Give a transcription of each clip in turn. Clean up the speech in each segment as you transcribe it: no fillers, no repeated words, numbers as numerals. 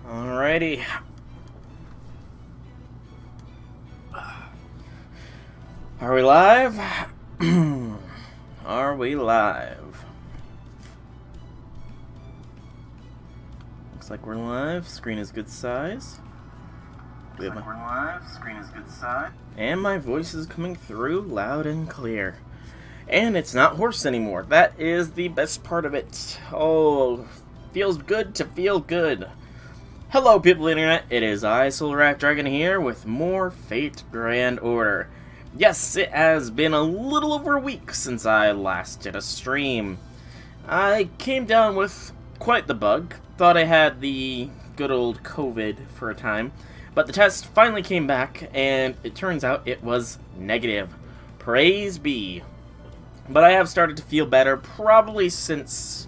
Alrighty. Are we live? Are we live? Looks like we're live. Screen is good size. We're live. Screen is good size. And my voice is coming through loud and clear. And it's not hoarse anymore. That is the best part of it. Oh, feels good to feel good. Hello, people of the internet. It is I, Soulrack Dragon, here with more Fate Grand Order. Yes, it has been a little over a week since I last did a stream. I came down with quite the bug. Thought I had the good old COVID for a time. But the test finally came back, and it turns out it was negative. Praise be. But I have started to feel better, probably since,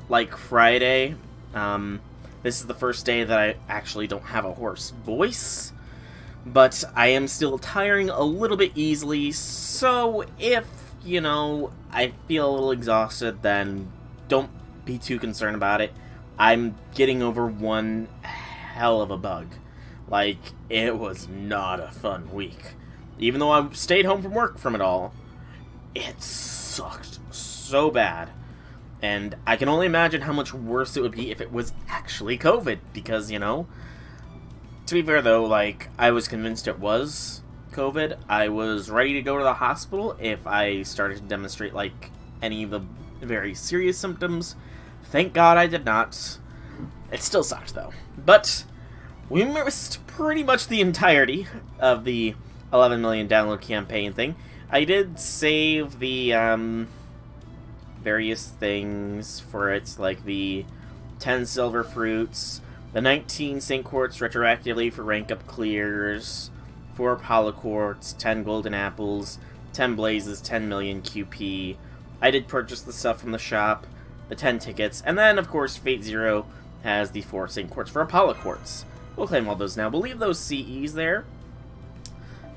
like, Friday. This is the first day that I actually don't have a hoarse voice. But I am still tiring a little bit easily, so if, you know, I feel a little exhausted, then don't be too concerned about it. I'm getting over one hell of a bug. Like, it was not a fun week. Even though I stayed home from work from it all, it sucked so bad. And I can only imagine how much worse it would be if it was actually COVID, because, you know, to be fair though, like, I was convinced it was COVID. I was ready to go to the hospital if I started to demonstrate, like, any of the very serious symptoms. Thank God I did not. It still sucked though. But we missed pretty much the entirety of the 11 million download campaign thing. I did save the, various things for it, like the 10 silver fruits, the 19 St. Quartz retroactively for rank up clears, 4 Apollo Quartz, 10 golden apples, 10 blazes, 10 million QP. I did purchase the stuff from the shop, the 10 tickets, and then, of course, Fate Zero has the 4 St. Quartz for Apollo Quartz. We'll claim all those now. We'll leave those CEs there.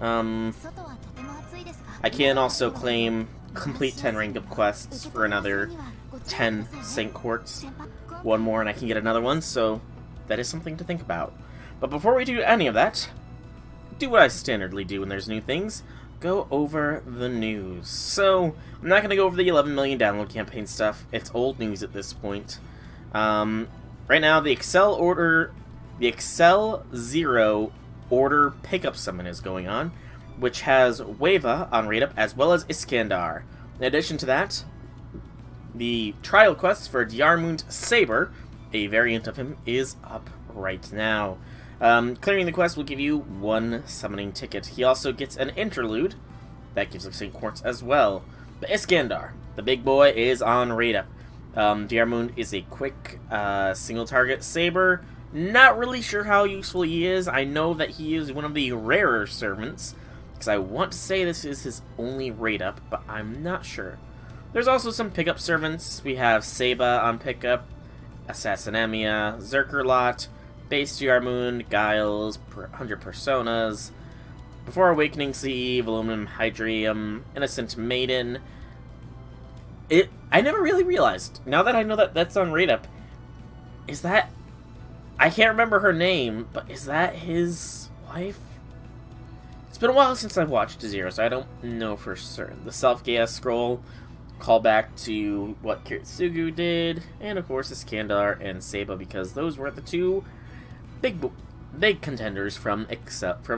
I can also claim complete 10 rank up quests for another 10 St. Quartz. One more and I can get another one, so that is something to think about. But before we do any of that, do what I standardly do when there's new things. Go over the news. So, I'm not going to go over the 11 million download campaign stuff. It's old news at this point. Right now, the Excel Zero order pickup summon is going on, which has Weva on rate up as well as Iskandar. In addition to that, the trial quest for Diarmund Saber, a variant of him, is up right now. Clearing the quest will give you 1 summoning ticket. He also gets an interlude that gives him St. Quartz as well. But Iskandar, the big boy, is on rate up. Diarmund is a quick single target saber. Not really sure how useful he is. I know that he is one of the rarer servants, because I want to say this is his only rate up, but I'm not sure. There's also some pickup servants. We have Seba on pickup, Assassinemia, Zerkerlot, Base Diarmund, Giles, 100 Personas, Before Awakening CE, Voluminum Hydrium, Innocent Maiden. I never really realized, now that I know that that's on rate up, is that, I can't remember her name, but is that his wife? It's been a while since I've watched Zero, so I don't know for certain. The Self-Gaia Scroll, call back to what Kiritsugu did, and of course Iskandar and Seba, because those were the 2 big contenders from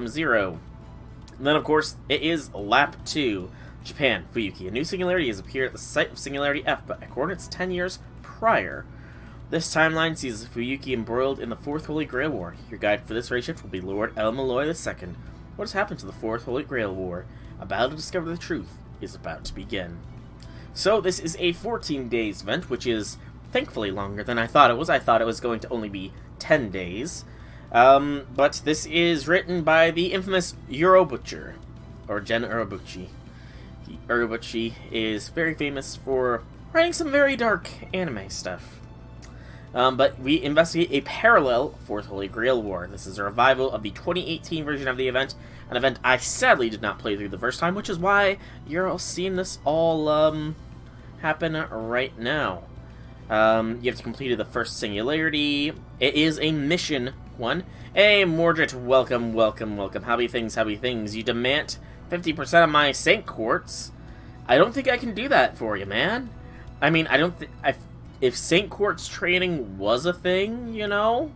Zero. And then of course it is Lap 2, Japan, Fuyuki. A new singularity has appeared at the site of Singularity F, but at coordinates 10 years prior. This timeline sees Fuyuki embroiled in the 4th Holy Grail War. Your guide for this race shift will be Lord El Malloy II. What has happened to the 4th Holy Grail War? A battle to discover the truth is about to begin. So this is a 14 days event, which is thankfully longer than I thought it was. I thought it was going to only be 10 days. But this is written by the infamous Urobutcher, or Gen Urobuchi. Urobuchi is very famous for writing some very dark anime stuff. But we investigate a parallel 4th Holy Grail War. This is a revival of the 2018 version of the event, an event I sadly did not play through the first time, which is why you're all seeing this all happen right now. You have to complete the first singularity. It is a mission one. Hey, Mordred, welcome, welcome, welcome. How be things, how be things? You demand 50% of my Saint Quartz? I don't think I can do that for you, man. I mean, I don't think... If Saint Quartz trading was a thing, you know,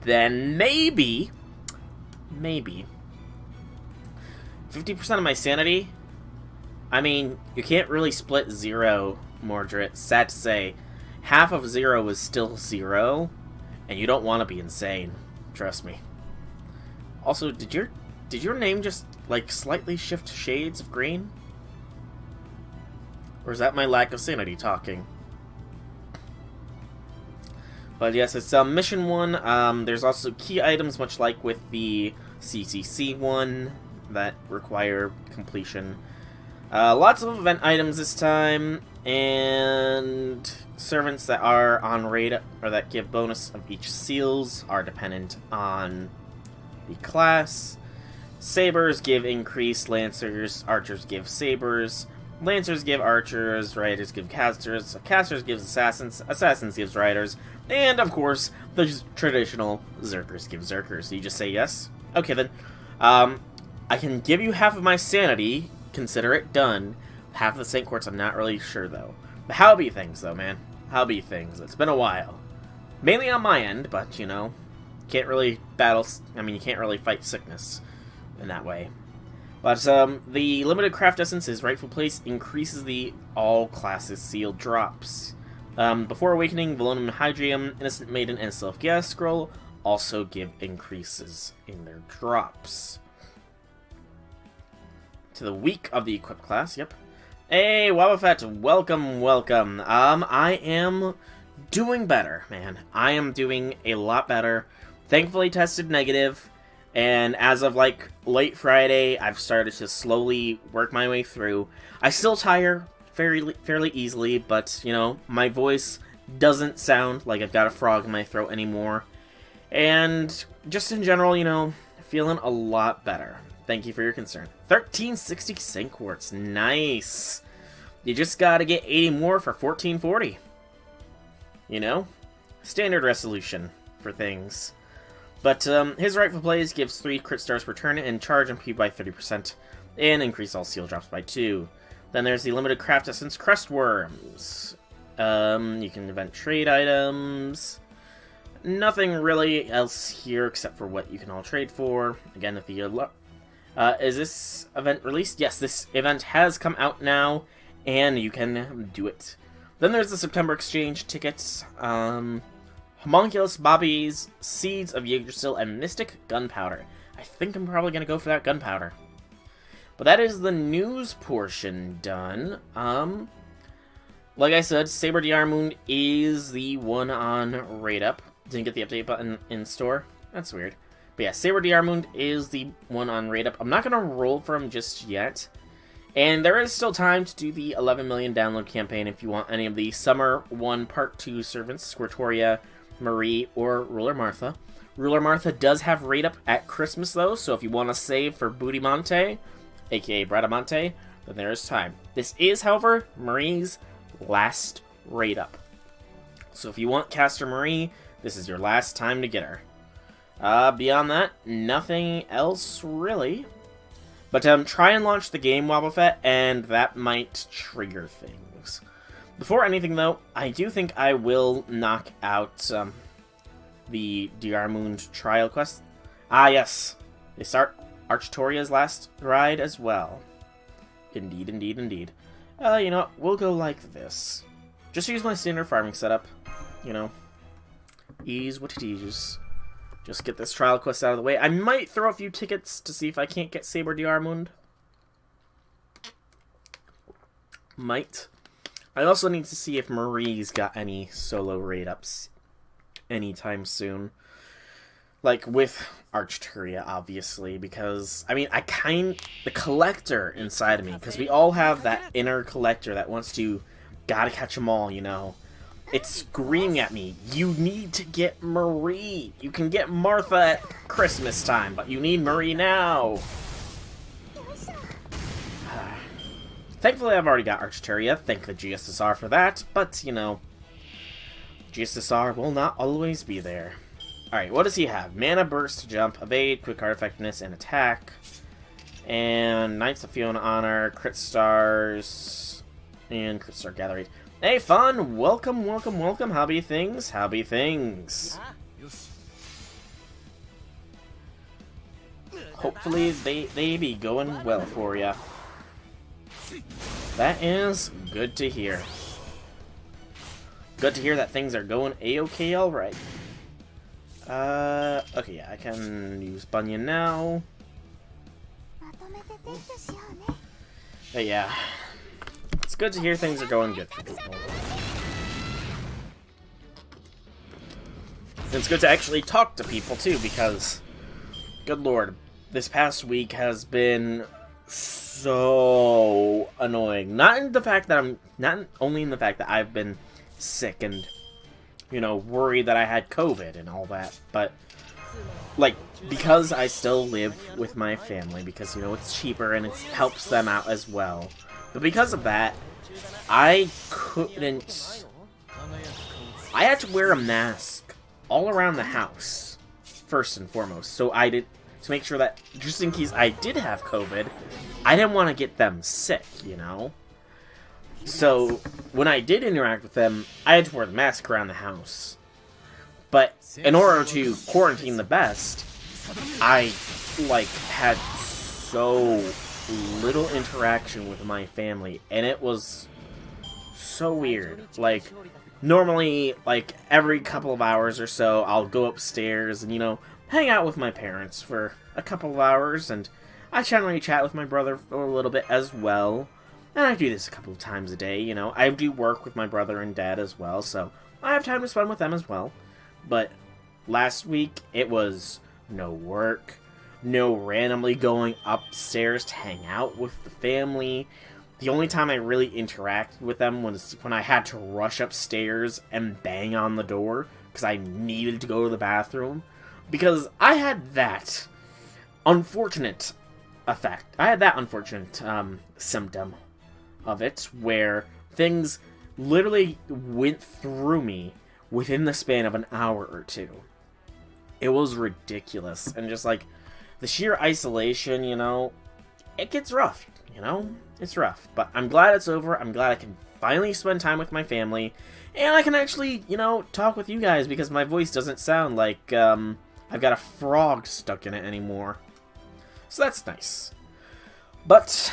then maybe... Maybe. 50% of my sanity? I mean, you can't really split 0, Mordred. Sad to say. Half of 0 is still 0, and you don't want to be insane. Trust me. Also, did your name just, like, slightly shift shades of green? Or is that my lack of sanity talking? But yes, it's Mission 1. There's also key items, much like with the CCC one, that require completion. Lots of event items this time, and servants that are on raid, or that give bonus of each seals, are dependent on the class. Sabers give increased lancers, archers give sabers, lancers give archers, riders give casters, casters gives assassins, assassins gives riders, and of course, the traditional Zerkers give Zerkers. You just say yes? Okay then. I can give you half of my sanity, consider it done. Half of the Saint Quartz, I'm not really sure though. But how be things though, man? How be things? It's been a while. Mainly on my end, but you know, can't really battle, you can't really fight sickness in that way. But the limited craft essence's rightful place increases the all classes sealed drops. Before awakening, Velonum and Hydrium, Innocent Maiden, and Self-Gas Scroll also give increases in their drops. To the week of the equipped class, yep. Hey, Wabafet, welcome, welcome. I am doing better, man. I am doing a lot better. Thankfully tested negative, and as of, like, late Friday, I've started to slowly work my way through. I still tire fairly easily, but, you know, my voice doesn't sound like I've got a frog in my throat anymore. And just in general, you know, feeling a lot better. Thank you for your concern. 1360 Saint Quartz. Nice. You just gotta get 80 more for 1440. You know? Standard resolution for things. But his rightful plays gives 3 crit stars per turn and charge MP by 30%. And increase all seal drops by 2. Then there's the limited craft essence Crest Worms. You can event trade items. Nothing really else here except for what you can all trade for. Again, if you is this event released? Yes, this event has come out now, and you can do it. Then there's the September exchange tickets. Homunculus, Bobbies, Seeds of Yggdrasil, and Mystic Gunpowder. I think I'm probably going to go for that Gunpowder. But that is the news portion done. Like I said, Saber Diarmund is the one on Raid Up. Didn't get the update button in store. That's weird. But yeah, Saber Diarmund is the one on Raid Up. I'm not going to roll for him just yet. And there is still time to do the 11 million download campaign if you want any of the Summer 1 Part 2 servants, Squirtoria, Marie, or Ruler Martha. Ruler Martha does have Raid Up at Christmas, though, so if you want to save for Bootymonte, aka Bradamonte, then there is time. This is, however, Marie's last Raid Up. So if you want Caster Marie, this is your last time to get her. Beyond that, nothing else really. But try and launch the game, Wobbuffet, and that might trigger things. Before anything, though, I do think I will knock out the Diarmund trial quest. Ah, yes. They start Archtoria's last ride as well. Indeed, indeed, indeed. You know what? We'll go like this. Just use my standard farming setup. You know, ease what it is. Just get this trial quest out of the way. I might throw a few tickets to see if I can't get Saber Diarmund. Might. I also need to see if Marie's got any solo raid ups anytime soon. Like with Archturia, obviously, because, I mean, the collector inside of me, because we all have that inner collector that wants to, gotta catch them all, you know. It's screaming at me, you need to get Marie. You can get Martha at Christmas time, but you need Marie now. Thankfully, I've already got Archturia. Thank the GSSR for that, but, you know, GSSR will not always be there. Alright, what does he have? Mana Burst, Jump, Evade, Quick Card Effectiveness, and Attack. And Knights of Fiona Honor, Crit Stars, and Crit Star Gallery. Hey, fun! Welcome, welcome, welcome. How be things? How be things? Hopefully they be going well for ya. That is good to hear. Good to hear that things are going a-okay alright. Okay, yeah, I can use Bunyan now. But yeah, it's good to hear things are going good for people. It's good to actually talk to people too, because, good lord, this past week has been so annoying. Not only in the fact that I've been sick and, you know, worried that I had COVID and all that, but like, because I still live with my family, because, you know, it's cheaper and it helps them out as well. But because of that, I had to wear a mask all around the house, first and foremost. So to make sure that, just in case I did have COVID, I didn't want to get them sick, you know? So, when I did interact with them, I had to wear the mask around the house. But in order to quarantine the best, I, like, had so little interaction with my family, and it was so weird. Like, normally, like, every couple of hours or so, I'll go upstairs and, you know, hang out with my parents for a couple of hours, and I generally chat with my brother for a little bit as well. And I do this a couple of times a day, you know. I do work with my brother and dad as well, so I have time to spend with them as well. But last week, it was no work, no randomly going upstairs to hang out with the family. The only time I really interacted with them was when I had to rush upstairs and bang on the door because I needed to go to the bathroom. Because I had that unfortunate effect. I had that unfortunate symptom of it, where things literally went through me within the span of an hour or two. It was ridiculous. And just like, the sheer isolation, you know, it gets rough, you know? It's rough. But I'm glad it's over. I'm glad I can finally spend time with my family. And I can actually, you know, talk with you guys because my voice doesn't sound like, I've got a frog stuck in it anymore. So that's nice. But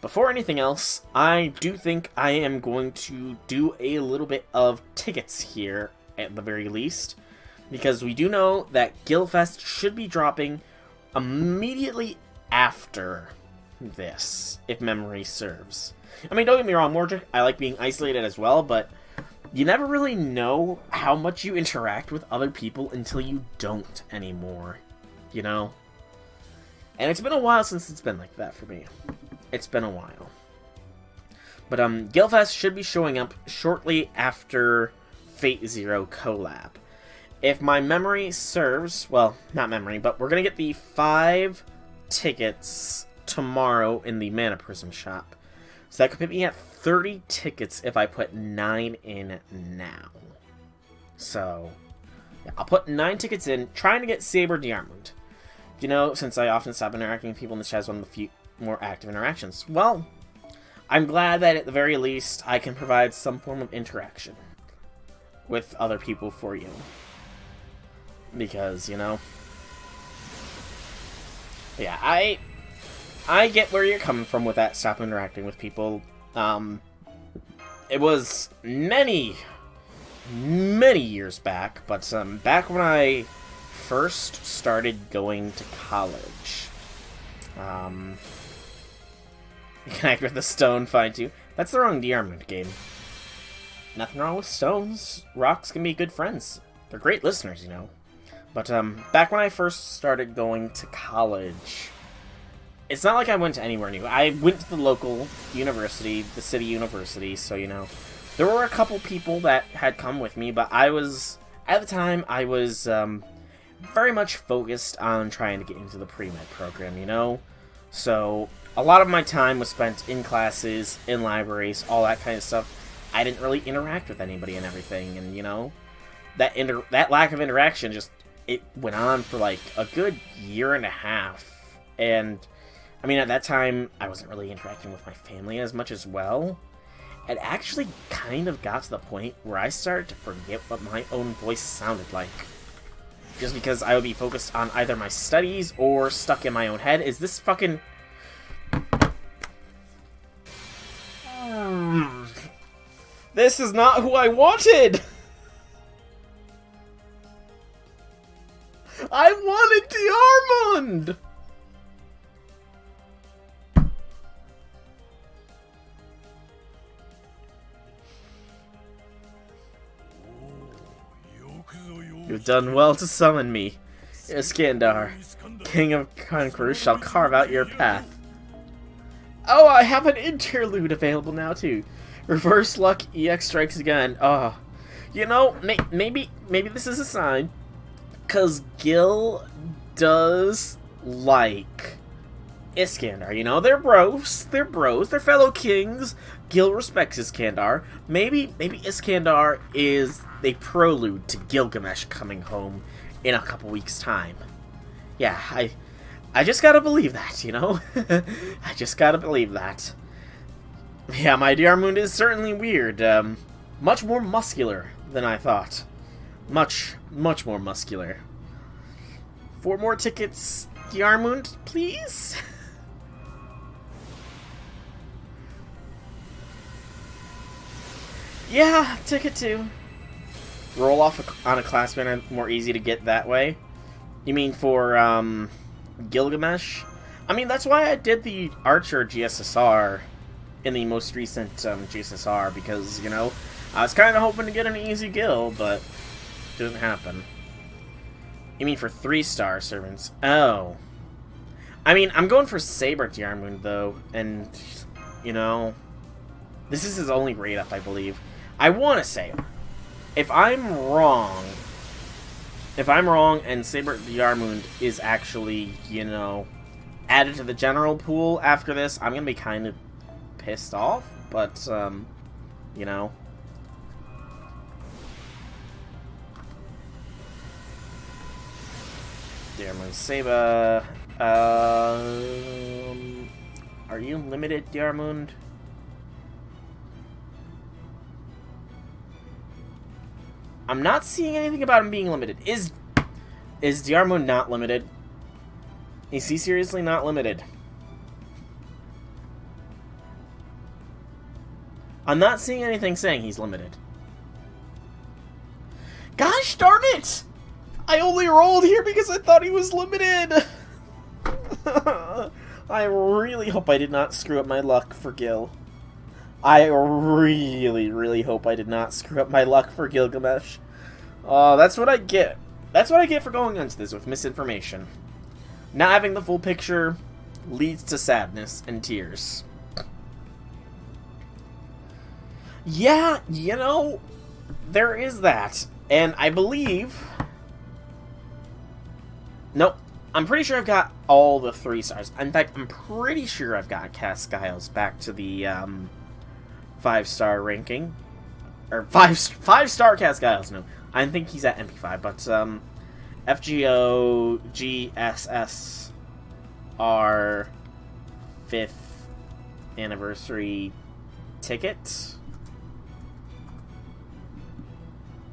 before anything else, I do think I am going to do a little bit of tickets here, at the very least. Because we do know that Guildfest should be dropping immediately after this, if memory serves. I mean, don't get me wrong, Mordric, I like being isolated as well, but you never really know how much you interact with other people until you don't anymore, you know? And it's been a while since it's been like that for me. It's been a while. But Guildfest should be showing up shortly after Fate Zero collab. If my memory serves, well, not memory, but we're going to get the 5 tickets tomorrow in the Mana Prism shop. So that could put me at 30 tickets if I put 9 in now. So, yeah, I'll put 9 tickets in, trying to get Saber Diamond. You know, since I often stop interacting with people in the chat as one of the few more active interactions. Well, I'm glad that at the very least I can provide some form of interaction with other people for you. Because, you know, yeah, I get where you're coming from with that stop interacting with people. It was many years back, but back when I first started going to college. Connect with the stone, find you. That's the wrong de-armament game. Nothing wrong with stones. Rocks can be good friends. They're great listeners, you know. But back when I first started going to college, it's not like I went to anywhere new. I went to the local university, the city university, so, you know, there were a couple people that had come with me, but I was, at the time, I was very much focused on trying to get into the pre-med program, you know? So, a lot of my time was spent in classes, in libraries, all that kind of stuff. I didn't really interact with anybody and everything, and, you know, that lack of interaction just it went on for like a good year and a half. And I mean, at that time, I wasn't really interacting with my family as much as well. It actually kind of got to the point where I started to forget what my own voice sounded like. Just because I would be focused on either my studies or stuck in my own head. Is this fucking... This is not who I wanted! I wanted Diarmond! You've done well to summon me. Iskandar, King of Conquerors, shall carve out your path. Oh, I have an interlude available now, too. Reverse Luck EX strikes again. Oh, you know, maybe this is a sign. Because Gil does like Iskandar. You know, they're bros. They're fellow kings. Gil respects Iskandar. Maybe Iskandar is a prelude to Gilgamesh coming home in a couple weeks' time. Yeah, I just gotta believe that, you know? I just gotta believe that. Yeah, my Diarmund is certainly weird. Much more muscular than I thought. Much more muscular. 4 more tickets, Diarmund, please? Yeah, ticket 2. Roll off on a class banner, more easy to get that way. You mean for, Gilgamesh? I mean, that's why I did the Archer GSSR in the most recent, GSSR, because, you know, I was kind of hoping to get an easy Gil, but it didn't happen. You mean for 3-star servants? Oh. I mean, I'm going for Saber Diarmund, though, and, you know, this is his only rate up, I believe. I want to say, if I'm wrong and Saber Diarmund is actually, you know, added to the general pool after this, I'm going to be kind of pissed off, but, you know. Diarmund Saber, are you limited, Diarmund? I'm not seeing anything about him being limited. Is Diarmund not limited? Is he seriously not limited? I'm not seeing anything saying he's limited. Gosh darn it! I only rolled here because I thought he was limited! I really hope I did not screw up my luck for Gil. I really hope I did not screw up my luck for Gilgamesh. Oh, that's what I get. That's what I get for going into this with misinformation. Not having the full picture leads to sadness and tears. Yeah, you know, there is that. And I believe... Nope. I'm pretty sure I've got all the 3 stars. In fact, I'm pretty sure I've got Casgiles back to the 5-star ranking. Or 5-star Casgiles, no. I think he's at MP5, but FGO GSS our 5th anniversary ticket.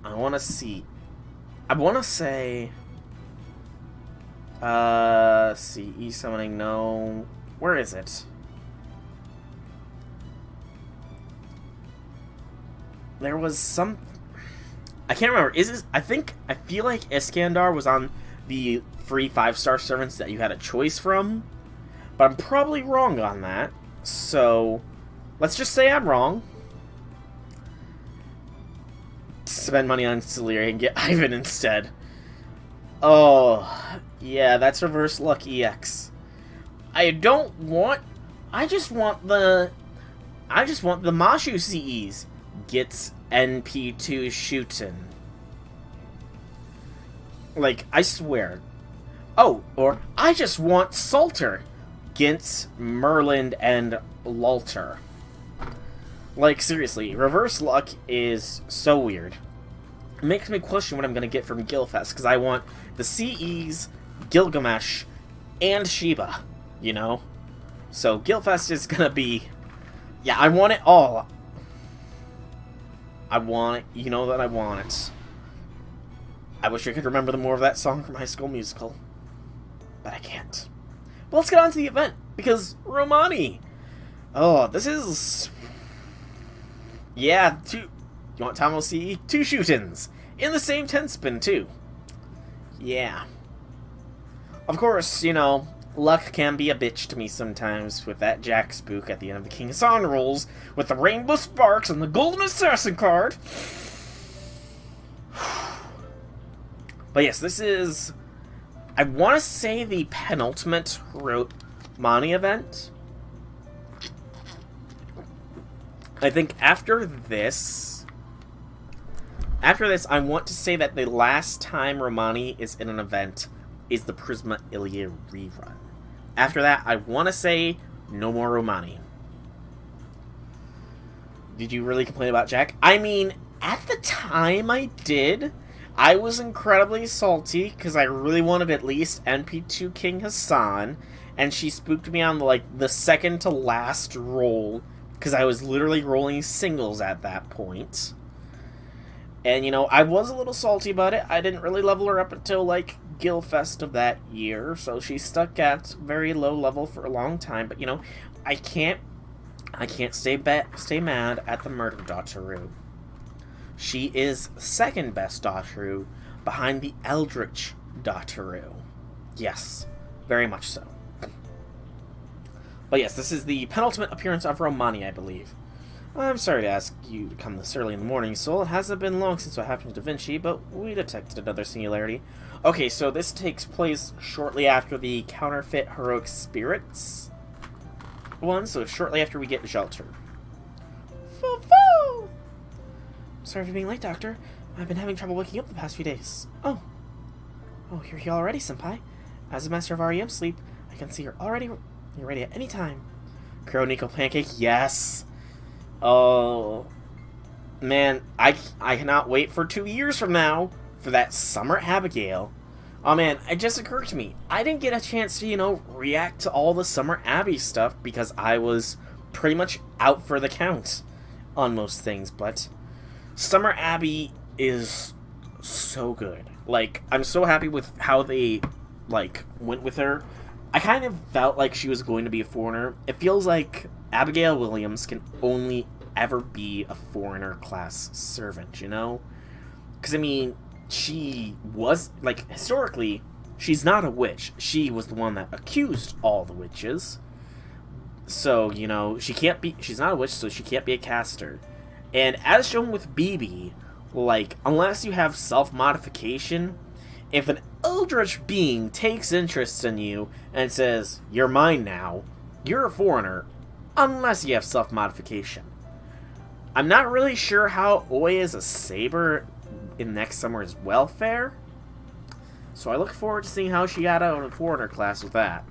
I want to see. I want to say... CE summoning, no. Where is it? There was some... I can't remember. I feel like Iskandar was on the free 5-star servants that you had a choice from. But I'm probably wrong on that. So, let's just say I'm wrong. Spend money on Celia and get Ivan instead. Oh, yeah, that's Reverse Luck EX. I just want the Mashu CEs. Gets NP2 shootin'. Like, I swear. Oh, or I just want Salter. Gintz, Merlin, and Lalter. Like, seriously, Reverse Luck is so weird. it makes me question what I'm going to get from Gilfest, because I want the CEs, Gilgamesh, and Sheba, you know? So Gilfest is going to be... Yeah, I want it all. I want it. You know that I want it. I wish I could remember the more of that song from High School Musical. But I can't. But let's get on to the event, because Romani! Oh, this is... Yeah, you want Tomo CE? 2 shoot-ins! In the same 10-spin, too. Yeah. Of course, you know, luck can be a bitch to me sometimes with that Jack Spook at the end of the King Hassan rolls with the Rainbow Sparks and the Golden Assassin card. But yes, this is... I want to say the penultimate Romani event. I think after this, I want to say that the last time Romani is in an event is the Prisma Ilya rerun. After that, I want to say no more Romani. Did you really complain about Jack? I mean, at the time I did. I was incredibly salty because I really wanted at least NP2 King Hassan, and she spooked me on the second to last roll because I was literally rolling singles at that point. And, you know, I was a little salty about it. I didn't really level her up until, Gilfest of that year, so she stuck at very low level for a long time. But, you know, I can't stay mad at the Murder Dotaru. She is second best Dotaru behind the Eldritch Dotaru. Yes, very much so. But yes, this is the penultimate appearance of Romani, I believe. I'm sorry to ask you to come this early in the morning, Soul. It hasn't been long since what happened to Da Vinci, but we detected another singularity. Okay, so this takes place shortly after the Counterfeit Heroic Spirits one, so shortly after we get Shelter. Foo-foo! Sorry for being late, Doctor. I've been having trouble waking up the past few days. Oh, you're here already, Senpai. As a master of REM sleep, I can see you're ready at any time. Kuro Nico Pancake, yes! Oh, man, I cannot wait for 2 years from now for that Summer Abigail. Oh man, it just occurred to me, I didn't get a chance to, you know, react to all the Summer Abby stuff because I was pretty much out for the count on most things, but Summer Abby is so good. I'm so happy with how they, went with her. I kind of felt like she was going to be a foreigner. It feels like Abigail Williams can only ever be a foreigner class servant, you know? Because, I mean, she was, historically, she's not a witch. She was the one that accused all the witches. So, you know, she's not a witch, so she can't be a caster. And as shown with BB, unless you have self-modification, if an eldritch being takes interest in you and says, "You're mine now," you're a foreigner, unless you have self-modification. I'm not really sure how Oi is a saber in next summer's welfare, so I look forward to seeing how she got out of foreigner class with that.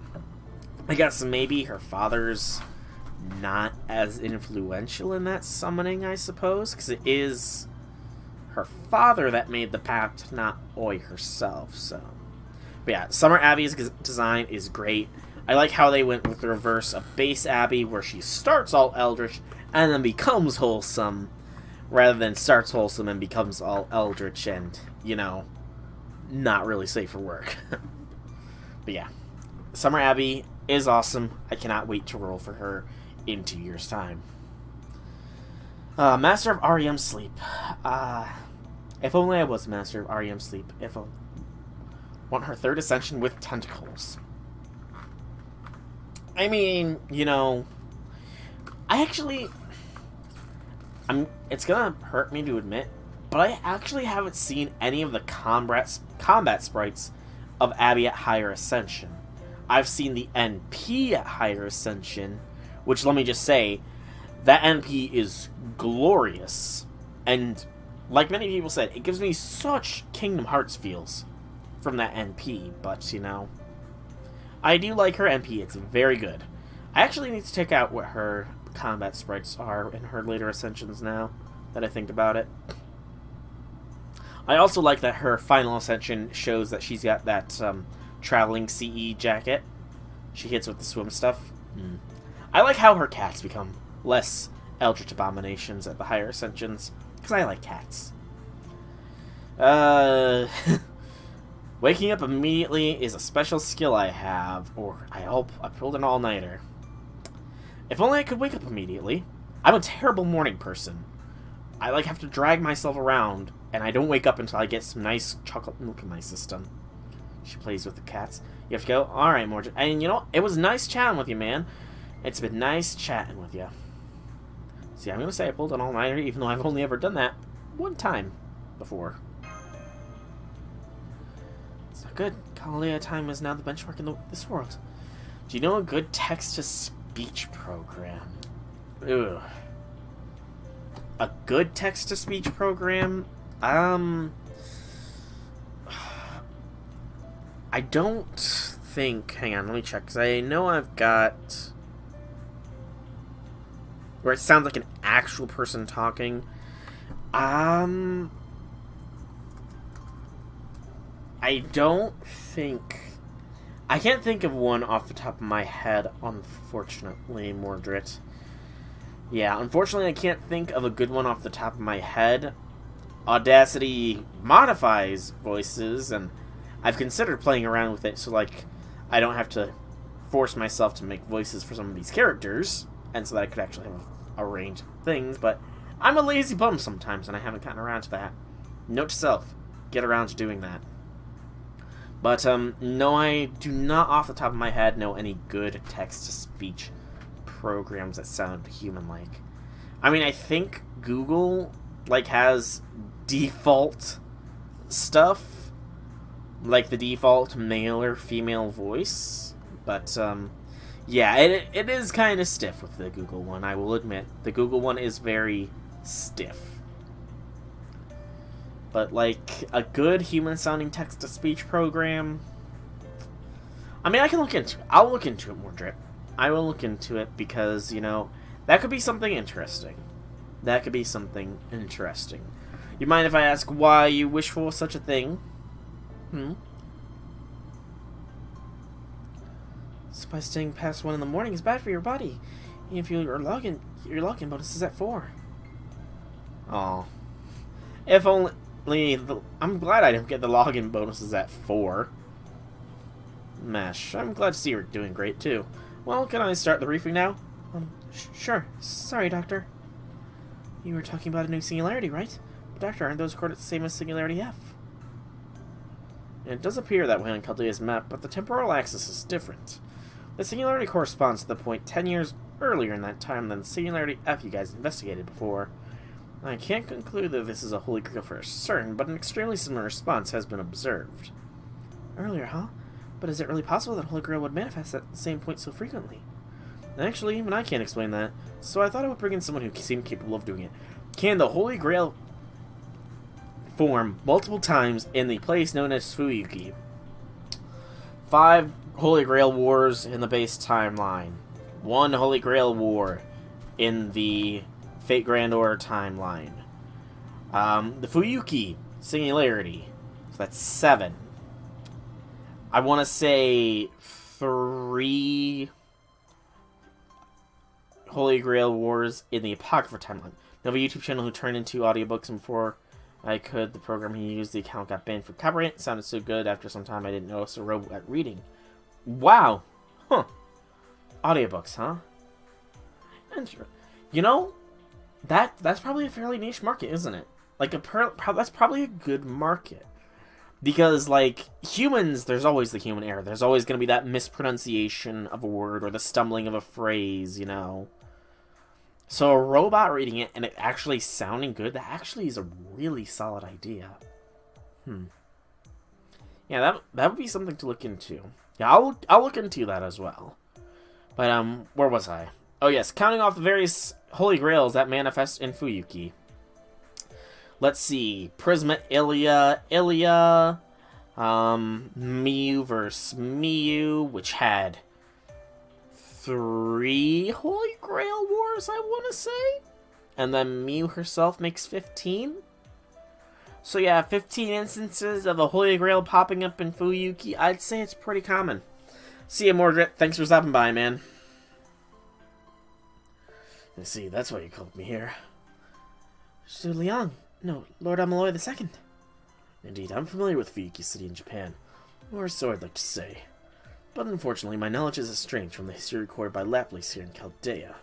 I guess maybe her father's not as influential in that summoning, I suppose, because it is her father that made the pact, not Oi herself, so. But yeah, Summer Abby's design is great. I like how they went with the reverse of base Abby, where she starts all Eldritch and then becomes wholesome, rather than starts wholesome and becomes all Eldritch and, you know, not really safe for work. But yeah, Summer Abby is awesome. I cannot wait to roll for her in 2 years' time. Master of REM Sleep. If only I was Master of REM Sleep. If only. Want her third ascension with tentacles. I mean, you know, it's gonna hurt me to admit, but I actually haven't seen any of the combat sprites of Abby at higher ascension. I've seen the NP at higher ascension, which, let me just say, that NP is glorious. And like many people said, it gives me such Kingdom Hearts feels from that NP, but, you know, I do like her NP. It's very good. I actually need to check out what her combat sprites are in her later ascensions now that I think about it. I also like that her final ascension shows that she's got that traveling CE jacket. She hits with the swim stuff. I like how her cats become less eldritch abominations at the higher ascensions, because I like cats. Waking up immediately is a special skill I have, or I hope I pulled an all-nighter. If only I could wake up immediately. I'm a terrible morning person. I have to drag myself around, and I don't wake up until I get some nice chocolate milk in my system. She plays with the cats. You have to go, alright, Mordred. And you know, it was nice chatting with you, man. It's been nice chatting with you. See, I'm going to say I pulled an all-nighter, even though I've only ever done that one time before. It's not good. Kalia time is now the benchmark in this world. Do you know a good text-to-speech program? Ugh. A good text-to-speech program? I don't think... Hang on, let me check, because I know I've got... where it sounds like an actual person talking. I don't think... I can't think of one off the top of my head, unfortunately, Mordred. Yeah, unfortunately I can't think of a good one off the top of my head. Audacity modifies voices, and I've considered playing around with it so, like, I don't have to force myself to make voices for some of these characters, and so that I could actually have a range of things, but I'm a lazy bum sometimes, and I haven't gotten around to that. Note to self, get around to doing that. But, no, I do not off the top of my head know any good text-to-speech programs that sound human-like. I mean, I think Google, like, has default stuff, like the default male or female voice, but, yeah, it is kind of stiff with the Google one, I will admit. The Google one is very stiff. But, like, a good human-sounding text-to-speech program... I mean, I can look into it. I'll look into it more, Drip. I will look into it because, you know, that could be something interesting. That could be something interesting. You mind if I ask why you wish for such a thing? So by staying past 1 in the morning is bad for your body. If your login bonus is at 4. Aw. If only... I'm glad I didn't get the login bonuses at 4. Mesh, I'm glad to see you're doing great, too. Well, can I start the briefing now? Sure. Sorry, Doctor. You were talking about a new singularity, right? But, Doctor, aren't those coordinates the same as singularity F? It does appear that way on Chaldea's map, but the temporal axis is different. The singularity corresponds to the point 10 years earlier in that time than the singularity F you guys investigated before. I can't conclude that this is a holy grail for certain, but an extremely similar response has been observed. Earlier, huh? But is it really possible that holy grail would manifest at the same point so frequently? Actually, even I can't explain that, so I thought I would bring in someone who seemed capable of doing it. Can the holy grail form multiple times in the place known as Fuyuki? 5 holy grail wars in the base timeline. 1 holy grail war in the Fate Grand Order timeline. The Fuyuki singularity. So that's 7. I want to say 3 Holy Grail wars in the Apocrypha timeline. Now, a YouTube channel who turned into audiobooks, and before I could, the program he used, the account got banned for copyright. It sounded so good after some time I didn't notice a robot at reading. Wow. Huh. Audiobooks, huh? You know, that's probably a fairly niche market, isn't it? Like, that's probably a good market. Because, like, humans, there's always the human error. There's always going to be that mispronunciation of a word or the stumbling of a phrase, you know. So a robot reading it and it actually sounding good, that actually is a really solid idea. Yeah, that would be something to look into. Yeah, I'll look into that as well. But, where was I? Oh, yes, counting off the various holy grails that manifest in Fuyuki. Let's see. Prisma Ilia, Miu vs. Miu, which had 3 Holy Grail wars, I want to say? And then Miu herself makes 15? So yeah, 15 instances of the Holy Grail popping up in Fuyuki. I'd say it's pretty common. See ya, Mordred. Thanks for stopping by, man. I see, that's why you called me here. Zhu Liang. No, Lord Amaloi II. Indeed, I'm familiar with Fuyuki City in Japan. Or so I'd like to say. But unfortunately, my knowledge is estranged from the history recorded by Laplace here in Chaldea.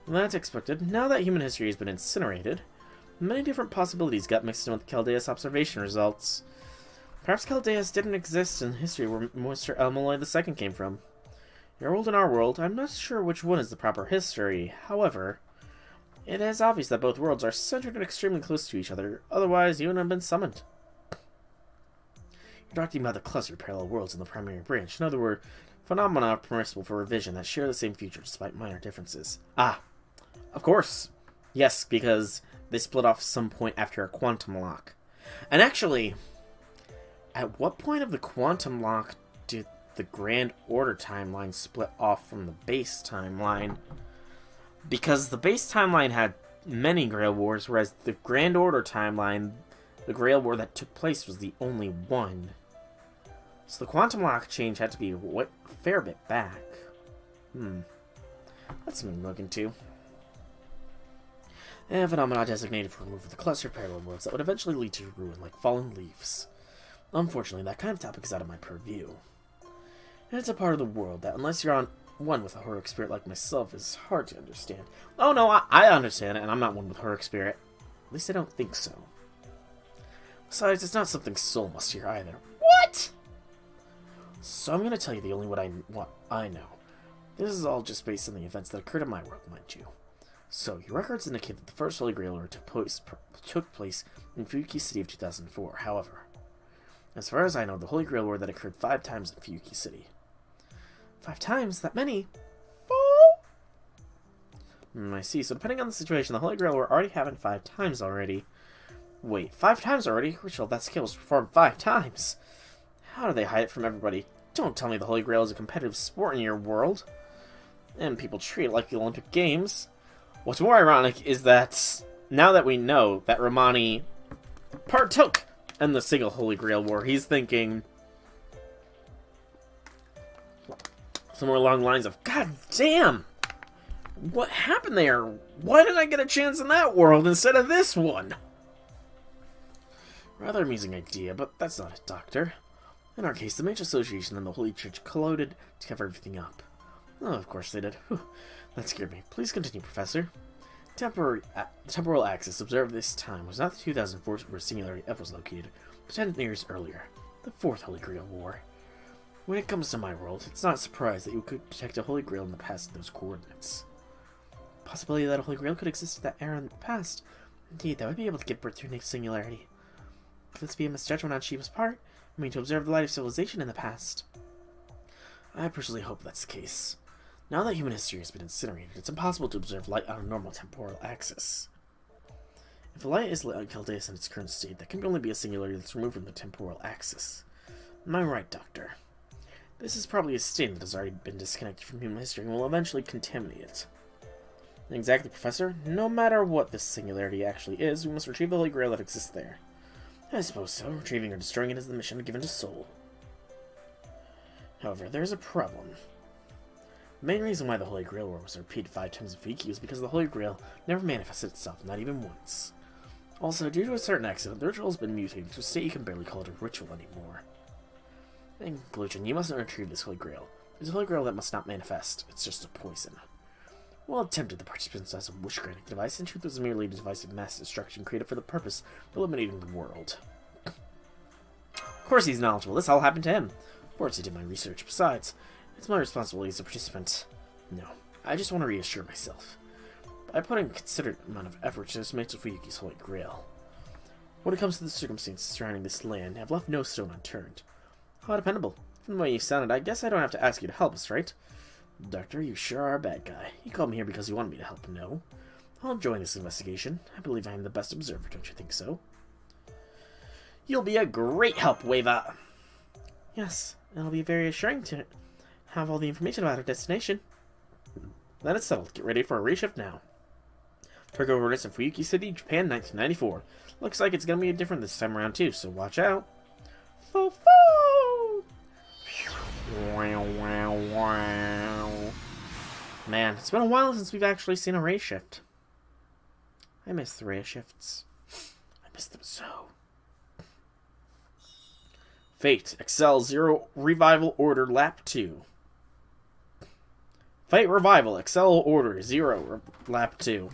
Well, that's expected. Now that human history has been incinerated, many different possibilities got mixed in with Chaldea's observation results. Perhaps Chaldea's didn't exist in history where Mr. Amaloi II came from. Your world and our world, I'm not sure which one is the proper history. However, it is obvious that both worlds are centered and extremely close to each other, otherwise you wouldn't have been summoned. You're talking about the cluster of parallel worlds in the primary branch. In other words, phenomena permissible for revision that share the same future despite minor differences. Ah, of course. Yes, because they split off some point after a quantum lock. And actually, at what point of the quantum lock did the Grand Order timeline split off from the base timeline? Because the base timeline had many Grail Wars, whereas the Grand Order timeline, the Grail War that took place was the only one. So the quantum lock change had to be a fair bit back. That's something to look into. And phenomena designated for removal of the cluster of parallel worlds that would eventually lead to ruin like fallen leaves. Unfortunately, that kind of topic is out of my purview. And it's a part of the world that, unless you're on one with a heroic spirit like myself, is hard to understand. Oh no, I understand it, and I'm not one with heroic spirit. At least I don't think so. Besides, it's not something Soul must hear either. What? So I'm going to tell you the only what I know. This is all just based on the events that occurred in my world, mind you. So, your records indicate that the first Holy Grail War took place in Fuyuki City of 2004. However, as far as I know, the Holy Grail War that occurred 5 times in Fuyuki City. 5 times? That many? 4? I see. So depending on the situation, the Holy Grail War already happened 5 times already. Wait, 5 times already? Ritual of that skill was performed 5 times. How do they hide it from everybody? Don't tell me the Holy Grail is a competitive sport in your world. And people treat it like the Olympic Games. What's more ironic is that now that we know that Romani partook in the single Holy Grail War, he's thinking somewhere along the lines of, God damn! What happened there? Why didn't I get a chance in that world instead of this one? Rather amusing idea, but that's not it, Doctor. In our case, the Mage Association and the Holy Church colluded to cover everything up. Oh, of course they did. Whew. That scared me. Please continue, Professor. Temporal axis observed this time was not the 2004 where Singularity F was located, but 10 years earlier, the 4th Holy Grail War. When it comes to my world, it's not a surprise that you could detect a Holy Grail in the past in those coordinates. Possibility that a Holy Grail could exist at that era in the past. Indeed, that would be able to give birth to a next singularity. Could this be a misjudgment on Shiva's part? I mean, to observe the light of civilization in the past. I personally hope that's the case. Now that human history has been incinerated, it's impossible to observe light on a normal temporal axis. If the light is lit on Chaldeus in its current state, that can only be a singularity that's removed from the temporal axis. Am I right, Doctor? This is probably a state that has already been disconnected from human history and will eventually contaminate it. Exactly, Professor. No matter what this singularity actually is, we must retrieve the Holy Grail that exists there. I suppose so. Retrieving or destroying it is the mission given to Soul. However, there is a problem. The main reason why the Holy Grail War was repeated 5 times in Fuyuki was because the Holy Grail never manifested itself, not even once. Also, due to a certain accident, the ritual has been mutated to a state you can barely call it a ritual anymore. In conclusion, you mustn't retrieve this Holy Grail. It's a Holy Grail that must not manifest. It's just a poison. Well attempted, the participants as a wish-granting device. In truth, it was merely a device of mass destruction created for the purpose of eliminating the world. Of course he's knowledgeable. This all happened to him. Of course he did my research. Besides, it's my responsibility as a participant. No, I just want to reassure myself. I put in a considerable amount of effort to dismantle Fuyuki's Holy Grail. When it comes to the circumstances surrounding this land, I've left no stone unturned. How dependable. From the way you sounded, I guess I don't have to ask you to help us, right? Doctor, you sure are a bad guy. You called me here because you wanted me to help, no? I'll join this investigation. I believe I am the best observer, don't you think so? You'll be a great help, Weva. Yes, it'll be very assuring to have all the information about our destination. Then it's settled. Get ready for a reshift now. Tokyo Rerun in Fuyuki City, Japan, 1994. Looks like it's gonna be different this time around too, so watch out. Foo-foo! Man, it's been a while since we've actually seen a ray shift. I miss the ray shifts. I miss them so. Fate, Excel 0, Revival Order, Lap 2. Fate Revival, Excel Order 0, Lap 2.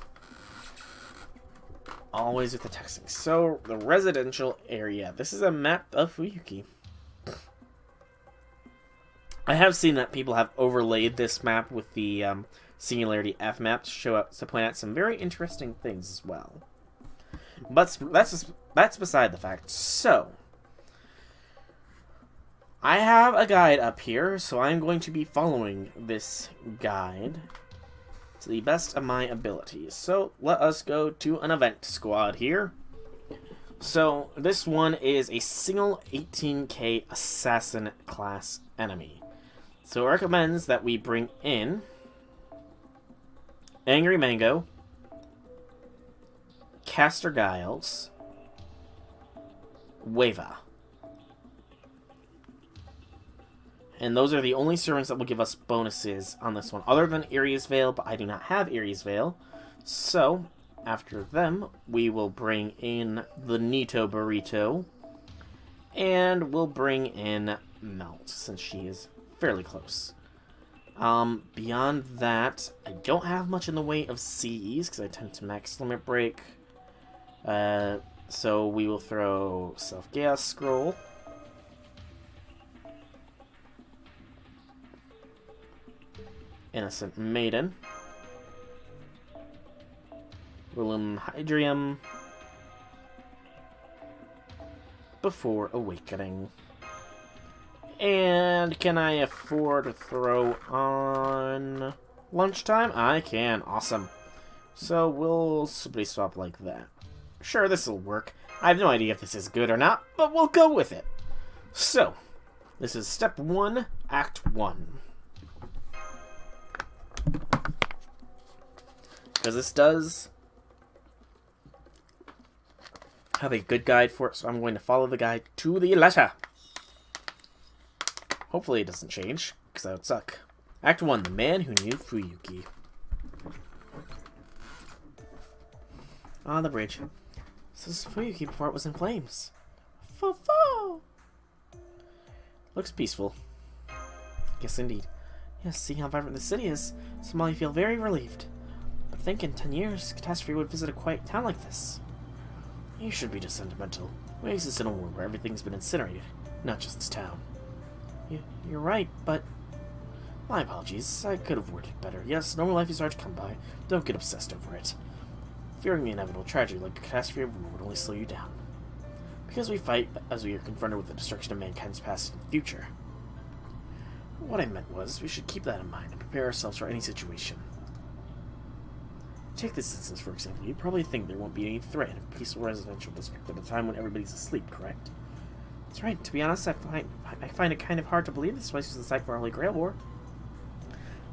Always with the texting. So, the residential area. This is a map of Fuyuki. I have seen that people have overlaid this map with the Singularity F map to point out some very interesting things as well. But that's beside the fact. So, I have a guide up here, so I'm going to be following this guide to the best of my abilities. So, let us go to an event squad here. So, this one is a single 18k assassin class enemy. So, it recommends that we bring in Angry Mango, Caster Giles, Weva. And those are the only servants that will give us bonuses on this one, other than Aries Veil, but I do not have Aries Veil. So, after them, we will bring in the Nito Burrito, and we'll bring in Melt, since she is fairly close. Beyond that, I don't have much in the way of CEs, because I tend to max limit break. So we will throw Self-Gas Scroll. Innocent Maiden. Willem Hydrium. Before Awakening. And can I afford to throw on Lunchtime? I can. Awesome. So we'll simply swap like that. Sure, this will work. I have no idea if this is good or not, but we'll go with it. So, this is Step 1, Act 1. Because this does have a good guide for it, so I'm going to follow the guide to the letter. Hopefully it doesn't change, because that would suck. Act 1, The Man Who Knew Fuyuki. On the bridge. This is Fuyuki before it was in flames. Fo-fo! Looks peaceful. Yes, indeed. Yes, seeing how vibrant the city is, somehow I feel very relieved. But think in 10 years, catastrophe would visit a quiet town like this. You should be just sentimental. We exist in a world where everything's been incinerated, not just this town. You're right, but... My apologies, I could have worded it better. Yes, normal life is hard to come by. Don't get obsessed over it. Fearing the inevitable tragedy like a catastrophe of war would only slow you down. Because we fight as we are confronted with the destruction of mankind's past and future. What I meant was, we should keep that in mind and prepare ourselves for any situation. Take this instance, for example. You probably think there won't be any threat in a peaceful residential district at a time when everybody's asleep, correct? That's right. To be honest, I find it kind of hard to believe this place was the site for a Holy Grail War.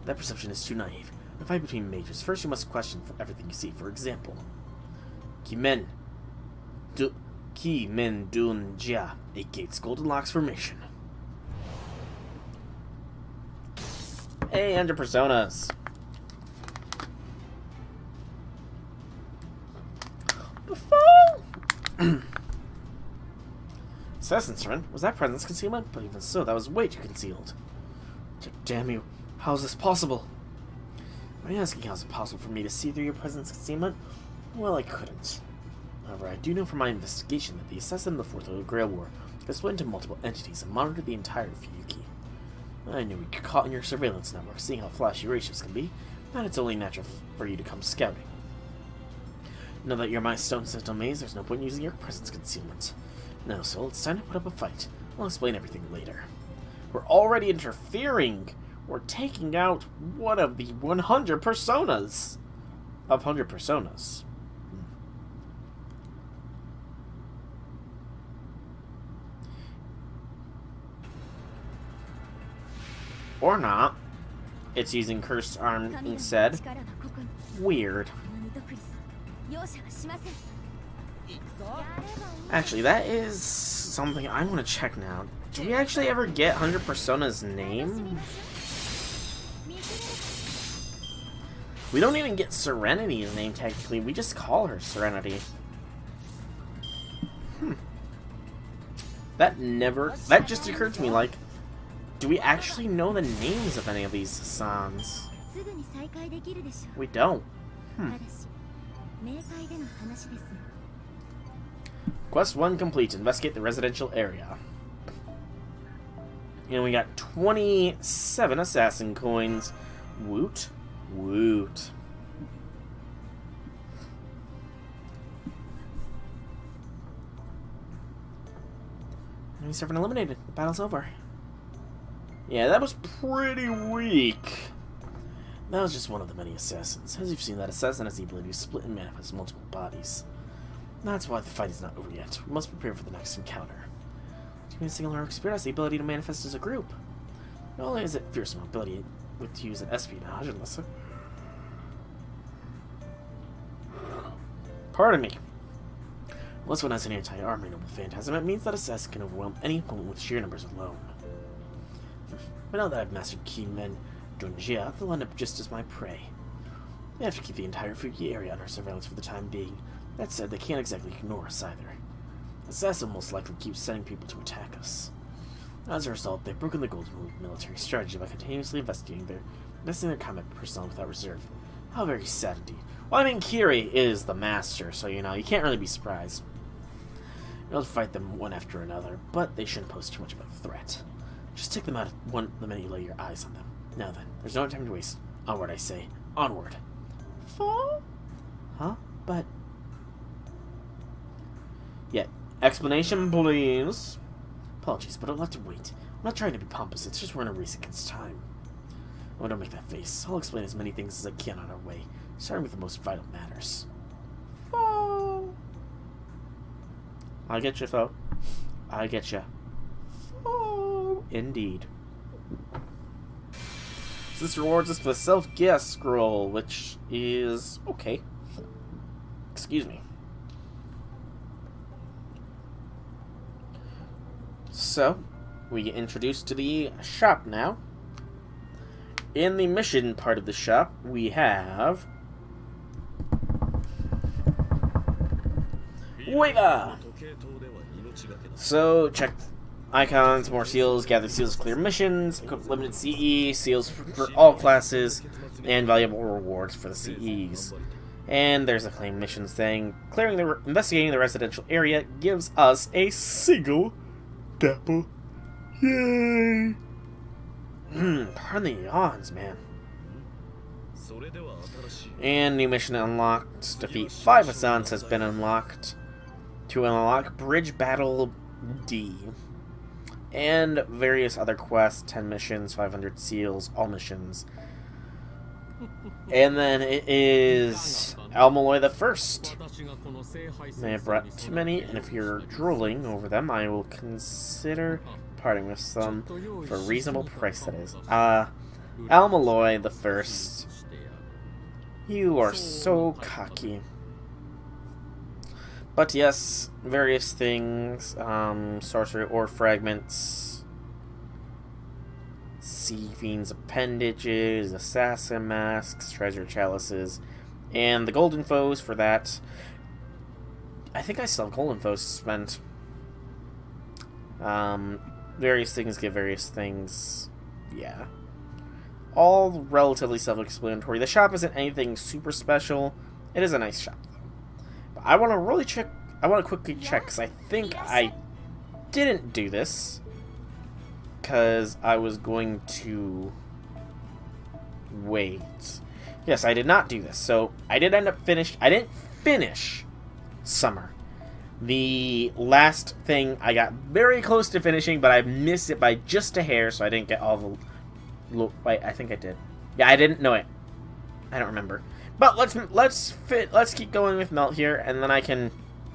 That perception is too naive. In a fight between mages, first you must question for everything you see. For example, Ki men dun jia, 8 gates, golden locks formation. Hey, under personas. Assassin's friend, was that presence concealment? But even so, that was way too concealed. Damn you, how is this possible? Are you asking how is it possible for me to see through your presence concealment? Well, I couldn't. However, I do know from my investigation that the assassin of the Fourth Holy Grail War has split into multiple entities and monitored the entire Fuyuki. I knew we'd get caught in your surveillance network, seeing how flashy your ships can be, and it's only natural for you to come scouting. Now that you're my stone sentinel maze, there's no point in using your presence concealment. No, so it's time to put up a fight. I'll explain everything later. We're already interfering! We're taking out one of the 100 personas! Of 100 personas. Or not. It's using Cursed Arm instead. Weird. Actually, that is something I want to check now. Do we actually ever get 100 Persona's name? We don't even get Serenity's name, technically. We just call her Serenity. That just occurred to me, like, do we actually know the names of any of these Sans? We don't. Quest 1 complete. Investigate the residential area. And we got 27 assassin coins. Woot. Woot. Enemy servant eliminated. The battle's over. Yeah, that was pretty weak. That was just one of the many assassins. As you've seen, that assassin has the ability to split and manifest multiple bodies. That's why the fight is not over yet. We must prepare for the next encounter. Teaming a single heroic spirit has the ability to manifest as a group. Not only is it fearsome ability to use an espionage, unless... Pardon me. Unless one has an anti-armor noble phantasm, it means that assassin can overwhelm any opponent with sheer numbers alone. But now that I've mastered Keymen Donjia, they'll end up just as my prey. They have to keep the entire Fuki area under surveillance for the time being. That said, they can't exactly ignore us either. Assassin most likely keeps sending people to attack us. As a result, they've broken the golden rule of military strategy by continuously investing their combat personnel without reserve. How very sad indeed. Well, I mean, Kiri is the master, so, you know, you can't really be surprised. You'll fight them one after another, but they shouldn't pose too much of a threat. Just take them out the minute you lay your eyes on them. Now then, there's no time to waste. Onward, I say. Onward. Fall? Huh? But... yeah. Explanation, please. Apologies, but I'll have to wait. I'm not trying to be pompous, it's just we're in a race against time. Oh, don't make that face. I'll explain as many things as I can on our way, starting with the most vital matters. Foe. I get you, foe. I get you. Foe. Indeed. So this rewards us for the self-guess scroll, which is okay. Excuse me. So, we get introduced to the shop now. In the mission part of the shop, we have... Weva! So, check icons, more seals, gather seals, clear missions, equip limited CE, seals for all classes, and valuable rewards for the CEs. And there's a claim missions thing. Investigating the residential area gives us a single dapple. Yay! Pardon the yawns, man. And new mission unlocked. Defeat 5 Assassins has been unlocked. To unlock Bridge Battle D. And various other quests, 10 missions, 500 seals, all missions. And then it is Almaloy the First. May have brought too many, and if you're drooling over them, I will consider parting with some for a reasonable price, that is. Almaloy the First. You are so cocky. But yes, various things, sorcery ore fragments, sea fiend's appendages, assassin masks, treasure chalices, and the golden foes for that. I think I still have golden foes to spend. Various things give various things. Yeah. All relatively self-explanatory. The shop isn't anything super special. It is a nice shop, though. But I want to really check. I want to quickly check, because I think I didn't do this. Because I was going to wait. Yes, I did not do this. So I did end up I didn't finish Summer. The last thing I got very close to finishing, but I missed it by just a hair, so I didn't get all the... Wait, I think I did. Yeah, I didn't know it. I don't remember. But let's keep going with Melt here, and then I can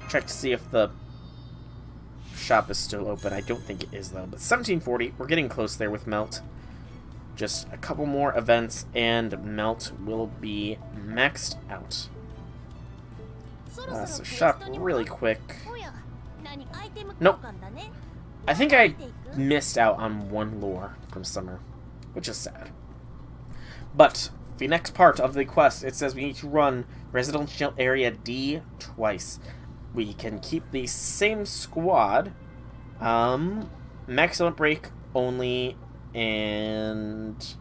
check to see if the shop is still open. I don't think it is, though. But 1740, we're getting close there with Melt. Just a couple more events, and Melt will be maxed out. So shop really quick. Nope. I think I missed out on one lore from Summer, which is sad. But the next part of the quest, it says we need to run Residential Area D twice. We can keep the same squad, maximum break only, and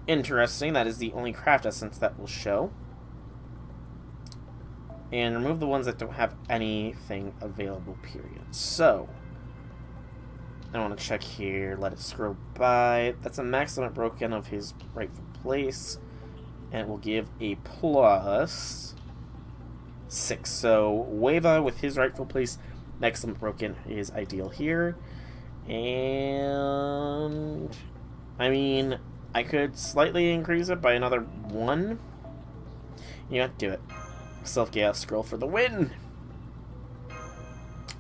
interesting, that is the only craft essence that will show. And remove the ones that don't have anything available, period. So, I want to check here, let it scroll by. That's a max limit broken of his rightful place. And it will give a plus 6. So, Wava with his rightful place, max limit broken is ideal here. And, I mean, I could slightly increase it by another 1. Yeah, do it. Self-gas scroll for the win!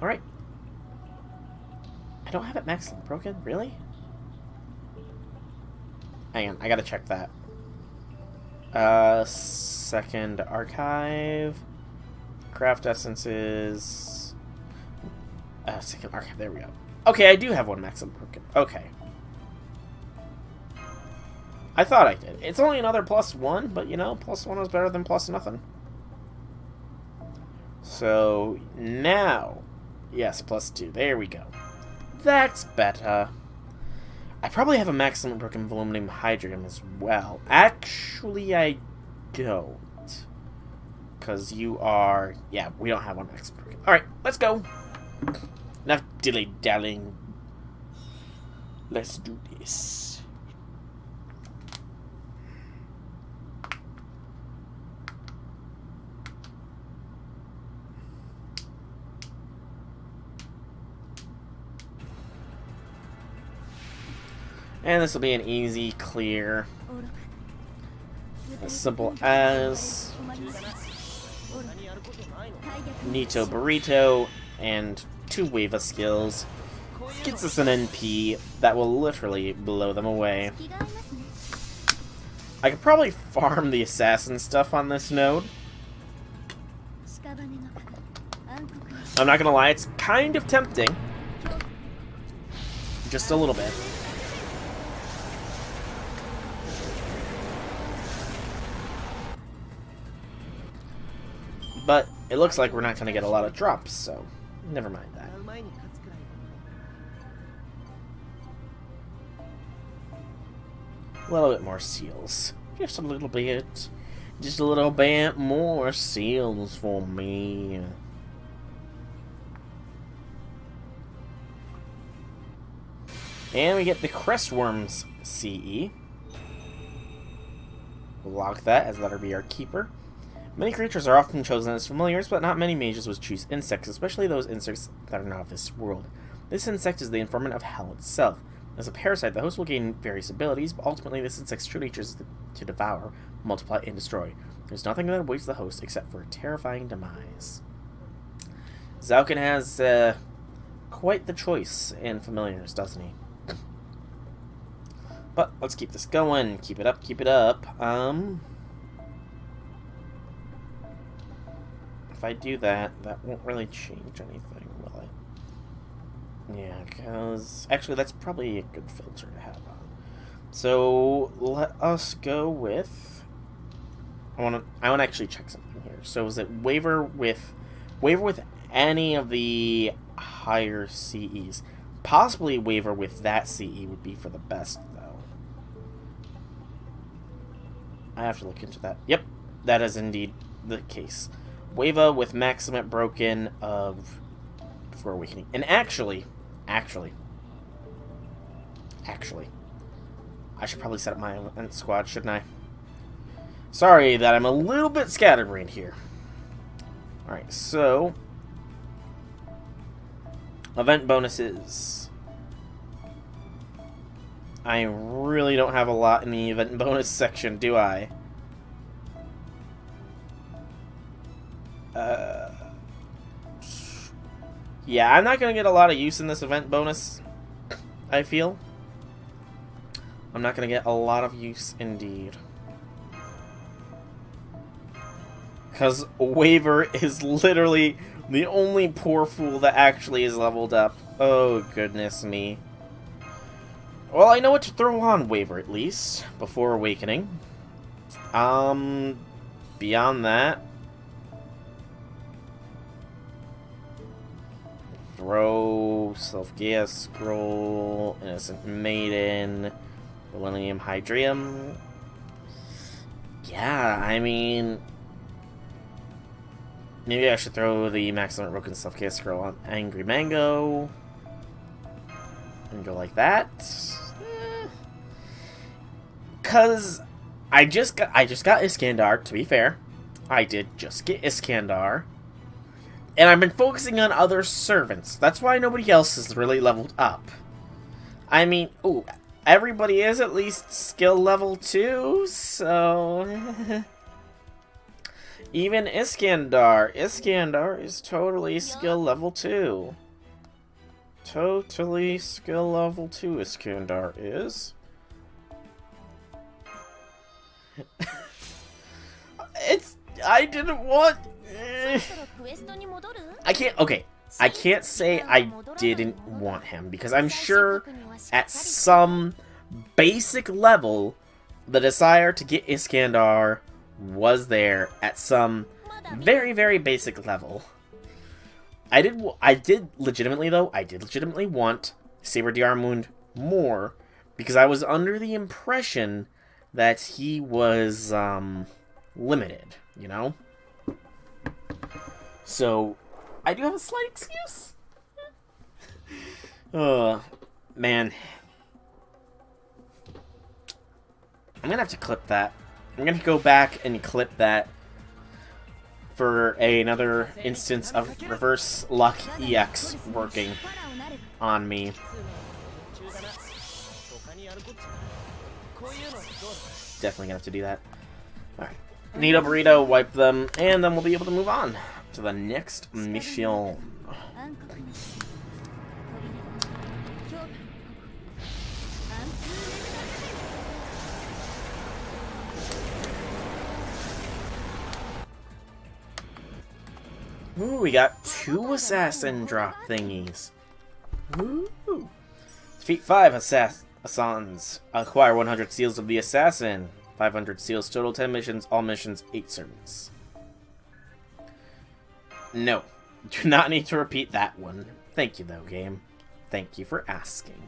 Alright. I don't have it maxed broken? Really? Hang on, I gotta check that. Second archive. Craft essences. Second archive, there we go. Okay, I do have one maxed broken. Okay. I thought I did. It's only another +1, but you know, +1 is better than plus nothing. So, now, yes, +2, there we go. That's better. I probably have a maximum broken aluminum hydrogen as well. Actually, I don't. Because you are, yeah, we don't have one maximum broken. Alright, let's go. Enough dilly-dallying. Let's do this. And this will be an easy clear. As simple as Nito Burrito and 2 Wava skills. Gets us an NP that will literally blow them away. I could probably farm the assassin stuff on this node. I'm not gonna lie, it's kind of tempting. Just a little bit. But it looks like we're not going to get a lot of drops, so never mind that. A little bit more seals. Just a little bit. Just a little bit more seals for me. And we get the Crestworms CE. We'll lock that, as that'll be our keeper. Many creatures are often chosen as familiars, but not many mages would choose insects, especially those insects that are not of this world. This insect is the informant of hell itself. As a parasite, the host will gain various abilities, but ultimately this insect's true nature is to devour, multiply, and destroy. There's nothing that awaits the host except for a terrifying demise. Zaukin has quite the choice in familiars, doesn't he? But let's keep this going. Keep it up, keep it up. If I do that, that won't really change anything, will it? Yeah, because actually that's probably a good filter to have on. So let us go with. I want to actually check something here. So is it waiver with any of the higher CEs? Possibly waiver with that CE would be for the best, though. I have to look into that. Yep, that is indeed the case. Wava with maximum broken of for awakening. And actually, I should probably set up my own squad, shouldn't I? Sorry that I'm a little bit scatterbrained here. Alright, so event bonuses. I really don't have a lot in the event bonus section, do I? Yeah, I'm not going to get a lot of use in this event bonus, I feel. I'm not going to get a lot of use indeed. Because Waver is literally the only poor fool that actually is leveled up. Oh, goodness me. Well, I know what to throw on Waver, at least, before Awakening. Beyond that... Throw, Self-Gaia Scroll, Innocent Maiden, Millennium Hydrium. Yeah, I mean... Maybe I should throw the Maximum Broken Self-Gaia Scroll on Angry Mango. And go like that. Cause I just got Iskandar, to be fair. I did just get Iskandar. And I've been focusing on other servants. That's why nobody else is really leveled up. I mean, ooh, everybody is at least skill level 2, so... Even Iskandar. Iskandar is totally skill level 2. Totally skill level 2 Iskandar is. I didn't want... I can't... Okay. I can't say I didn't want him, because I'm sure at some basic level, the desire to get Iskandar was there at some very, very basic level. I did legitimately want Saber Diarmund more, because I was under the impression that he was, limited, you know? So, I do have a slight excuse. Man. I'm gonna have to clip that. I'm gonna go back and clip that for another instance of Reverse Luck EX working on me. Definitely gonna have to do that. Alright. Need a burrito, wipe them, and then we'll be able to move on to the next mission. Ooh, we got 2 assassin drop thingies. Ooh. Defeat 5 assassins. Acquire 100 seals of the assassin. 500 seals total, 10 missions, all missions, 8 servants. No. Do not need to repeat that one. Thank you, though, game. Thank you for asking.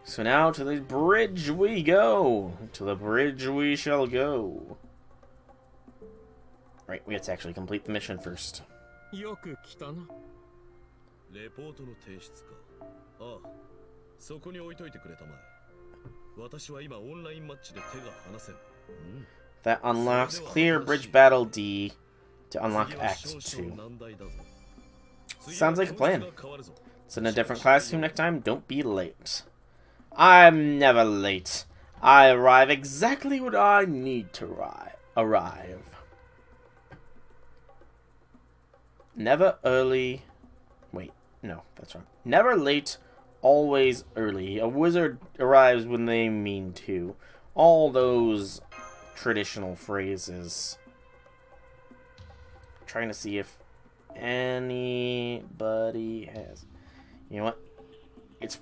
So now to the bridge we go. To the bridge we shall go. Right, we have to actually complete the mission first. That unlocks clear bridge battle D to unlock Act 2. Sounds like a plan. It's in a different classroom next time. Don't be late. I'm never late. I arrive exactly when I need to arrive. Never early. Wait, no, that's wrong. Never late, always early. A wizard arrives when they mean to. All those traditional phrases. Trying to see if anybody has. You know what? It's.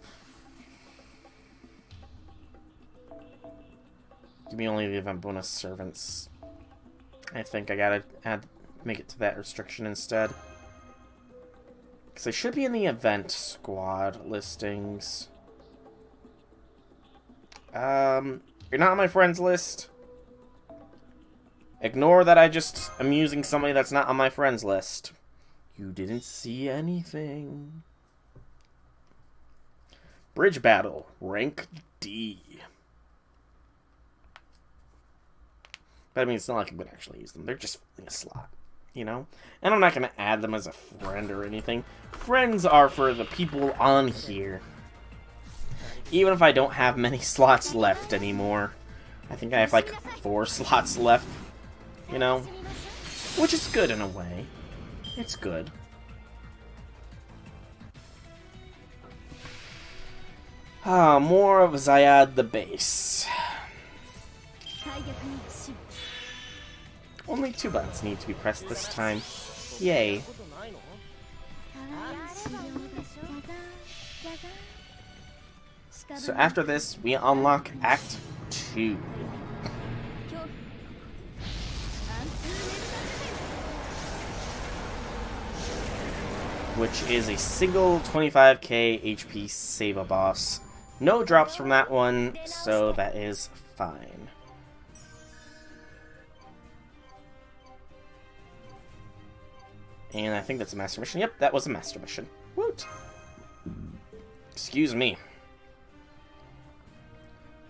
Give me only the event bonus servants. I think I gotta make it to that restriction instead. Because I should be in the event squad listings. You're not on my friends list. Ignore that I just am using somebody that's not on my friends list. You didn't see anything. Bridge battle, rank D. But I mean, it's not like I'm going to actually use them. They're just filling a slot, you know? And I'm not going to add them as a friend or anything. Friends are for the people on here. Even if I don't have many slots left anymore. I think I have like 4 slots left, you know? Which is good in a way. It's good. More of Zayad the base. Only 2 buttons need to be pressed this time. Yay. So after this, we unlock Act 2. Which is a single 25k HP Saba boss. No drops from that one, so that is fine. And I think that's a master mission. Yep, that was a master mission. Woot! Excuse me.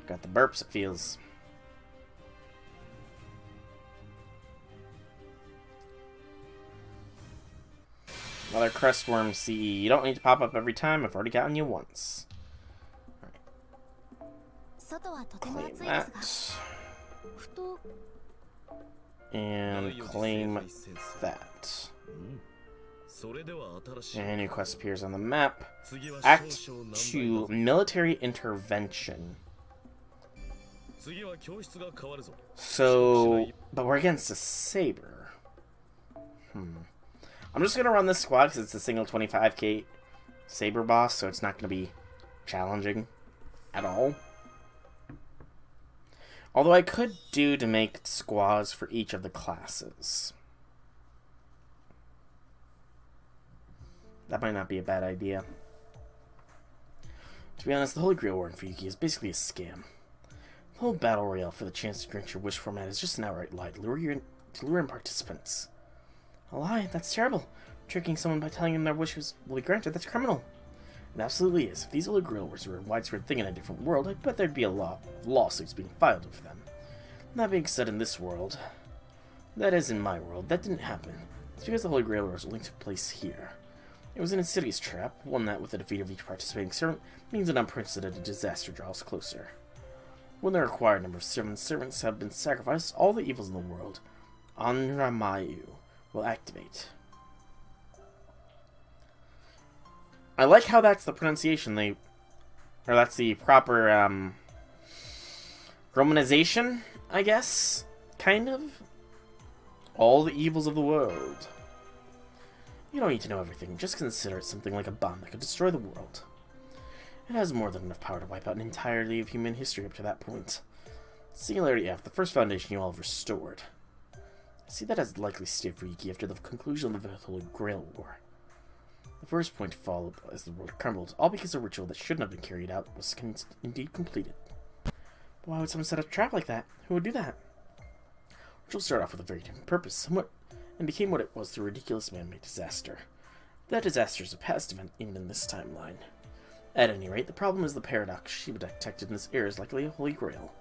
Got the burps, it feels. Another Crestworm CE. You don't need to pop up every time. I've already gotten you once. Alright. Claim that. And claim that. And a new quest appears on the map. Act 2, Military Intervention. So, but we're against a Saber. I'm just gonna run this squad because it's a single 25k Saber boss, so it's not gonna be challenging at all. Although I could do to make squads for each of the classes. That might not be a bad idea. To be honest, the Holy Grail War in Fuyuki is basically a scam. The whole Battle Royale for the chance to grant your wish format is just an outright lie to lure in participants. A lie? That's terrible. Tricking someone by telling them their wishes will be granted, that's criminal. It absolutely is. If these Holy Grail Wars were a widespread thing in a different world, I bet there'd be a lot of lawsuits being filed over them. That being said, in this world, that is in my world, that didn't happen. It's because the Holy Grail Wars only took place here. It was an insidious trap, one that, with the defeat of each participating servant, means an unprecedented disaster draws closer. When the required number of servants have been sacrificed, all the evils in the world, Anramayu, will activate. I like how that's the pronunciation or that's the proper, Romanization, I guess? Kind of? All the evils of the world. You don't need to know everything, just consider it something like a bomb that could destroy the world. It has more than enough power to wipe out an entirety of human history up to that point. Singularity F, the first foundation you all have restored. I see that as the likely state for Yuki after the conclusion of the Holy Grail War. The first point to fall as the world crumbled, all because a ritual that shouldn't have been carried out was indeed completed. But why would someone set a trap like that? Who would do that? Rituals started off with a very different purpose, and became what it was through a ridiculous man-made disaster. That disaster is a past event even in this timeline. At any rate, the problem is the paradox Shiba detected in this era is likely a Holy Grail.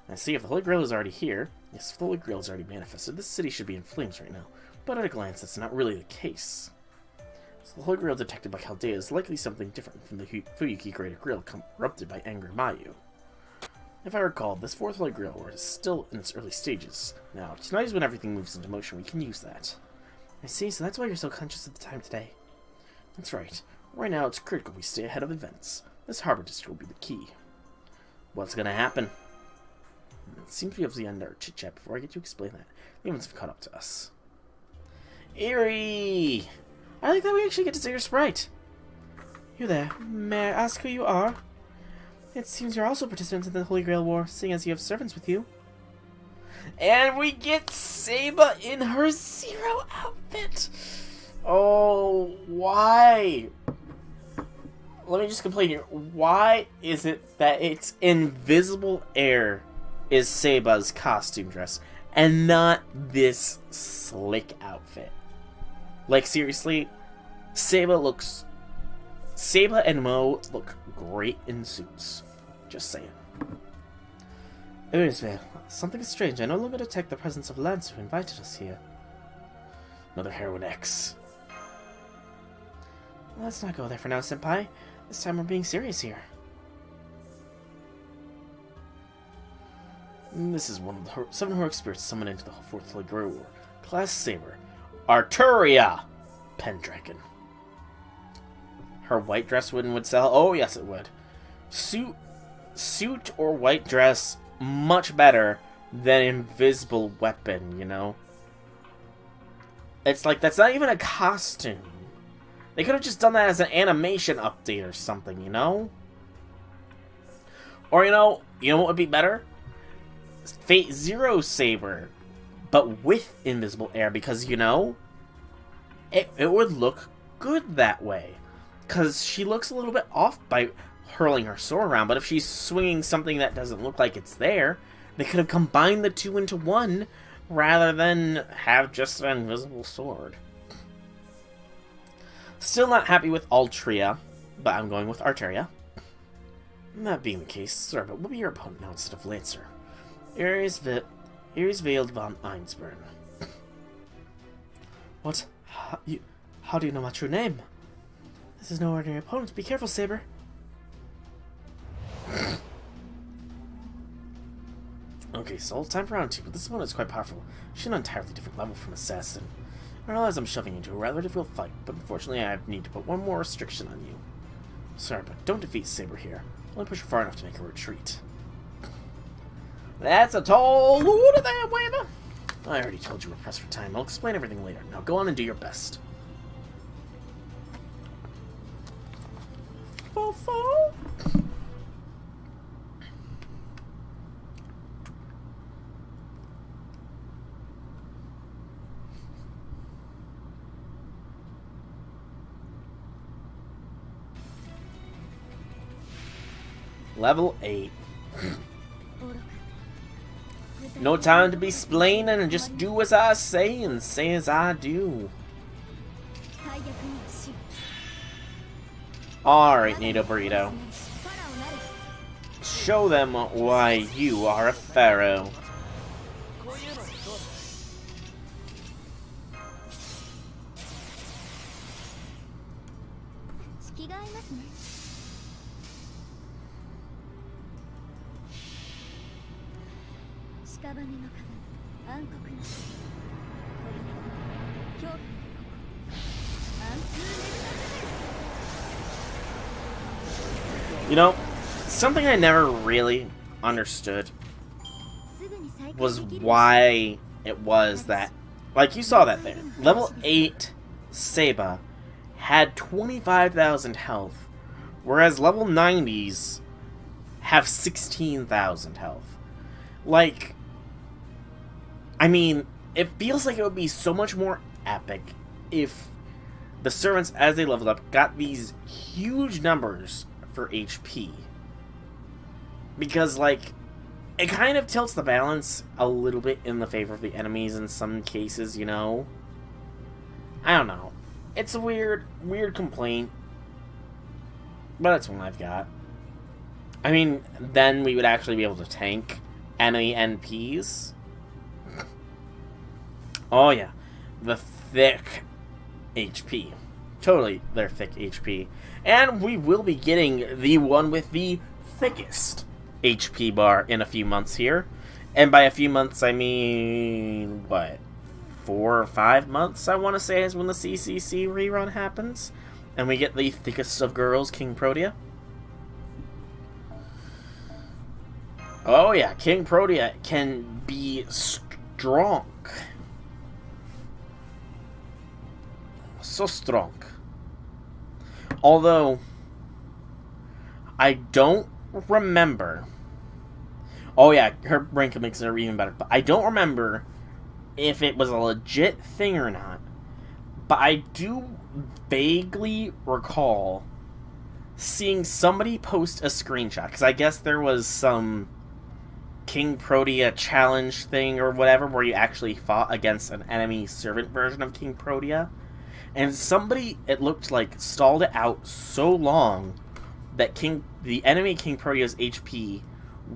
I see if the Holy Grail is already here, yes, if the Holy Grail is already manifested, this city should be in flames right now, but at a glance that's not really the case. So the Holy Grail detected by Chaldea is likely something different from the Fuyuki Greater Grail corrupted by Angry Mayu. If I recall, this fourth Holy Grail War is still in its early stages. Now, tonight is when everything moves into motion, we can use that. I see, so that's why you're so conscious of the time today. That's right. Right now, it's critical we stay ahead of events. This harbor district will be the key. What's gonna happen? It seems we have to end our chit-chat before I get to explain that. The events have caught up to us. Eerie! I like that we actually get to see your sprite. You there. May I ask who you are? It seems you're also participants in the Holy Grail War, seeing as you have servants with you. And we get Saba in her Zero outfit! Oh, why? Let me just complain here. Why is it that it's Invisible Air is Saba's costume dress, and not this slick outfit? Like, seriously, Saba and Mo look great in suits. Just saying. Urisvale, something is strange. I no longer detect the presence of Lance who invited us here. Another Heroine X. Let's not go there for now, Senpai. This time we're being serious here. This is one of the 7 heroic spirits summoned into the 4th Holy Grail War. Class Saber. Arturia! Pendragon. Her white dress would sell? Oh, yes, it would. Suit or white dress, much better than invisible weapon, you know? It's like, that's not even a costume. They could have just done that as an animation update or something, you know? Or, you know what would be better? Fate Zero Saber, but with invisible air, because, you know, it would look good that way. Because she looks a little bit off by hurling her sword around, but if she's swinging something that doesn't look like it's there, they could have combined the two into one, rather than have just an invisible sword. Still not happy with Altria, but I'm going with Arteria. That being the case, sir, but what will be your opponent now instead of Lancer? Ares Veiled von Einsburn. What? How do you know my true name? This is no ordinary opponent. Be careful, Saber. Okay, so time for round 2, but this opponent is quite powerful. She's an entirely different level from Assassin. I realize I'm shoving you into a rather difficult fight, but unfortunately I need to put one more restriction on you. Sorry, but don't defeat Saber here. Only push her far enough to make her retreat. That's a tall order there, Waver! I already told you we're pressed for time. I'll explain everything later. Now go on and do your best. Fo-fo? Level 8. No time to be splaining, and just do as I say and say as I do. Alright, Nito Burrito. Show them why you are a pharaoh. You know, something I never really understood was why it was that, like you saw that there, level 8 Seba had 25,000 health, whereas level 90s have 16,000 health. Like, I mean, it feels like it would be so much more epic if the servants, as they leveled up, got these huge numbers for HP. Because, like, it kind of tilts the balance a little bit in the favor of the enemies in some cases, you know? I don't know. It's a weird complaint. But that's one I've got. I mean, then we would actually be able to tank enemy NPs. Oh yeah. The thick HP. Totally their thick HP. And we will be getting the one with the thickest HP bar in a few months here. And by a few months, I mean, what? 4 or 5 months, I want to say, is when the CCC rerun happens. And we get the thickest of girls, King Protea. Oh yeah, King Protea can be strong. So strong. Although, I don't remember. Oh yeah, her rank makes her even better. But I don't remember if it was a legit thing or not. But I do vaguely recall seeing somebody post a screenshot. Because I guess there was some King Protea challenge thing or whatever where you actually fought against an enemy servant version of King Protea. And somebody, it looked like, stalled it out so long that the enemy King Protea's HP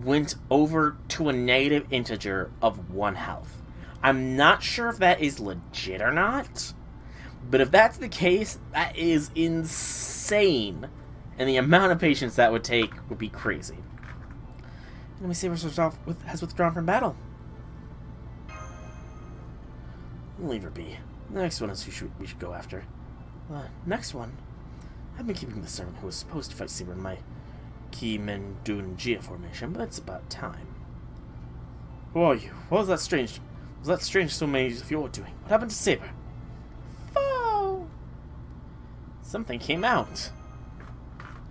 went over to a negative integer of 1 health. I'm not sure if that is legit or not, but if that's the case, that is insane. And the amount of patience that would take would be crazy. Enemy Saber has withdrawn from battle. Leave her be. The next one is who we should go after. Next one. I've been keeping the servant who was supposed to fight Saber in my Ki Men Dun Jia formation, but it's about time. Who are you? What was that strange? Was that strange so many of your doing? What happened to Saber? Foe! Something came out.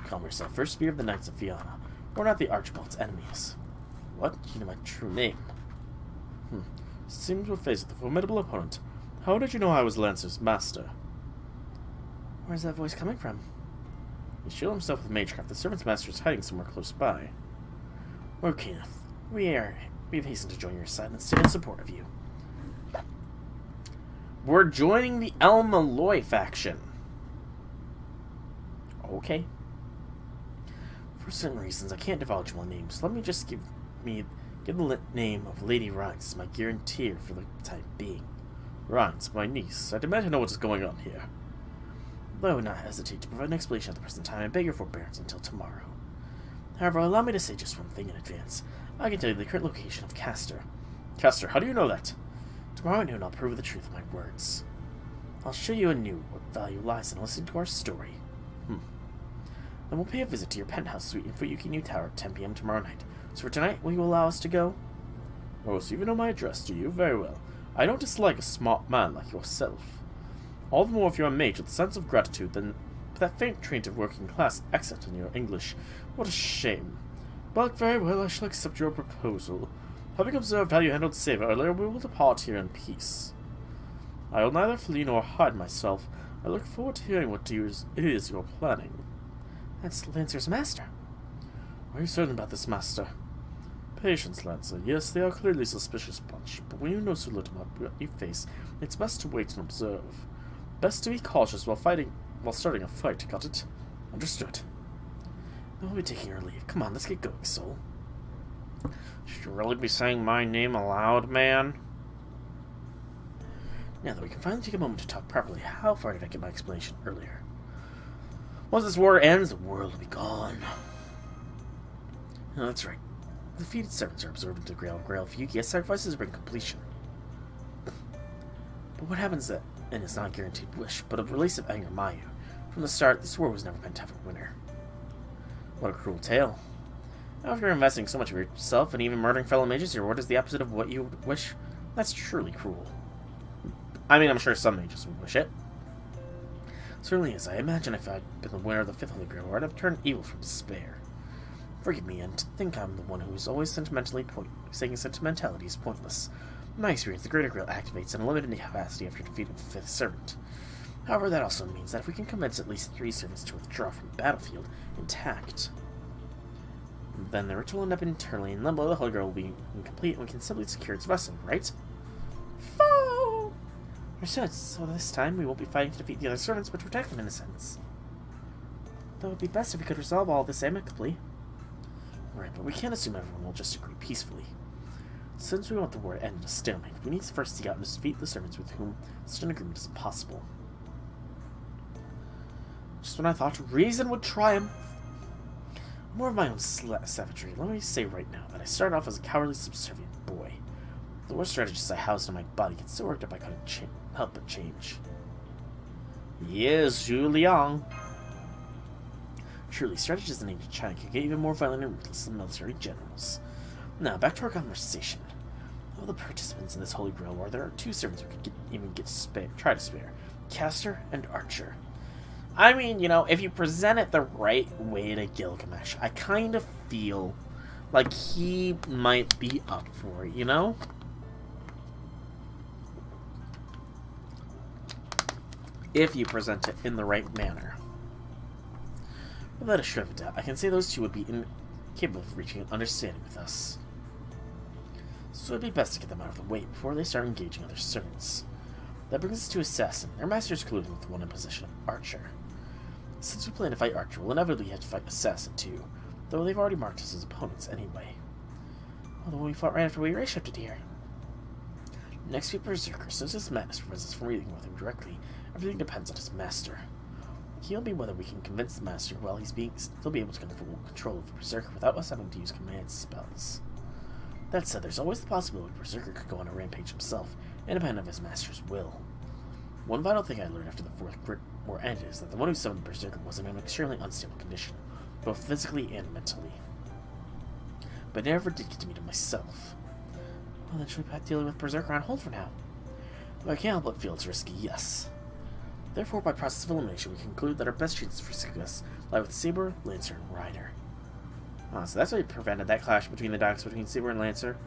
Calm yourself. First spear of the Knights of Fianna. We're not the Archibald's enemies. What? You know my true name. Seemed to have faced a formidable opponent. How did you know I was Lancer's master? Where's that voice coming from? He shielded himself with magecraft. The servant's master is hiding somewhere close by. Lord Kenneth, we've hastened to join your side and stand in support of you. We're joining the El Malloy faction. Okay. For certain reasons, I can't divulge my names. Let me just give the name of Lady Rhines as my guarantor for the time being. Rhines, my niece. I demand to know what is going on here. Though I would not hesitate to provide an explanation at the present time, I beg your forbearance until tomorrow. However, allow me to say just one thing in advance. I can tell you the current location of Castor. Castor, how do you know that? Tomorrow at noon I'll prove the truth of my words. I'll show you anew what value lies in listening to our story. Then we'll pay a visit to your penthouse suite in Fuyuki New Tower at 10 p.m. tomorrow night. So for tonight, will you allow us to go? Oh, so you know my address, do you? Very well. I don't dislike a smart man like yourself. All the more if you're a mage with a sense of gratitude than that faint trait of working-class accent in your English. What a shame. But very well, I shall accept your proposal. Having observed how you handled Saber earlier, we will depart here in peace. I will neither flee nor hide myself. I look forward to hearing what it is you're planning. That's Lancer's master. Are you certain about this, master? Patience, Lancer. Yes, they are clearly a suspicious bunch, but when you know so little about what you face, it's best to wait and observe. Best to be cautious while starting a fight, got it? Understood. We'll be taking our leave. Come on, let's get going, Soul. Should you really be saying my name aloud, man? Now that we can finally take a moment to talk properly, how far did I get my explanation earlier? Once this war ends, the world will be gone. No, that's right. The defeated servants are absorbed into Grail Fuyuki as sacrifices bring completion. But what happens then is not a guaranteed wish, but a release of anger Mayu. From the start, this war was never meant to have a winner. What a cruel tale. After investing so much of yourself and even murdering fellow mages, your reward is the opposite of what you would wish? That's truly cruel. I mean, I'm sure some mages would wish it. Certainly is. I imagine if I'd been the winner of the Fifth Holy Grail, I'd have turned evil from despair. Forgive me, and to think I'm the one who is always saying sentimentality is pointless. In my experience, the Greater Grail activates in a limited capacity after defeating the Fifth Servant. However, that also means that if we can convince at least 3 servants to withdraw from the battlefield intact, then the ritual will end up internally in limbo. The Holy Grail will be incomplete, and we can simply secure its vessel, right? Foe! Understood. So this time we won't be fighting to defeat the other servants, but to protect them in a sense. That would be best if we could resolve all this amicably. Right, but we can't assume everyone will just agree peacefully. Since we want the war to end in a stalemate, we need to first seek out and defeat the servants with whom such an agreement is possible. Just when I thought reason would triumph. More of my own savagery. Let me say right now that I started off as a cowardly, subservient boy. The war strategists I housed in my body get so worked up I couldn't help but change. Yes, Zhu Liang. Truly, strategists in ancient China could get even more violent and ruthless than military generals. Now, back to our conversation. Of the participants in this Holy Grail War, there are 2 servants we could try to spare. Castor and Archer. I mean, if you present it the right way to Gilgamesh, I kind of feel like he might be up for it, If you present it in the right manner. Without a shred of doubt, I can say those 2 would be incapable of reaching an understanding with us. So it'd be best to get them out of the way before they start engaging other servants. That brings us to Assassin. Their master's colluding with the one in possession of Archer. Since we plan to fight Archer, we'll inevitably have to fight Assassin too, though they've already marked us as opponents anyway. Although we fought right after we reshifted here. Next, we Berserker. Since this madness prevents us from dealing with him directly, everything depends on his master. He'll be whether we can convince the master while he's still be able to control of the Berserker without us having to use command spells. That said, there's always the possibility Berserker could go on a rampage himself, independent of his master's will. One vital thing I learned after the Fourth War ended is that the one who summoned Berserker was in an extremely unstable condition, both physically and mentally. But I never did get to meet him myself. Well, then should we put dealing with Berserker on hold for now? Though I can't help but feel it's risky, yes. Therefore, by process of elimination, we conclude that our best chances for success lie with Saber, Lancer, and Rider. Ah, so that's what prevented that clash between the dogs between Saber and Lancer.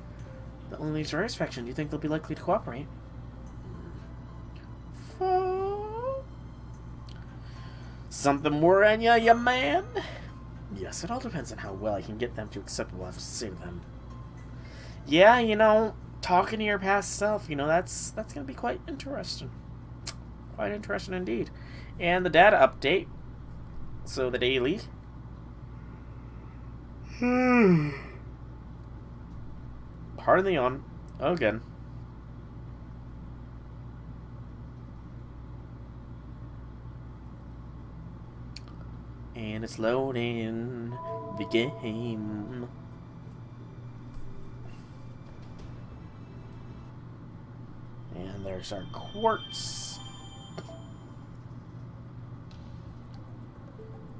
That only leaves Raider's faction. Do you think they'll be likely to cooperate? Something worrying ya, man? Yes, it all depends on how well I can get them to accept what I have to say to them. Yeah, you know, talking to your past self, you know, that's going to be quite interesting. Quite interesting indeed. And the data update. So the daily. Pardon the yawn. Oh, again. And it's loading the game. And there's our quartz.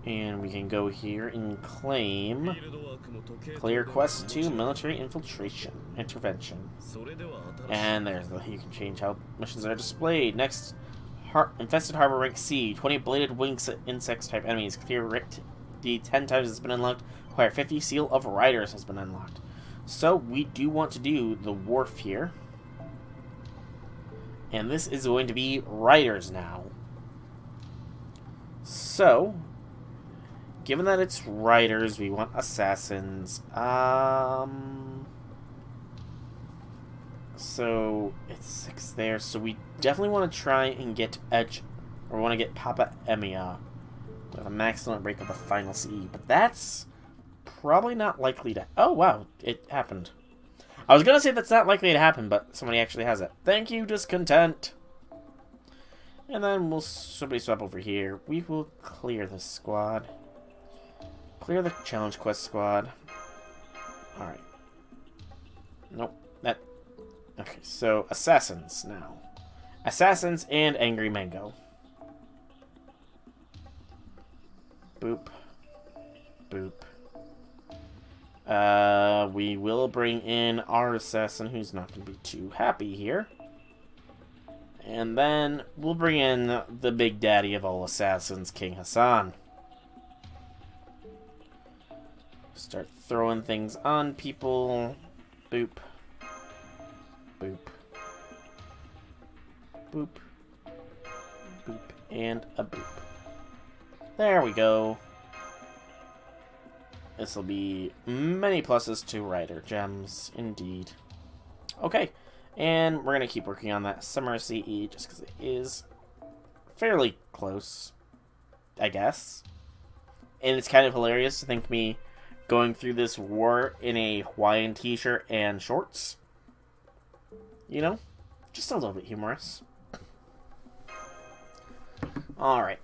And we can go here and claim clear quest 2 military intervention. And there's the you can change how missions are displayed. Next, infested harbor rank C. 20 bladed wing insects type enemies. Clear the 10 times it's been unlocked. Acquire 50 seal of riders has been unlocked. So we do want to do the wharf here. And this is going to be riders now. So, given that it's riders, we want assassins. So it's 6 there. So we definitely want to try and get Edge, or want to get Papa Emiya with a maximum break of the final CE. But that's probably not likely to. Oh wow, it happened. I was gonna say that's not likely to happen, but somebody actually has it. Thank you, Discontent. And then somebody swap over here. We will clear this squad. Clear the challenge quest squad. Alright. Nope. Okay, so assassins now. Assassins and Angry Mango. Boop. Boop. We will bring in our assassin, who's not going to be too happy here. And then we'll bring in the big daddy of all assassins, King Hassan. Start throwing things on people. Boop. Boop. Boop. Boop. And a boop. There we go. This will be many pluses to Rider Gems, indeed. Okay, and we're going to keep working on that Summer CE just because it is fairly close, I guess. And it's kind of hilarious to think me going through this war in a Hawaiian t-shirt and shorts. You know, just a little bit humorous. Alright.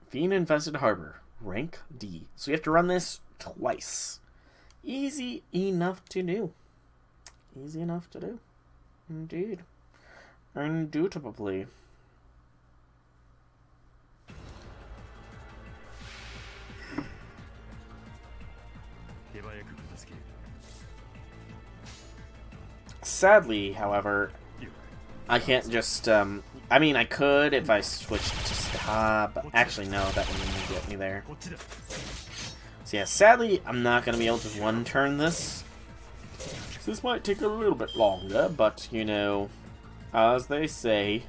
Fiend-infested harbor, rank D. So you have to run this twice. Easy enough to do. Easy enough to do. Indeed. Indubitably. Sadly, however, I can't just, I mean, I could if I switched to stop, but actually, no, that wouldn't get me there. So yeah, sadly, I'm not going to be able to one-turn this. So this might take a little bit longer, but, you know, as they say,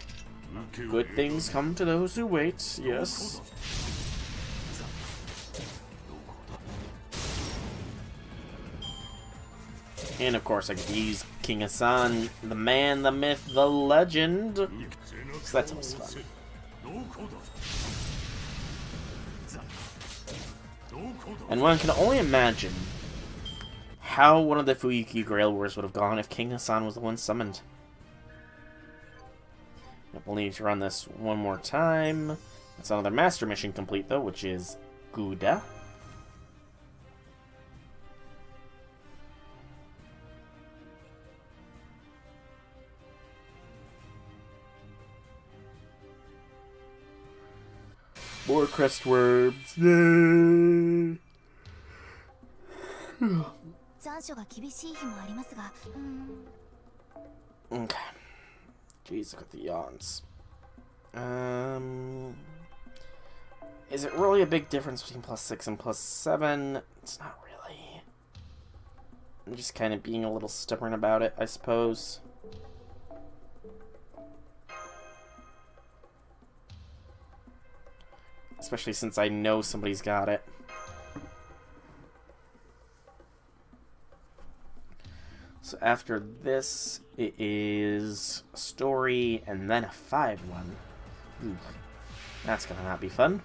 good things come to those who wait, yes. And of course, I could use King Hassan, the man, the myth, the legend. So that's always fun. And one can only imagine how one of the Fuyuki Grail Wars would have gone if King Hassan was the one summoned. Yep, we'll need to run this one more time. That's another master mission complete, though, which is Gouda. More crest worms. Yay! Okay. Jeez, look at the yawns. Is it really a big difference between +6 and +7? It's not really. I'm just kind of being a little stubborn about it, I suppose. Especially since I know somebody's got it. So after this, it is a story and then a 5-1. Ooh, that's gonna not be fun.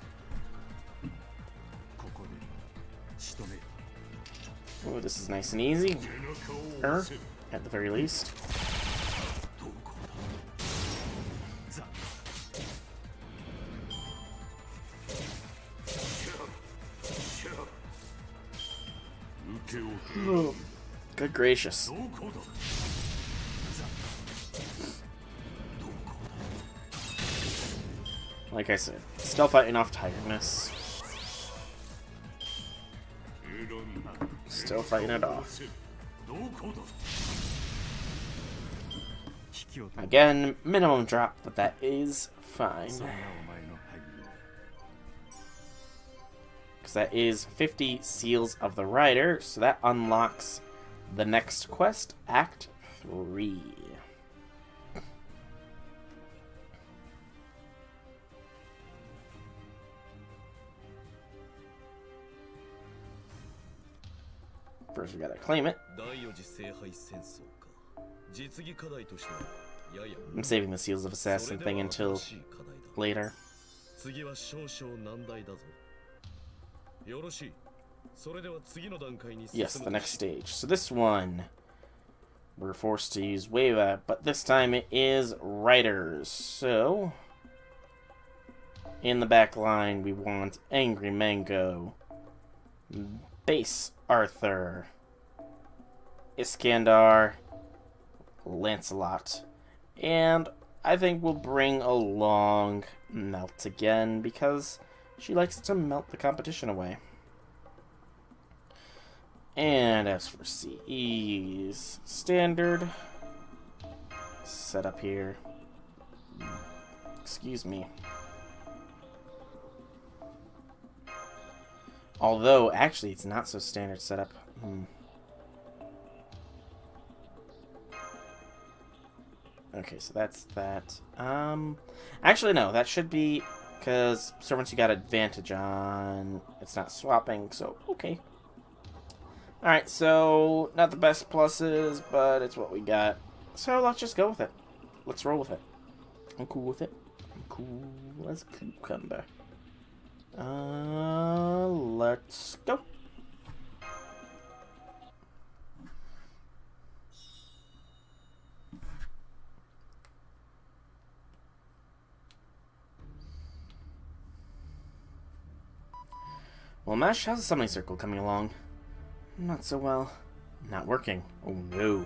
Oh, this is nice and easy. At the very least. Oh, good gracious. Like I said, still fighting off tiredness. Still fighting it off. Again, minimum drop, but that is fine. Because that is 50 Seals of the Rider, so that unlocks the next quest, Act 3. First we gotta claim it. I'm saving the Seals of Assassin thing until later. Yes, the next stage. So this one, we're forced to use Weva, but this time it is Riders. So, in the back line, we want Angry Mango, Base Arthur, Iskandar, Lancelot, and I think we'll bring along Melt again because she likes to melt the competition away. And as for CE's standard setup here, excuse me. Although, actually, it's not so standard setup. Okay, so that's that. Actually, no, that should be because servants you got advantage on. It's not swapping, so okay. Alright, so not the best pluses, but it's what we got. So let's just go with it. Let's roll with it. I'm cool with it. I'm cool as a cucumber. Let's go. Well, Mesh, how's the summoning circle coming along? Not so well. Not working. Oh no.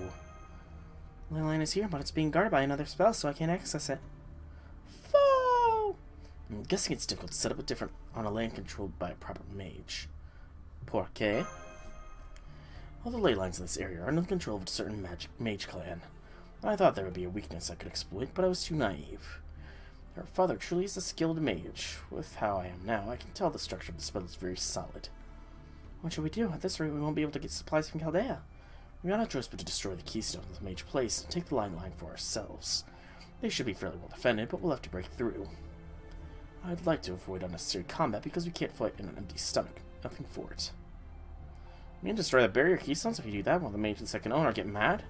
The line is here, but it's being guarded by another spell, so I can't access it. Foe! I'm guessing it's difficult to set up a different on a land controlled by a proper mage. Porque? All the ley lines in this area are under the control of a certain mage clan. I thought there would be a weakness I could exploit, but I was too naive. Our father truly is a skilled mage. With how I am now, I can tell the structure of the spell is very solid. What should we do? At this rate, we won't be able to get supplies from Chaldea. We have no choice but to destroy the keystone of the mage place and take the line for ourselves. They should be fairly well defended, but we'll have to break through. I'd like to avoid unnecessary combat because we can't fight in an empty stomach. Nothing for it. You can destroy the barrier keystones. If you do that, will the mage and second owner get mad?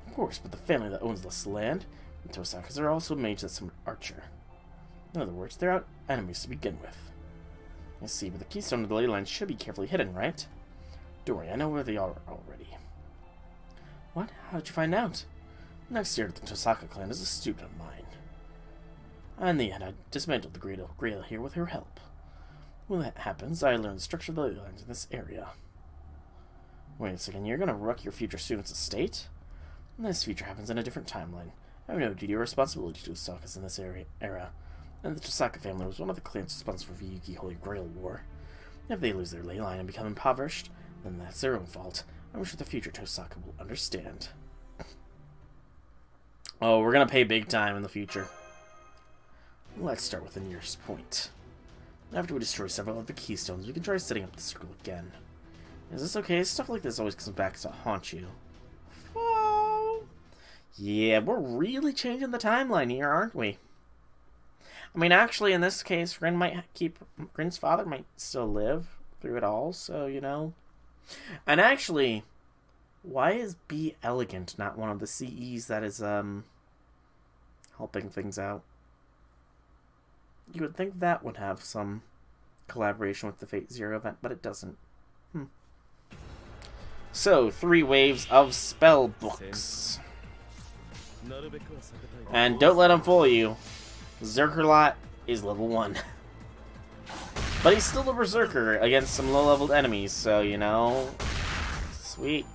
Of course, but the family that owns this land, the Tosakas, are also mages that summon Archer. In other words, they're our enemies to begin with. I see, but the keystone of the ley line should be carefully hidden, right? Don't worry, I know where they are already. What? How did you find out? Next year, the Tosaka clan is a student of mine. In the end, I dismantled the Great Oak Grail here with her help. When that happens, I learned the structure of the ley lines in this area. Wait a second, you're gonna wreck your future student's estate? This future happens in a different timeline. I have no duty or responsibility to the Tosakas in this era. And the Tosaka family was one of the clans responsible for the Yuki Holy Grail War. If they lose their ley line and become impoverished, then that's their own fault. I'm sure the future Tosaka will understand. Oh, we're gonna pay big time in the future. Let's start with the nearest point. After we destroy several of the keystones, we can try setting up the circle again. Is this okay? Stuff like this always comes back to haunt you. Oh. Yeah, we're really changing the timeline here, aren't we? I mean, actually, in this case, Grin's father might still live through it all, so, you know. And actually, why is Be Elegant not one of the CEs that is, helping things out? You would think that would have some collaboration with the Fate Zero event, but it doesn't. So, 3 waves of spell books. And don't let them fool you. Zerkerlot is level 1. But he's still a berserker against some low-leveled enemies, so, you know. Sweet.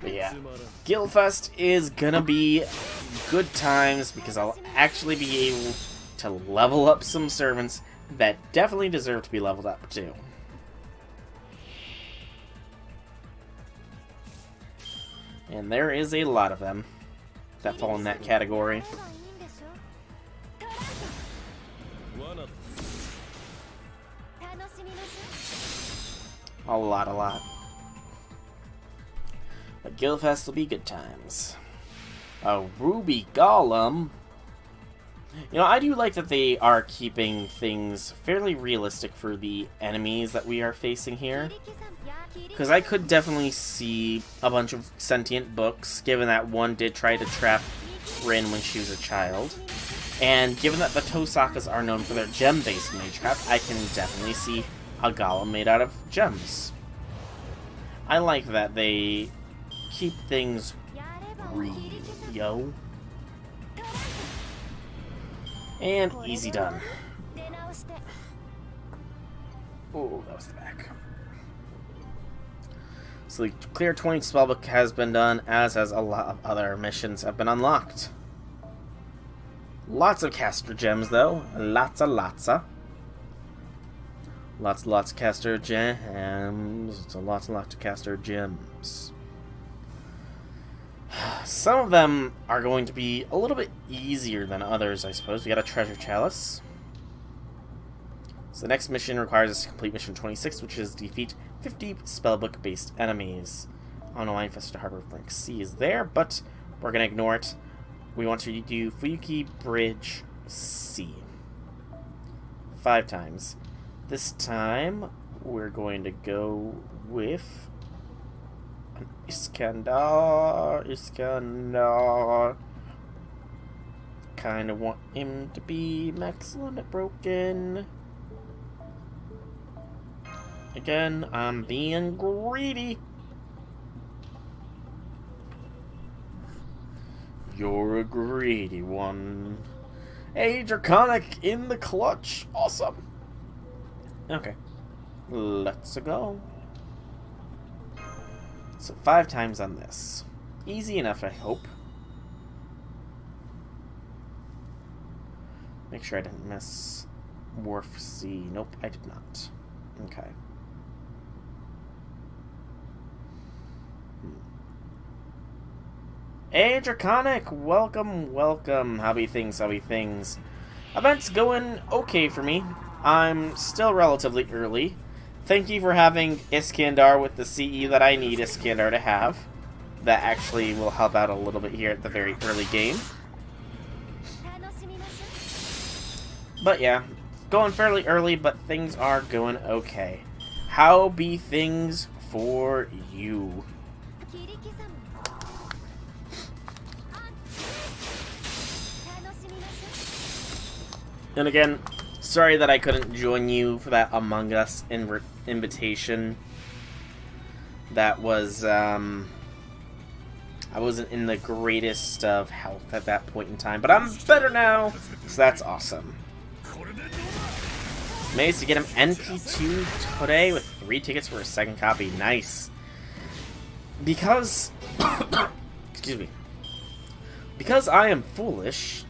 But yeah, Guildfest is gonna be good times because I'll actually be able to level up some servants that definitely deserve to be leveled up too. And there is a lot of them that fall in that category. A lot. But Guildfest will be good times. A Ruby Golem. You know, I do like that they are keeping things fairly realistic for the enemies that we are facing here. Because I could definitely see a bunch of sentient books, given that one did try to trap Rin when she was a child. And given that the Tosakas are known for their gem-based magecraft, I can definitely see a golem made out of gems. I like that they keep things real, yo. And easy done. Oh, that was the back. So the Clear 20 spellbook has been done, as has a lot of other missions have been unlocked. Lots of caster gems, though. Lots of. Lots of caster gems. So lots of caster gems. Some of them are going to be a little bit easier than others, I suppose. We got a treasure chalice. So the next mission requires us to complete mission 26, which is defeat 50 spellbook-based enemies. I don't know why Infested Harbor of Rank C is there, but we're going to ignore it. We want to do Fuyuki Bridge C. 5 times. This time, we're going to go with an Iskandar. Kind of want him to be max limit broken. Again, I'm being greedy. You're a greedy one. Hey, Draconic in the clutch. Awesome. Okay. Let's go. So 5 times on this. Easy enough, I hope. Make sure I didn't miss Wharf C. Nope, I did not. Okay. Hey, Draconic! Welcome. How be things? Event's going okay for me. I'm still relatively early. Thank you for having Iskandar with the CE that I need Iskandar to have. That actually will help out a little bit here at the very early game. But yeah, going fairly early, but things are going okay. How be things for you? And again, sorry that I couldn't join you for that Among Us invitation. That was, I wasn't in the greatest of health at that point in time, but I'm better now, so that's awesome. Managed to get him NP2 today with 3 tickets for a second copy. Nice. Because, excuse me. Because I am foolish,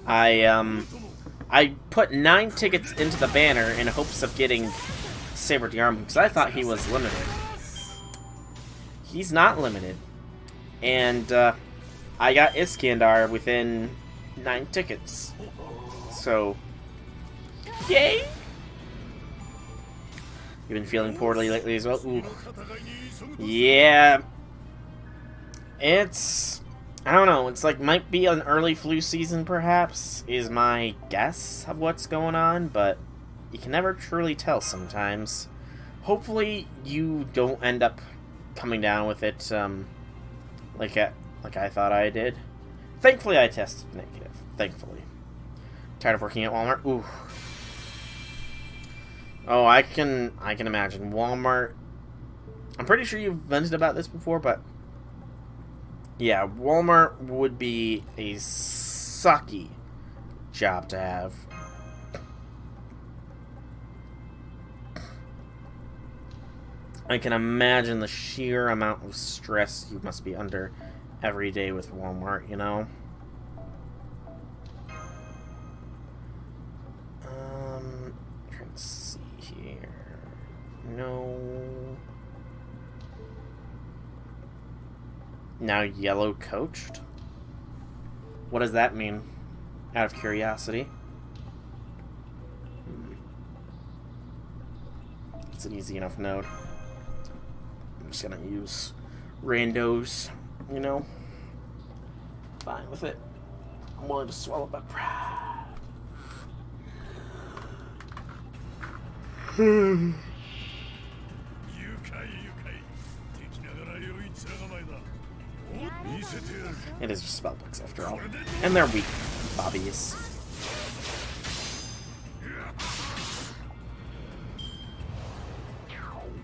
I I put 9 tickets into the banner in hopes of getting Saber the Arm because I thought he was limited. He's not limited. And I got Iskandar within 9 tickets. So, yay! You've been feeling poorly lately as well? Ooh. Yeah. It's... I don't know. It's like, might be an early flu season, perhaps, is my guess of what's going on, but you can never truly tell sometimes. Hopefully, you don't end up coming down with it, like I thought I did. Thankfully, I tested negative. Thankfully. Tired of working at Walmart? Ooh. Oh, I can imagine. Walmart... I'm pretty sure you've vented about this before, but... yeah, Walmart would be a sucky job to have. I can imagine the sheer amount of stress you must be under every day with Walmart, you know? Trying to see here. No. Now yellow coached? What does that mean? Out of curiosity. It's an easy enough node. I'm just gonna use randos, you know? Fine with it. I'm willing to swallow my pride. It is just spellbooks after all. And they're weak bobbies.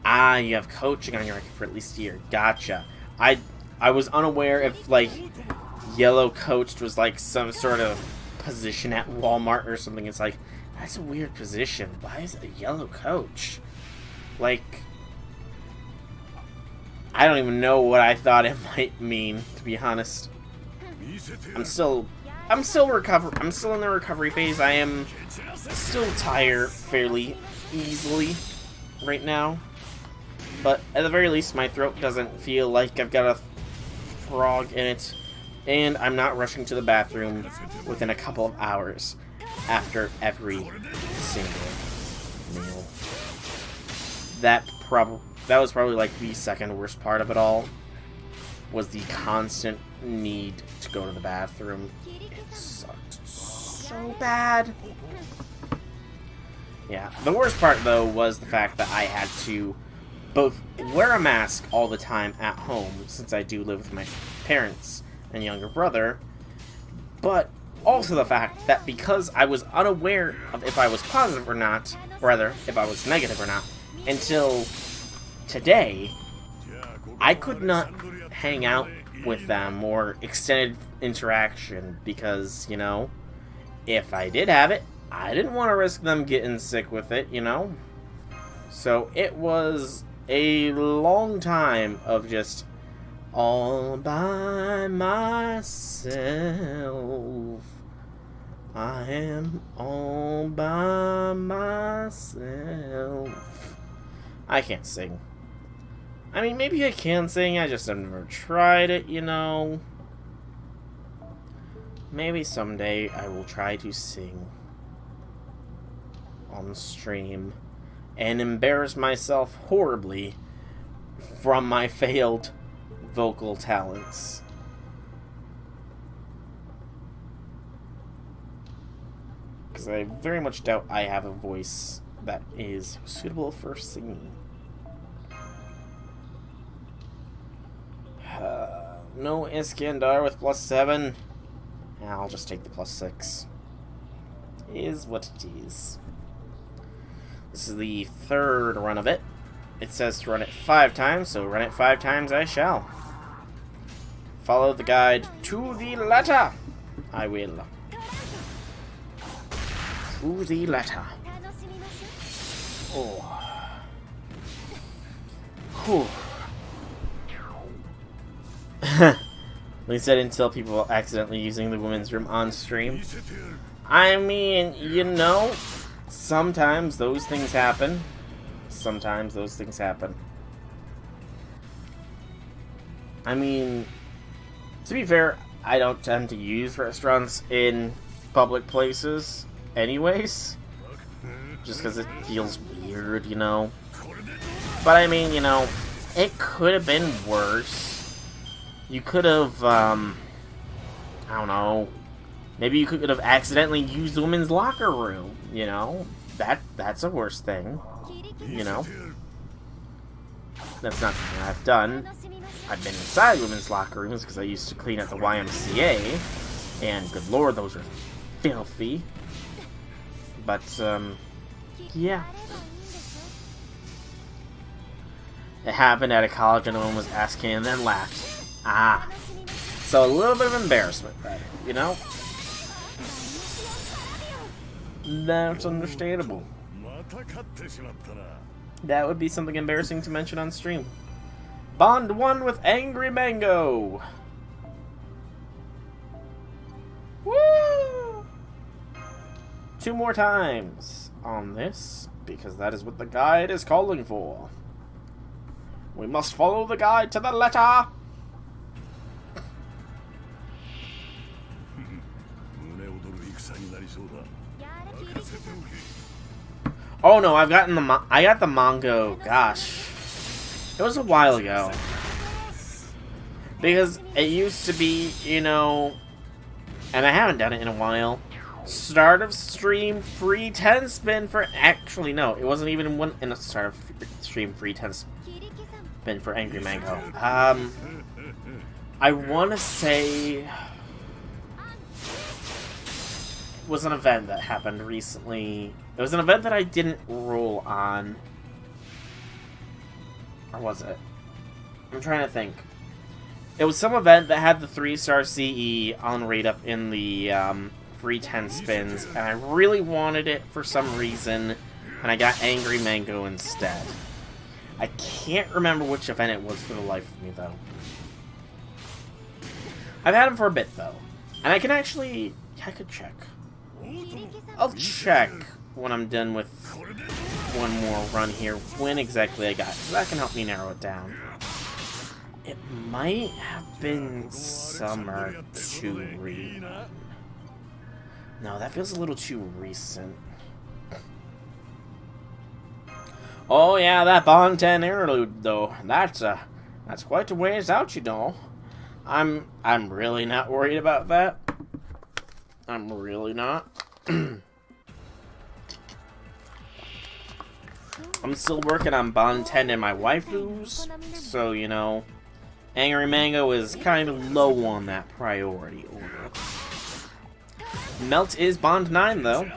Ah, you have coaching on your record for at least a year. Gotcha. I was unaware if, like, yellow coached was, like, some sort of position at Walmart or something. It's like, that's a weird position. Why is it a yellow coach? Like, I don't even know what I thought it might mean, to be honest. I'm still in the recovery phase. I am still tired fairly easily right now. But at the very least, my throat doesn't feel like I've got a frog in it. And I'm not rushing to the bathroom within a couple of hours after every single meal. That was probably like the second worst part of it all, was the constant need to go to the bathroom. It sucked so bad. Yeah, the worst part though was the fact that I had to both wear a mask all the time at home, since I do live with my parents and younger brother, but also the fact that because I was unaware of if I was positive or not, or rather, if I was negative or not, until today, I could not hang out with them or extended interaction because, you know, if I did have it, I didn't want to risk them getting sick with it, you know? So it was a long time of just all by myself. I am all by myself. I can't sing. I mean, maybe I can sing, I just have never tried it, you know? Maybe someday I will try to sing on stream and embarrass myself horribly from my failed vocal talents. Because I very much doubt I have a voice that is suitable for singing. No Iskandar with +7. I'll just take the +6. Is what it is. This is the third run of it. It says to run it 5 times, so run it 5 times I shall. Follow the guide to the letter. I will. To the letter. Oh. Whew. At least I didn't tell people accidentally using the women's room on stream. I mean, you know, sometimes those things happen. Sometimes those things happen. I mean, to be fair, I don't tend to use restaurants in public places anyways. Just because it feels weird, you know. But I mean, you know, it could have been worse. You could have, I don't know. Maybe you could have accidentally used the women's locker room, you know? That's a worse thing, you know? That's not something I've done. I've been inside women's locker rooms because I used to clean at the YMCA. And good lord, those are filthy. But, yeah. It happened at a college and no one was asking and then laughed. Ah. So a little bit of embarrassment there, you know? That's understandable. That would be something embarrassing to mention on stream. Bond 1 with Angry Mango! Woo! 2 more times on this, because that is what the guide is calling for. We must follow the guide to the letter! Oh no, I've gotten I got the Mongo, gosh. It was a while ago. Because it used to be, you know, and I haven't done it in a while. Start of stream free 10 spin for, actually no, it wasn't even in a start of stream free 10 spin for Angry Mango. I want to say it was an event that happened recently. It was an event that I didn't roll on. Or was it? I'm trying to think. It was some event that had the 3-star CE on rate up in the free 10 spins, and I really wanted it for some reason, and I got Angry Mango instead. I can't remember which event it was for the life of me, though. I've had him for a bit, though. And I can actually... I could check. I'll check when I'm done with one more run here when exactly I got it, so that can help me narrow it down. It might have been Summer 2 Rerun. No, that feels a little too recent. Oh yeah, that Bond 10 interlude though. That's quite a ways out, you know. I'm really not worried about that. I'm really not. I'm still working on Bond 10 and my waifus, so, you know, Angry Mango is kind of low on that priority order. Melt is Bond 9, though,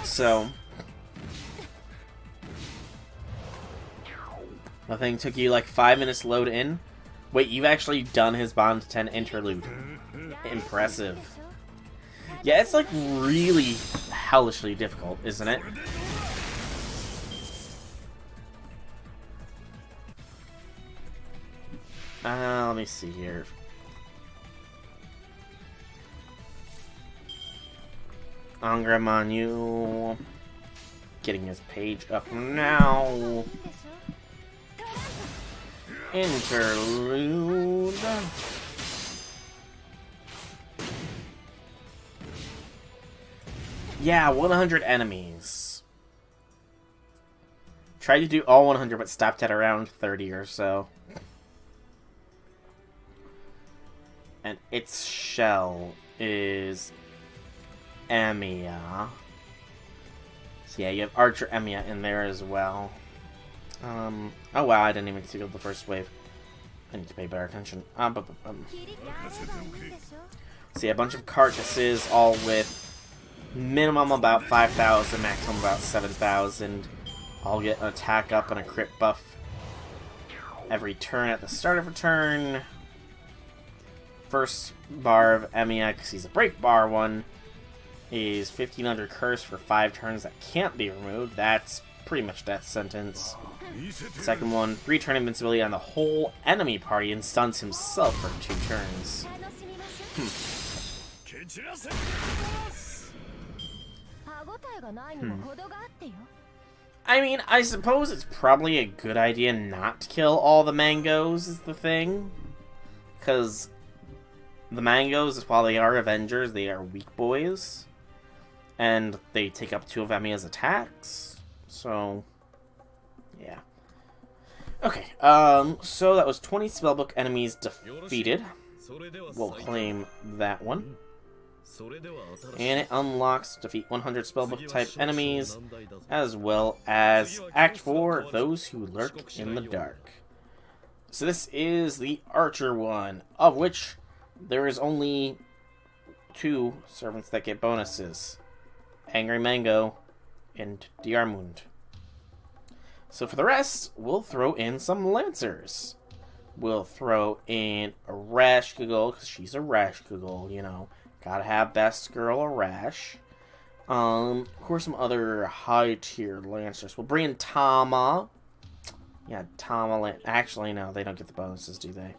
so... The thing took you like 5 minutes to load in? Wait, you've actually done his Bond 10 interlude. Impressive. Yeah, it's like really hellishly difficult, isn't it? Let me see here. Angra Manu. Getting his page up now. Interlude. Yeah, 100 enemies. Tried to do all 100, but stopped at around 30 or so. And its shell is Emiya. So yeah, you have Archer Emiya in there as well. Oh wow, I didn't even see the first wave. I need to pay better attention. So yeah, a bunch of carcasses, all with minimum about 5,000, maximum about 7,000. All get an attack up and a crit buff every turn at the start of a turn. First bar of Emiya, because he's a break bar one, is 1500 curse for 5 turns that can't be removed. That's pretty much death sentence. Second one, 3 turn invincibility on the whole enemy party and stuns himself for 2 turns. I mean, I suppose it's probably a good idea not to kill all the mangoes, is the thing. Because the mangoes, while they are Avengers, they are weak boys. And they take up 2 of Emiya's attacks. So, yeah. Okay, so that was 20 spellbook enemies defeated. We'll claim that one. And it unlocks defeat 100 spellbook type enemies, as well as Act 4, Those Who Lurk in the Dark. So this is the Archer one, of which there is only 2 servants that get bonuses. Angry Mango and Diarmund. So for the rest, we'll throw in some Lancers. We'll throw in a Rash Kugel, because she's a Rash Kugel, you know. Gotta have best girl a Rash. Of course, some other high-tier Lancers. We'll bring in Tama. Yeah, Tama. Actually, no, they don't get the bonuses, do they?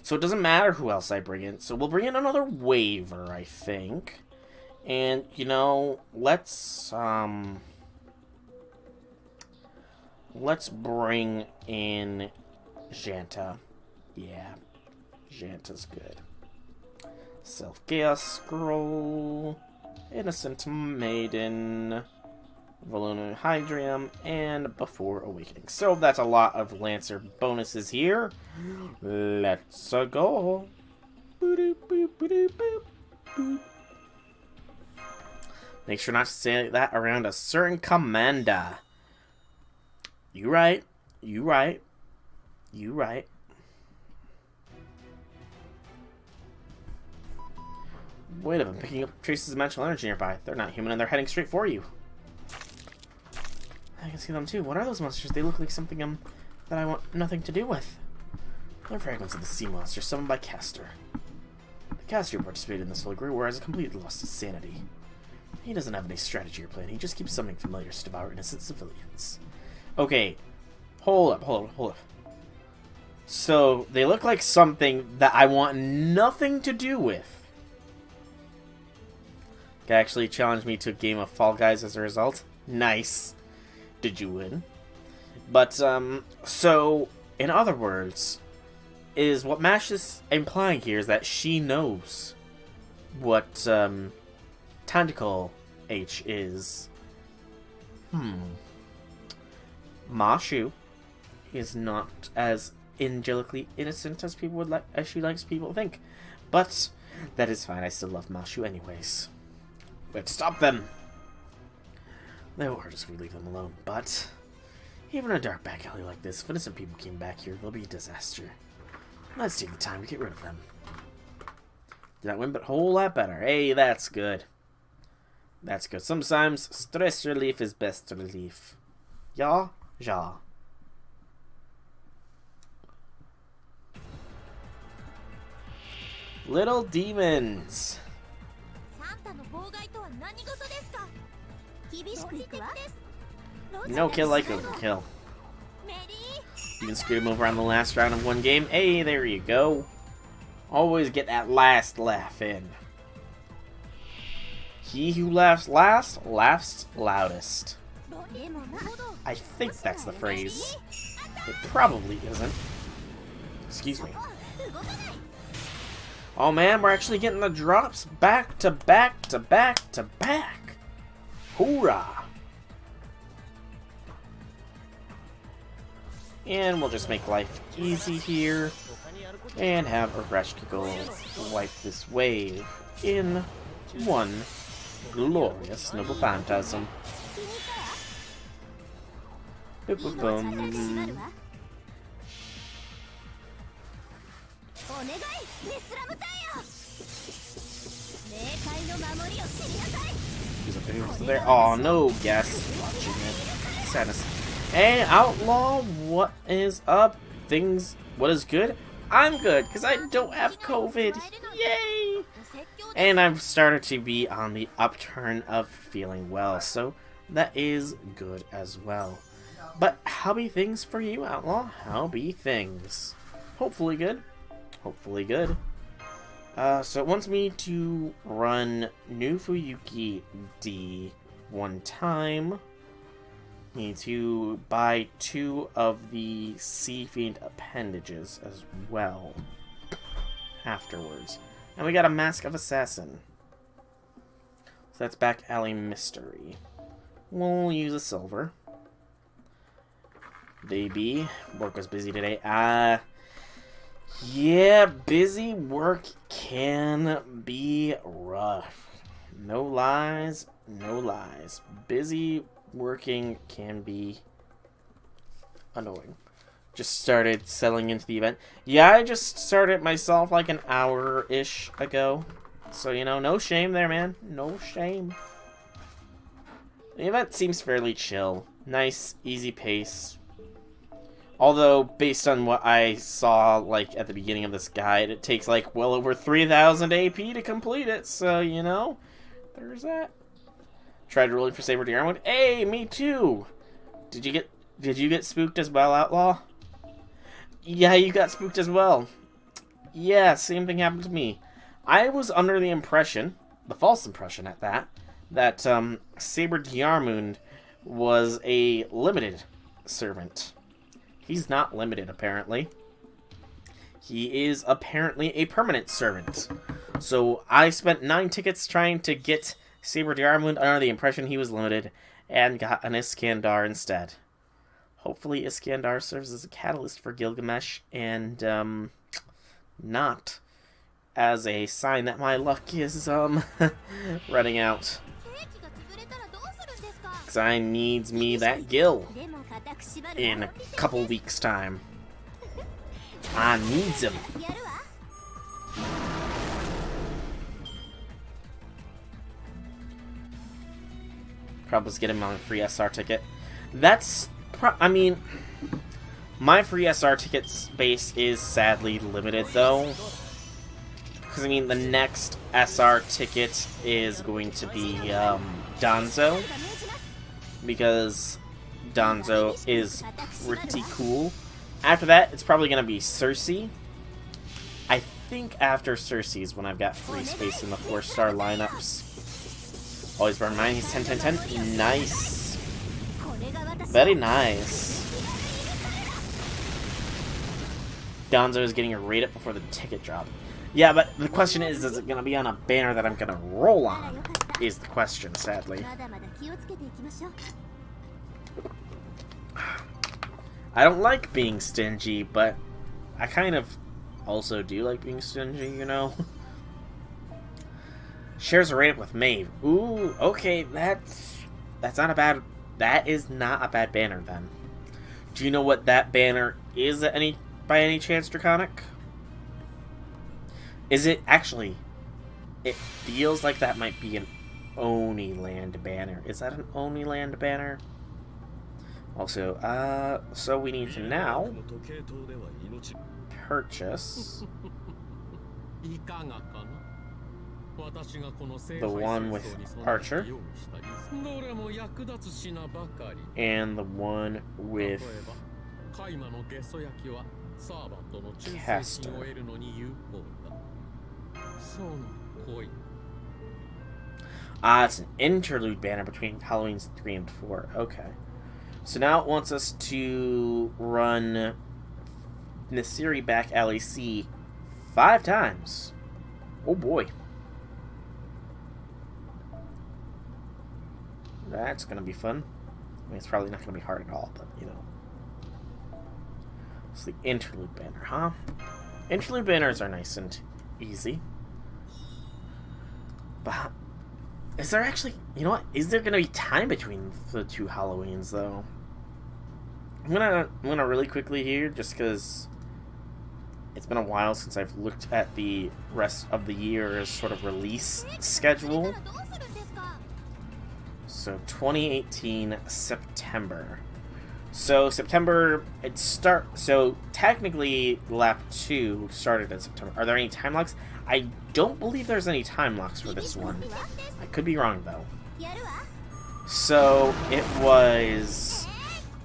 So it doesn't matter who else I bring in. So we'll bring in another Waver, I think. And, you know, let's bring in Janta. Yeah, Janta's good. Self-Chaos Scroll, Innocent Maiden, Voluna Hydrium, and Before Awakening. So that's a lot of Lancer bonuses here. Let's go. Boop, boop, boop, boop, boop. Make sure not to say that around a certain commander. You right. You right. You right. Wait, I'm picking up traces of magical energy nearby. They're not human and they're heading straight for you. I can see them too. What are those monsters? They look like something that I want nothing to do with. They're fragments of the sea monster summoned by Castor. The Castor who participated in this filigree has completely lost his sanity. He doesn't have any strategy or plan. He just keeps summoning familiars to devour innocent civilians. Okay. Hold up. So, they look like something that I want nothing to do with. Could actually challenge me to a game of Fall Guys as a result. Nice. Did you win? But, so, in other words, is what Mash is implying here is that she knows what, Tentacle H is. Mashu is not as angelically innocent as people would like, as she likes people to think. But that is fine. I still love Mashu anyways. Let's stop them. They will hurt us if we leave them alone. But even in a dark back alley like this, if innocent people came back here, there'll be a disaster. Let's take the time to get rid of them. Did not win, but a whole lot better. Hey, that's good. That's good. Sometimes stress relief is best relief. Ja. Little demons. No kill like overkill. You can screw him over on the last round of one game. Hey, there you go. Always get that last laugh in. He who laughs last, laughs loudest. I think that's the phrase. It probably isn't. Excuse me. Oh man, we're actually getting the drops back to back to back to back. Hoorah! And we'll just make life easy here. And have a Reshkigol wipe this wave in one glorious noble phantasm. Boom, boom, boom. There. Oh no, yes. Watching it. Sadness. Hey, Outlaw, what is up? What is good? I'm good, because I don't have COVID. Yay! And I've started to be on the upturn of feeling well, so that is good as well. But how be things for you, Outlaw? How be things? Hopefully good. Hopefully good. So it wants me to run New Fuyuki D one time. Need to buy 2 of the Sea Fiend appendages as well afterwards. And we got a Mask of Assassin. So that's back alley mystery. We'll use a silver. Baby, work was busy today. Yeah, busy work can be rough. No lies, no lies. Busy working can be annoying. Just started settling into the event. Yeah, I just started myself like an hour-ish ago. So, you know, no shame there, man. No shame. The event seems fairly chill. Nice, easy pace. Although, based on what I saw, like, at the beginning of this guide, it takes, like, well over 3,000 AP to complete it. So, you know, there's that. Tried rolling for Saber Deer. Hey, me too! Did you get spooked as well, Outlaw? Yeah, you got spooked as well. Yeah, same thing happened to me. I was under the impression, the false impression at that Saber Diarmund was a limited servant. He's not limited, apparently. He is apparently a permanent servant. So I spent 9 tickets trying to get Saber Diarmund under the impression he was limited, and got an Iskandar instead. Hopefully Iskandar serves as a catalyst for Gilgamesh, and not as a sign that my luck is running out. Because I needs me that Gil in a couple weeks' time. I needs him. Probably get him on a free SR ticket. That's, I mean, my free SR ticket base is sadly limited though. Because, I mean, the next SR ticket is going to be Danzo. Because Danzo is pretty cool. After that, it's probably going to be Cersei. I think after Cersei is when I've got free space in the 4-star lineups. Always bear in mind, he's 10, 10, 10. Nice. Very nice. Danzo is getting a rate up before the ticket drop. Yeah, but the question is it going to be on a banner that I'm going to roll on? Is the question, sadly. I don't like being stingy, but I kind of also do like being stingy, you know? Shares a rate up with Maeve. Ooh, okay, that's not a bad... That is not a bad banner, then. Do you know what that banner is by any chance, Draconic? Is it actually... It feels like that might be an Oni Land banner. Is that an Oni Land banner? Also, so we need to now purchase the one with Archer and the one with Caster. It's an interlude banner between Halloween's 3 and 4. Okay. So now it wants us to run Nasiri back alley C 5 times. Oh boy. That's going to be fun. I mean, it's probably not going to be hard at all, but, you know. It's the interlude banner, huh? Interlude banners are nice and easy. But is there actually... You know what? Is there going to be time between the 2 Halloweens, though? I'm gonna really quickly here, just because it's been a while since I've looked at the rest of the year's sort of release schedule. So 2018 September. So September so technically lap 2 started in September. Are there any time locks? I don't believe there's any time locks for this one. I could be wrong though. So it was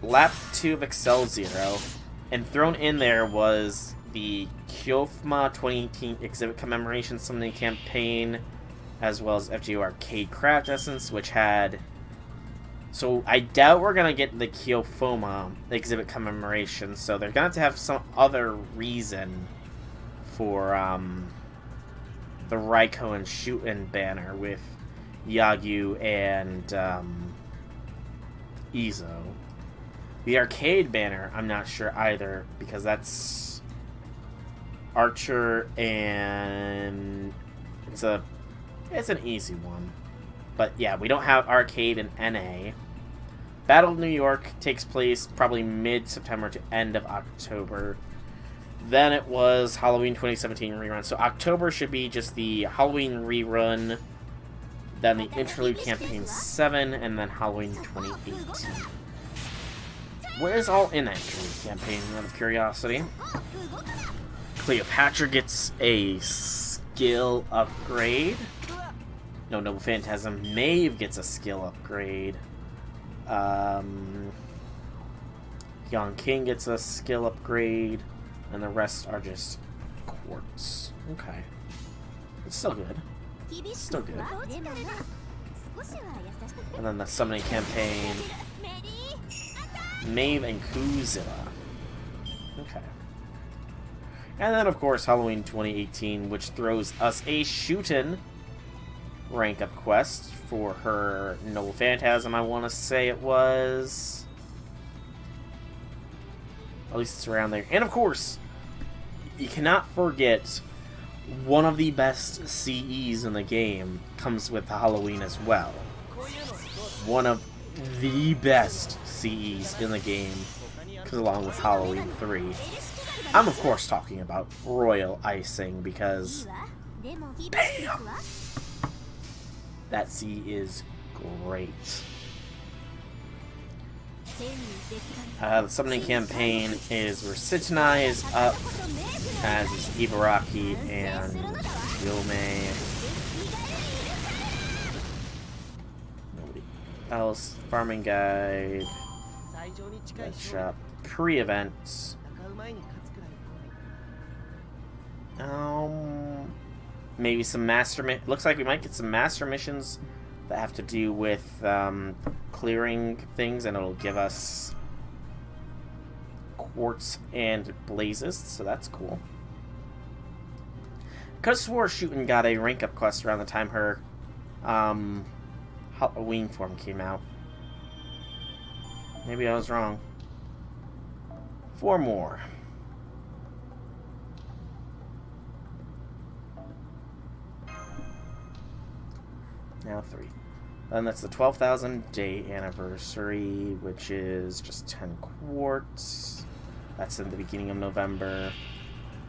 lap 2 of Excel 0, and thrown in there was the Kyofma 2018 Exhibit Commemoration Summoning Campaign, as well as FGO Arcade Craft Essence, which had... So I doubt we're going to get the Kyofoma Exhibit Commemoration, so they're going to have some other reason for the Raiko and Shuten banner with Yagyu and Izo. The arcade banner, I'm not sure either, because that's Archer and it's an easy one. But yeah, we don't have arcade and NA. Battle of New York takes place probably mid-September to end of October. Then it was Halloween 2017 rerun. So October should be just the Halloween rerun, then the Interlude Campaign 7, and then Halloween 2018. What is all in that Interlude Campaign, out of curiosity? Cleopatra gets a skill upgrade. No, Noble Phantasm. Maeve gets a skill upgrade. Young King gets a skill upgrade. And the rest are just quartz. Okay. It's still good. Still good. And then the Summoning Campaign. Maeve and Kuzilla. Okay. And then, of course, Halloween 2018, which throws us a Shuten rank up quest for her Noble Phantasm, I want to say it was. At least it's around there. And of course, you cannot forget one of the best CEs in the game comes with Halloween as well. One of the best CEs in the game comes along with Halloween 3. I'm of course talking about Royal Icing because damn! That CE is great. The Summoning Campaign is Recitanai is up, as is Ibaraki and Yomei. Nobody else. Farming Guide. Guide Shop. Pre-events. Maybe some master... Looks like we might get some master missions that have to do with clearing things, and it'll give us quartz and blazes, so that's cool. Could have swore Shuten got a rank up quest around the time her Halloween form came out. Maybe I was wrong. 4 more. Now 3. Then that's the 12,000 day anniversary, which is just 10 quartz. That's in the beginning of November.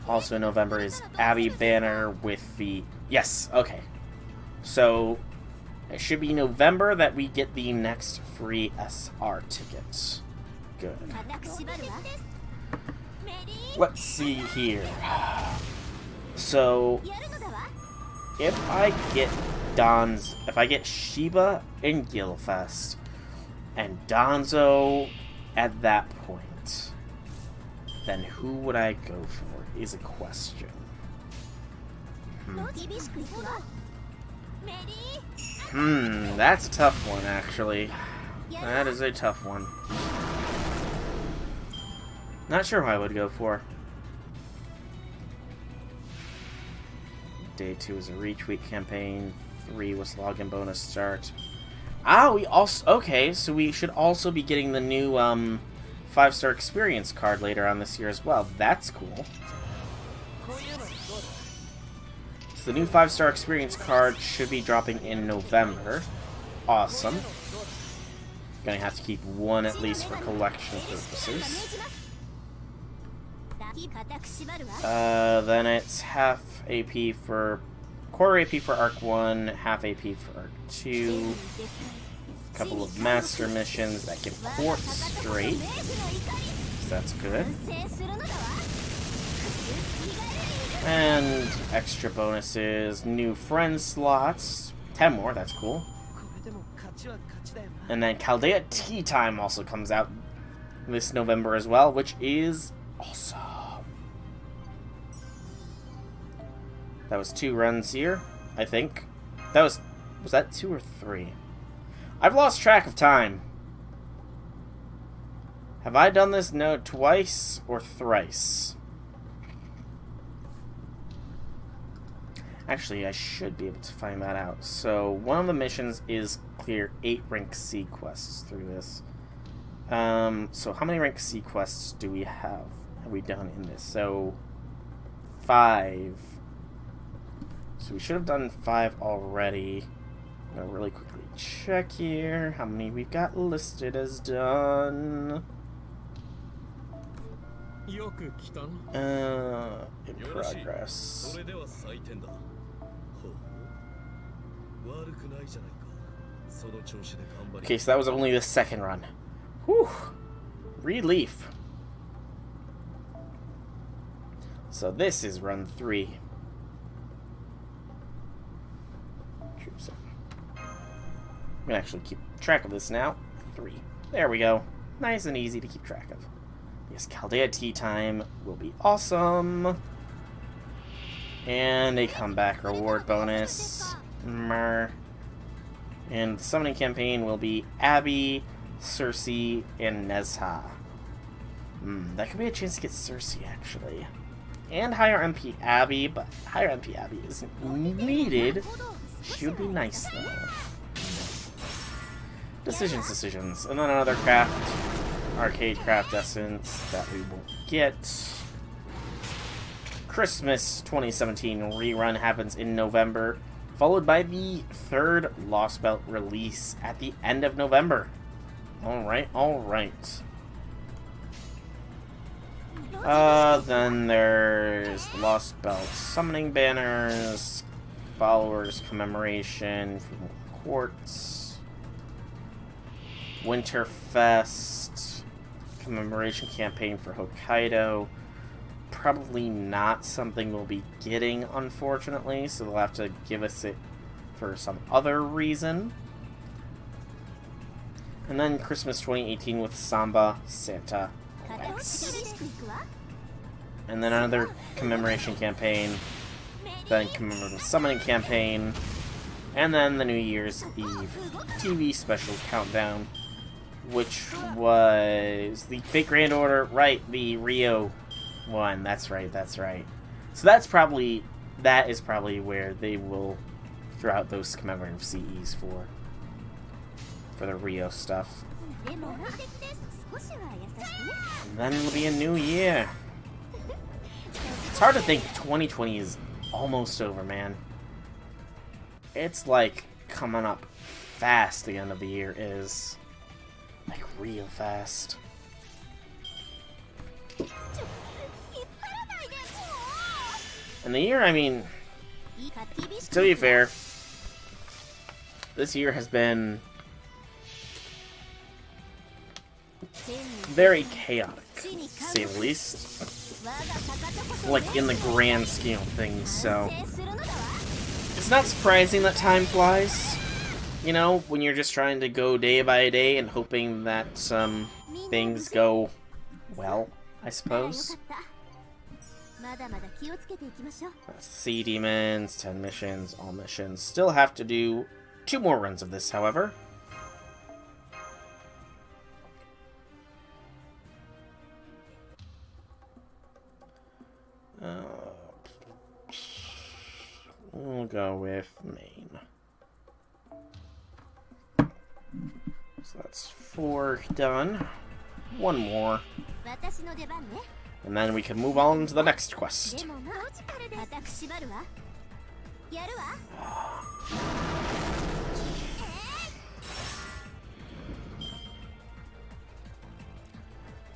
Also in November is Abbey banner with the... Yes, okay. So, it should be November that we get the next free SR tickets. Good. Let's see here. So, if I get Shiba in Gilfest and Danzo at that point, then who would I go for is a question. That's a tough one, actually. That is a tough one. Not sure who I would go for. Day 2 is a retweet campaign. 3 was login bonus start. We also... Okay, so we should also be getting the new 5-star experience card later on this year as well. That's cool. So the new 5-star experience card should be dropping in November. Awesome. Gonna have to keep 1 at least for collection purposes. Then it's half AP for... Quarter AP for Arc 1, half AP for Arc 2. A couple of master missions that give quartz straight. So that's good. And extra bonuses, new friend slots. 10 more, that's cool. And then Chaldea Tea Time also comes out this November as well, which is awesome. That was 2 runs here, I think. Was that 2 or 3? I've lost track of time. Have I done this node twice or thrice? Actually, I should be able to find that out. So, one of the missions is clear 8 rank C quests through this. So how many rank C quests do we have we done in this? So, 5. So we should have done 5 already. I'm gonna really quickly check here how many we've got listed as done. In progress. Okay, so that was only the second run. Whew. Relief. So this is run 3. I'm gonna actually keep track of this now. 3. There we go. Nice and easy to keep track of. Yes, Chaldea tea time will be awesome. And a comeback reward bonus. And the summoning campaign will be Abby, Cersei, and Nezha. That could be a chance to get Cersei, actually. And higher MP Abby, but higher MP Abby isn't needed. She would be nice, though. Decisions. And then another arcade craft essence that we will get. Christmas 2017 rerun happens in November, followed by the 3rd Lost Belt release at the end of November. Alright. Then there's the Lost Belt summoning banners, followers commemoration from Quartz, Winterfest, commemoration campaign for Hokkaido. Probably not something we'll be getting, unfortunately, so they'll have to give us it for some other reason. And then Christmas 2018 with Samba, Santa, X. And then another commemoration campaign, then commemorative summoning campaign, and then the New Year's Eve TV special countdown, which was the Fate Grand Order, right, the Rio one, that's right. So that is probably where they will throw out those commemorative CEs for the Rio stuff. And then it'll be a new year. It's hard to think 2020 is almost over, man. It's like coming up fast. The end of the year is like real fast. And the year, I mean, to be fair, this year has been very chaotic, to say the least. Like, in the grand scheme of things, so it's not surprising that time flies. You know, when you're just trying to go day by day and hoping that some things go well, I suppose. Sea Demons, 10 missions, all missions. Still have to do 2 more runs of this, however. We'll go with main. So that's 4 done. 1 more. And then we can move on to the next quest.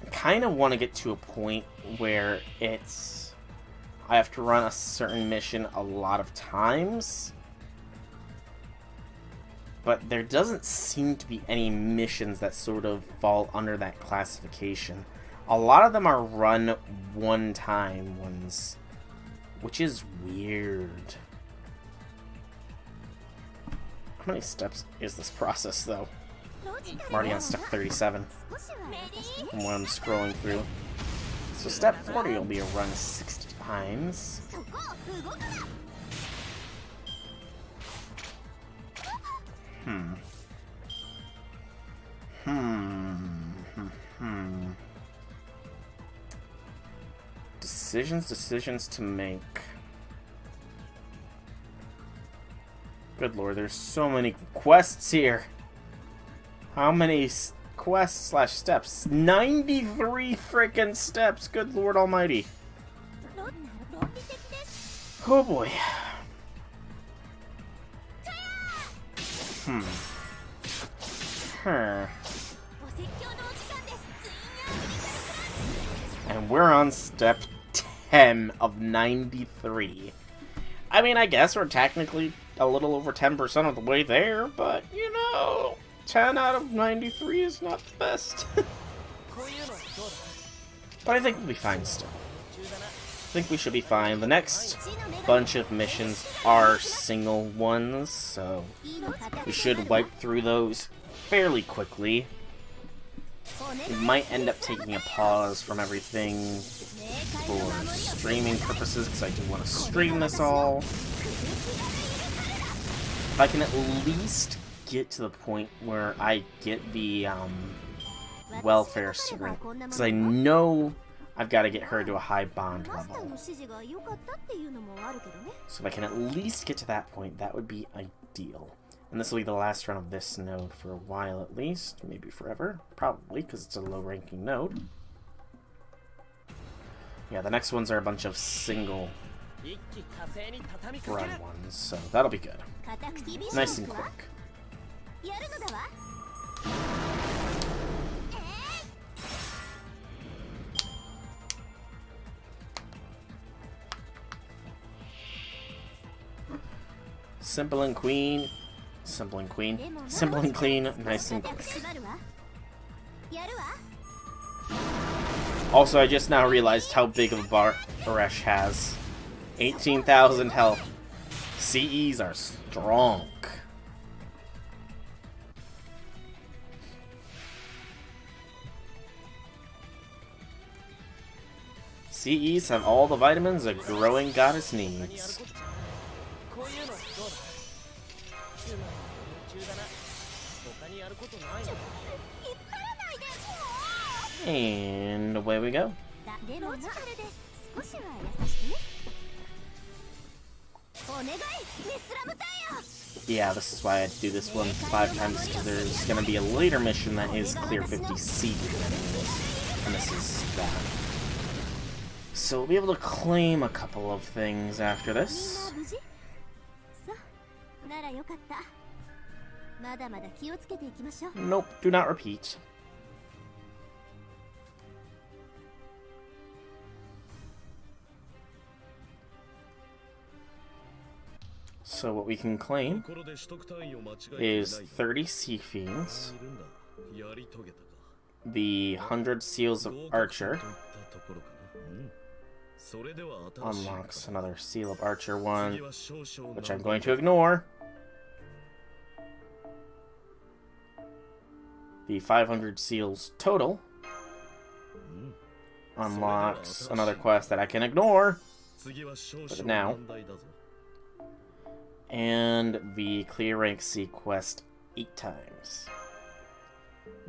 I kind of want to get to a point where I have to run a certain mission a lot of times. But there doesn't seem to be any missions that sort of fall under that classification. A lot of them are run one-time ones, which is weird. How many steps is this process, though? I'm already on step 37 from what I'm scrolling through. So step 40 will be a run 60 times. Decisions to make. Good lord, there's so many quests here. How many quests / steps? 93 freaking steps. Good lord almighty. Oh boy. And we're on step 10 of 93. I mean, I guess we're technically a little over 10% of the way there, but, you know, 10 out of 93 is not the best. But I think we'll be fine still. I think we should be fine. The next bunch of missions are single ones, so we should wipe through those fairly quickly. We might end up taking a pause from everything for streaming purposes, because I do want to stream this all. If I can at least get to the point where I get the welfare serum, because I know I've got to get her to a high bond level. So if I can at least get to that point, that would be ideal. And this will be the last run of this node for a while at least. Maybe forever. Probably, because it's a low-ranking node. Yeah, the next ones are a bunch of single run ones, so that'll be good. Nice and quick. Simple and clean. Simple and clean. Simple and clean. Nice and quick. Also, I just now realized how big of a bar Baresh has. 18,000 health. CEs are strong. CEs have all the vitamins a growing goddess needs. And away we go. Yeah, this is why I do this one 5 times, because there's going to be a later mission that is clear 50 seeded enemies, and this is that. So we'll be able to claim a couple of things after this. Nope, do not repeat. So what we can claim is 30 Sea Fiends, the 100 Seals of Archer, unlocks another Seal of Archer one, which I'm going to ignore. The 500 Seals total unlocks another quest that I can ignore for now. And the Clear Rank C quest 8 times,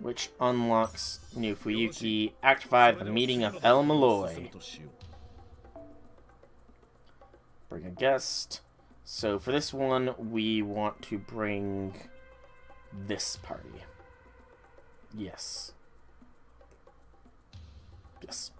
which unlocks New Fuyuki, Act 5, The Meeting of El Malloy. Bring a guest. So for this one, we want to bring this party. Yes. Yes.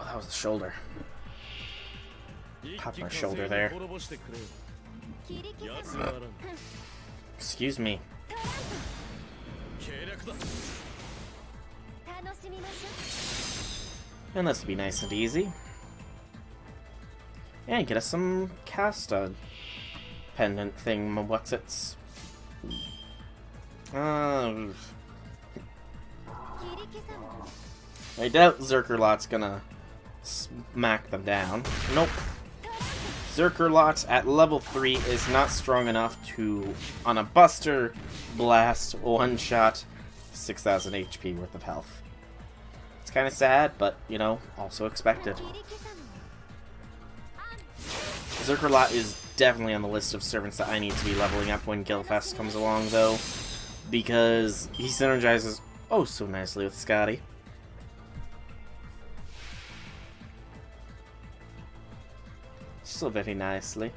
That was the shoulder. Popped my shoulder there. Excuse me. And this will be nice and easy. And get us some casta pendant thing. What's its? I doubt Zerkerlot's gonna smack them down. Nope. Zerkerlot at level 3 is not strong enough to, on a buster blast, one-shot 6,000 HP worth of health. It's kind of sad, but, you know, also expected. Zerkerlot is definitely on the list of servants that I need to be leveling up when Guildfest comes along, though, because he synergizes oh so nicely with Scotty. So very nicely.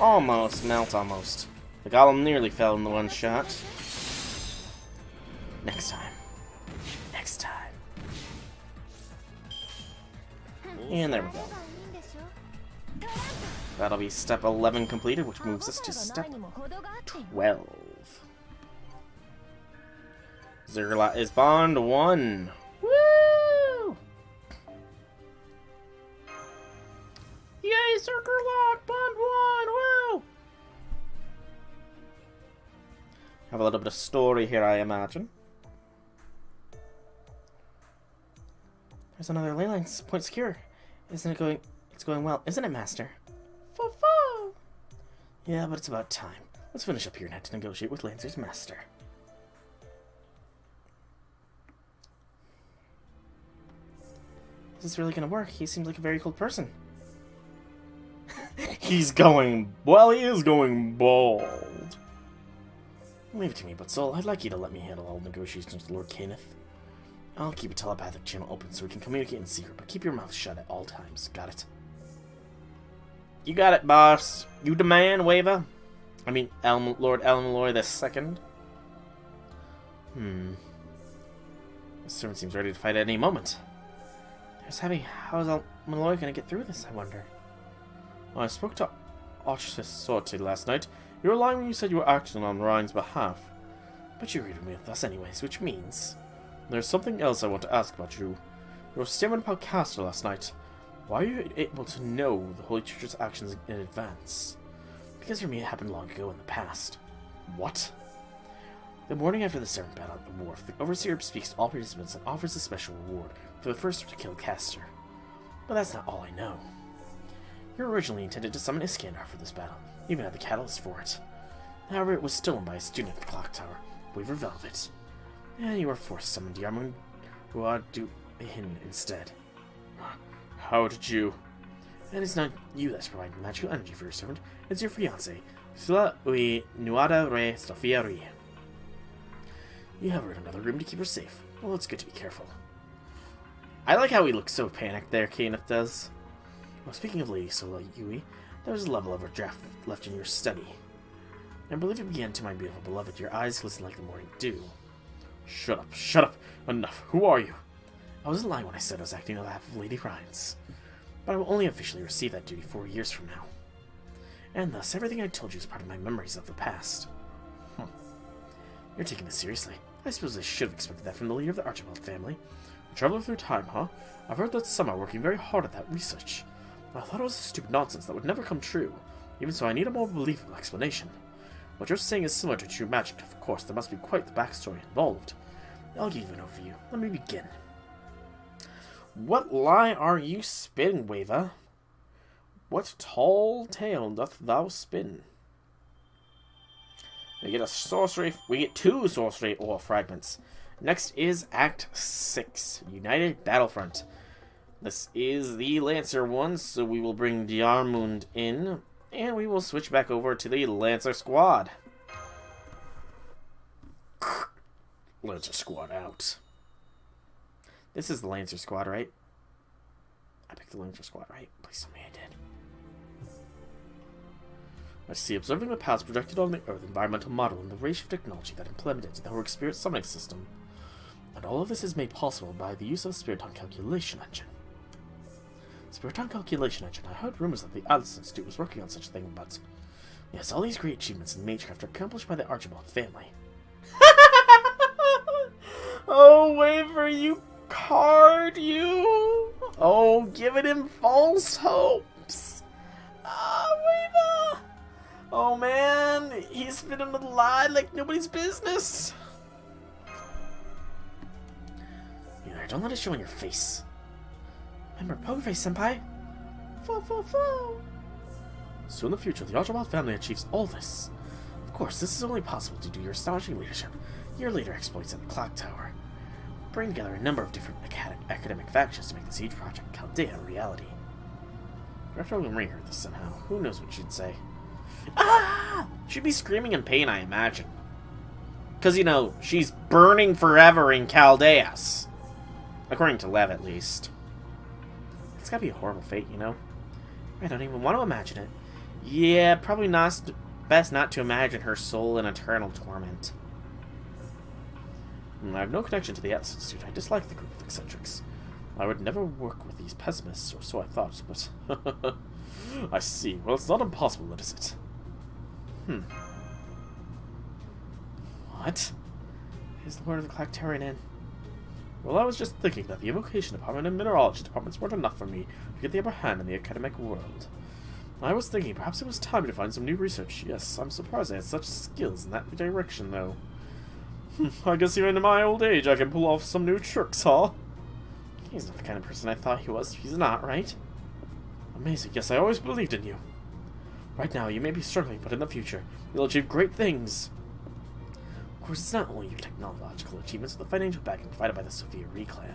Almost, melt almost. The golem nearly fell in the one shot. Next time. Next time. And there we go. That'll be step 11 completed, which moves us to step 12. Zergerlot is Bond 1. Woo! Yay, Zergerlot! Bond 1! Woo! Have a little bit of story here, I imagine. There's another ley line point secure. Isn't it going... It's going well, isn't it, Master? Fo-fo! Yeah, but it's about time. Let's finish up here and head to negotiate with Lancer's Master. Is this really gonna work? He seems like a very cool person. He's going... Well, he is going bald. Leave it to me, but Soul, I'd like you to let me handle all negotiations with Lord Kenneth. I'll keep a telepathic channel open so we can communicate in secret, but keep your mouth shut at all times. Got it? You got it, boss. You demand, Wava. I mean, Lord Elmaloy II. This servant seems ready to fight at any moment. There's heavy. How is Elmaloy going to get through this, I wonder? Well, I spoke to Archis Sorted last night. You were lying when you said you were acting on Ryan's behalf. But you agreed with us anyways, which means... There's something else I want to ask about you. You were staring about Castle last night. Why are you able to know the Holy Church's actions in advance? Because for me it happened long ago in the past. What? The morning after the servant battle at the wharf, the Overseer speaks to all participants and offers a special reward for the first to kill Castor. But that's not all I know. You were originally intended to summon Iskandar for this battle, even had the catalyst for it. However, it was stolen by a student at the clock tower, Weaver Velvet. And you were forced to summon Diarmun Ruaduhin instead. How did you? And it's not you that's providing magical energy for your servant, it's your fiancée, Sula Ui Nuada Re Sofia Ri. You have her in another room to keep her safe. Well, it's good to be careful. I like how he looks so panicked there, Kenneth does. Well, speaking of Lady Sola Yui, there was a level overdraft left in your study. I believe it began to my beautiful beloved. Your eyes glisten like the morning dew. Shut up, shut up! Enough! Who are you? I wasn't lying when I said I was acting on behalf of Lady Rhines. But I will only officially receive that duty 4 years from now. And thus, everything I told you is part of my memories of the past. You're taking this seriously. I suppose I should have expected that from the leader of the Archibald family. A traveler through time, huh? I've heard that some are working very hard at that research. I thought it was stupid nonsense that would never come true. Even so, I need a more believable explanation. What you're saying is similar to true magic. Of course, there must be quite the backstory involved. I'll give you an overview. Let me begin. What lie are you spinning, Wava? What tall tale doth thou spin? We get a sorcery. We get 2 sorcery ore fragments. Next is Act 6, United Battlefront. This is the Lancer one, so we will bring Diarmund in. And we will switch back over to the Lancer Squad. Lancer Squad out. This is the Lancer Squad, right? I picked the Lancer Squad, right? Please tell me I did. I see. Observing the paths projected on the Earth environmental model and the range of technology that implemented the Heroic Spirit summoning system. And all of this is made possible by the use of the Spiriton Calculation Engine. Spiriton Calculation Engine. I heard rumors that the Atlas Institute was working on such a thing, but... Yes, all these great achievements in Magecraft are accomplished by the Archibald family. Oh, Waver, you card, you! Oh, giving him false hopes! Ah, Waver! Oh, man, he's been in the lie like nobody's business! Don't let it show on your face. Remember Pokerface, Senpai? Fo. So in the future, the Archibald family achieves all this. Of Of course, this is only possible due to your astonishing leadership, your later exploits at the clock tower. Bring together a number of different academic factions to make the siege project Chaldea a reality. Perhaps I will reheard this somehow. Who knows what she'd say? Ah! She'd be screaming in pain, I imagine. Because, you know, she's burning forever in Chaldeas. According to Lev, at least. It's gotta be a horrible fate, you know? I don't even want to imagine it. Yeah, probably not. Best not to imagine her soul in eternal torment. I have no connection to the Institute. I dislike the group of eccentrics. I would never work with these pessimists, or so I thought, but... I see. Well, it's not impossible, is it? What? Is the word of the Clacterian Inn? Well, I was just thinking that the evocation department and mineralogy departments weren't enough for me to get the upper hand in the academic world. I was thinking perhaps it was time to find some new research. Yes, I'm surprised I had such skills in that direction, though. I guess even in my old age I can pull off some new tricks, huh? He's not the kind of person I thought he was. He's not, right? Amazing. Yes, I always believed in you. Right now, you may be struggling, but in the future, you'll achieve great things. Of course, it's not only your technological achievements, but the financial backing provided by the Sophia Ree clan.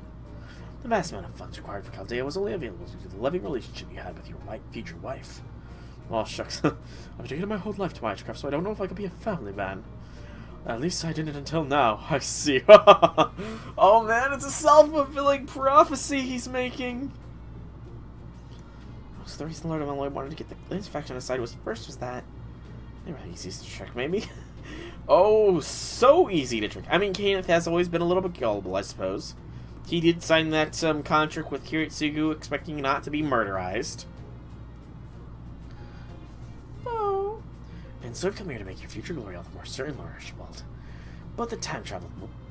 The vast amount of funds required for Chaldea was only available due to the loving relationship you had with your future wife. Oh, shucks. I've dedicated my whole life to witchcraft, so I don't know if I could be a family man. At least I didn't until now. I see. Oh man, it's a self-fulfilling prophecy he's making. So the reason Lord of Malloy wanted to get the Lance faction aside was that they were the easiest to trick, maybe. Oh, so easy to trick. I mean, Kenneth has always been a little bit gullible, I suppose. He did sign that contract with Kiritsugu expecting not to be murderized. Oh. And so I've come here to make your future glory all the more certain, Lord Archibald. But the time travel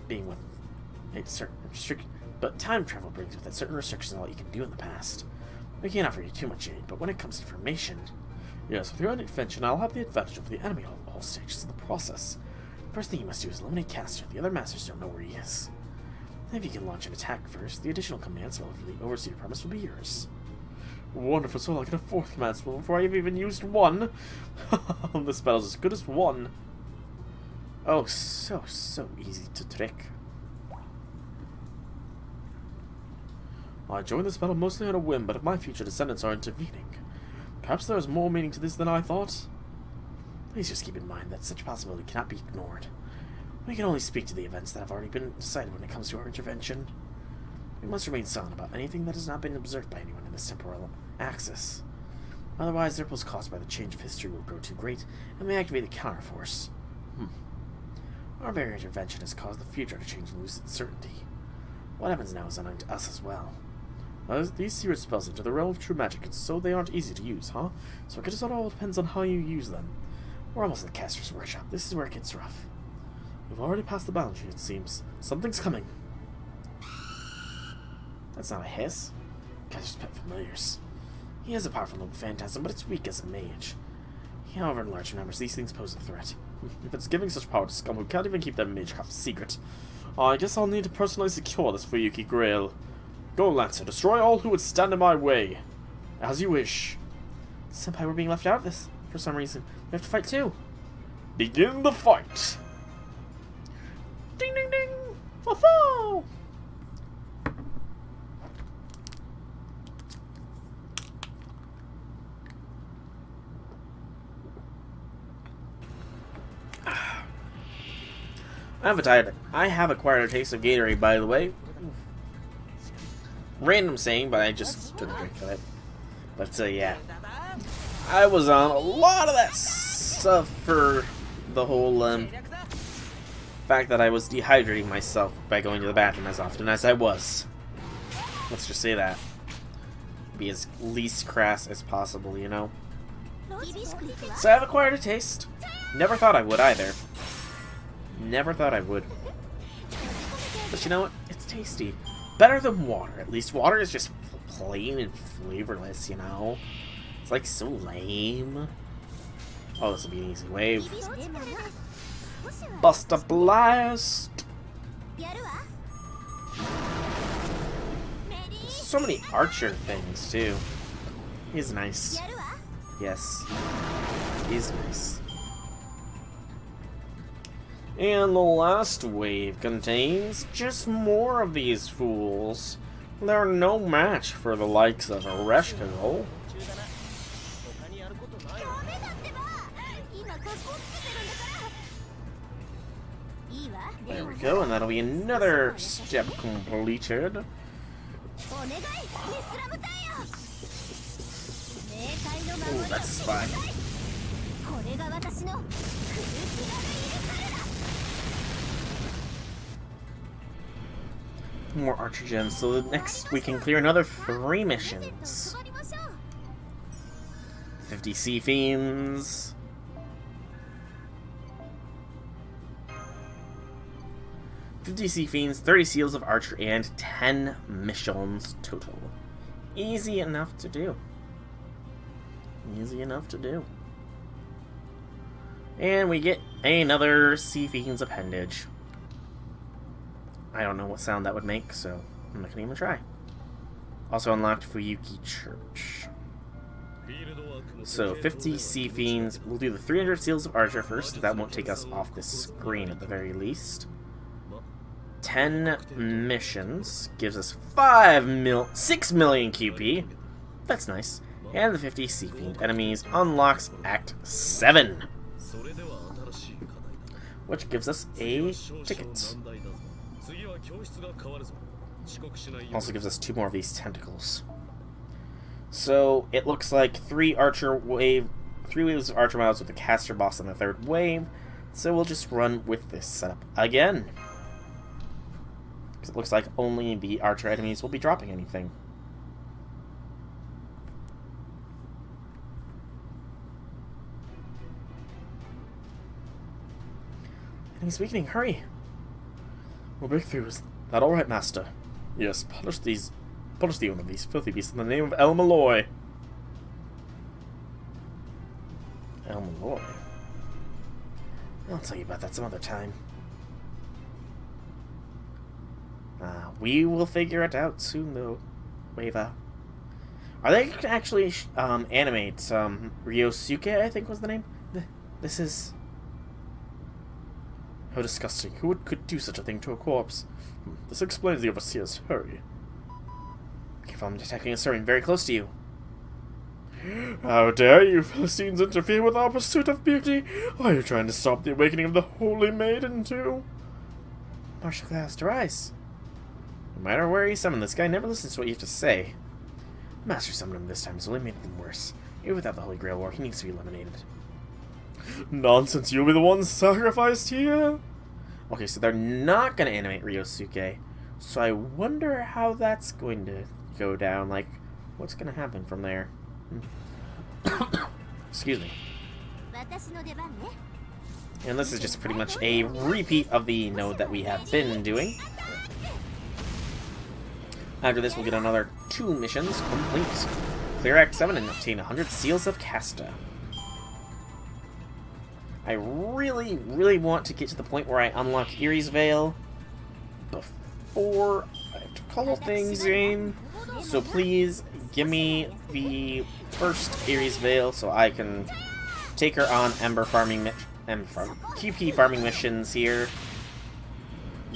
being with a certain time travel brings with it certain restrictions on what you can do in the past. We can't offer you too much aid, but when it comes to information, yes, with your own intervention, I'll have the advantage over the enemy at all stages of the process. First thing you must do is eliminate Castor. The other masters don't know where he is. If you can launch an attack first, the additional command spell for the Overseer promise will be yours. Wonderful, so I'll get a fourth command spell before I've even used one. This spell's as good as one. Oh, so easy to trick. I joined this battle mostly on a whim, but if my future descendants are intervening, perhaps there is more meaning to this than I thought. Please just keep in mind that such a possibility cannot be ignored. We can only speak to the events that have already been decided when it comes to our intervention. We must remain silent about anything that has not been observed by anyone in this temporal axis. Otherwise, the ripples caused by the change of history will grow too great and may activate the counterforce. Our very intervention has caused the future to change and lose its certainty. What happens now is unknown to us as well. These secret spells enter the realm of true magic, and so they aren't easy to use, huh? So I guess it all depends on how you use them. We're almost at the caster's workshop. This is where it gets rough. We've already passed the boundary, it seems. Something's coming. That's not a hiss. Caster's pet familiars. He has a powerful noble phantasm, but it's weak as a mage. However, in large numbers, these things pose a threat. If it's giving such power to scum who can't even keep their magecraft secret, I guess I'll need to personally secure this for Yuki Grail. Go, Lancer, destroy all who would stand in my way. As you wish. Senpai, we're being left out of this. For some reason, we have to fight too. Begin the fight! Ding ding ding! Fa-fa! I have acquired a taste of Gatorade, by the way. Random saying, but I just took a drink of it. But yeah, I was on a lot of that stuff for the whole fact that I was dehydrating myself by going to the bathroom as often as I was. Let's just say that. Be as least crass as possible, you know? So I've acquired a taste. Never thought I would either. Never thought I would. But you know what? It's tasty. Better than water. At least water is just plain and flavorless, you know? It's like so lame. Oh, this will be an easy wave. Bust a blast! So many archer things, too. He's nice. Yes. He's nice. And the last wave contains just more of these fools. They're no match for the likes of Ereshkigal. There we go, and that'll be another step completed. Oh, that's a spy. More archer gems, so next we can clear another 3 missions. 50 Sea Fiends. 50 Sea Fiends, 30 Seals of Archer, and 10 missions total. Easy enough to do. Easy enough to do. And we get another Sea Fiends appendage. I don't know what sound that would make, so I'm not gonna even try. Also unlocked Fuyuki Church. So 50 Sea Fiends. We'll do the 300 Seals of Archer first. That won't take us off the screen at the very least. 10 missions gives us 6 million QP. That's nice. And the 50 Sea Fiend enemies unlocks Act 7, which gives us a ticket. Also gives us 2 more of these tentacles. So it looks like 3 waves of Archer Miles with the caster boss on the 3rd wave. So we'll just run with this setup again. Because it looks like only the Archer enemies will be dropping anything. Enemies weakening, hurry! We'll break through. Is that alright, Master? Yes, punish the owner of these filthy beasts in the name of El Malloy. El Malloy? I'll tell you about that some other time. We will figure it out soon, though, Wava. Are they gonna actually animate Ryosuke, I think was the name? This is... How disgusting. Who could do such a thing to a corpse? This explains the overseer's hurry. If I'm detecting a stirring very close to you. How dare you Philistines interfere with our pursuit of beauty? Are you trying to stop the awakening of the Holy Maiden, too? Marshal has to rise. No matter where you summon, this guy never listens to what you have to say. The Master summoned him this time, has only made them worse. Even without the Holy Grail War, he needs to be eliminated. Nonsense, you'll be the one sacrificed here? Okay, so they're not going to animate Ryosuke. So I wonder how that's going to go down. Like, what's going to happen from there? Excuse me. And this is just pretty much a repeat of the node that we have been doing. After this, we'll get another 2 missions complete. Clear Act 7 and obtain 100 Seals of Casta. I really, really want to get to the point where I unlock Erie's Veil before I have to call things in. So please give me the first Erie's Veil so I can take her on QP farming missions here,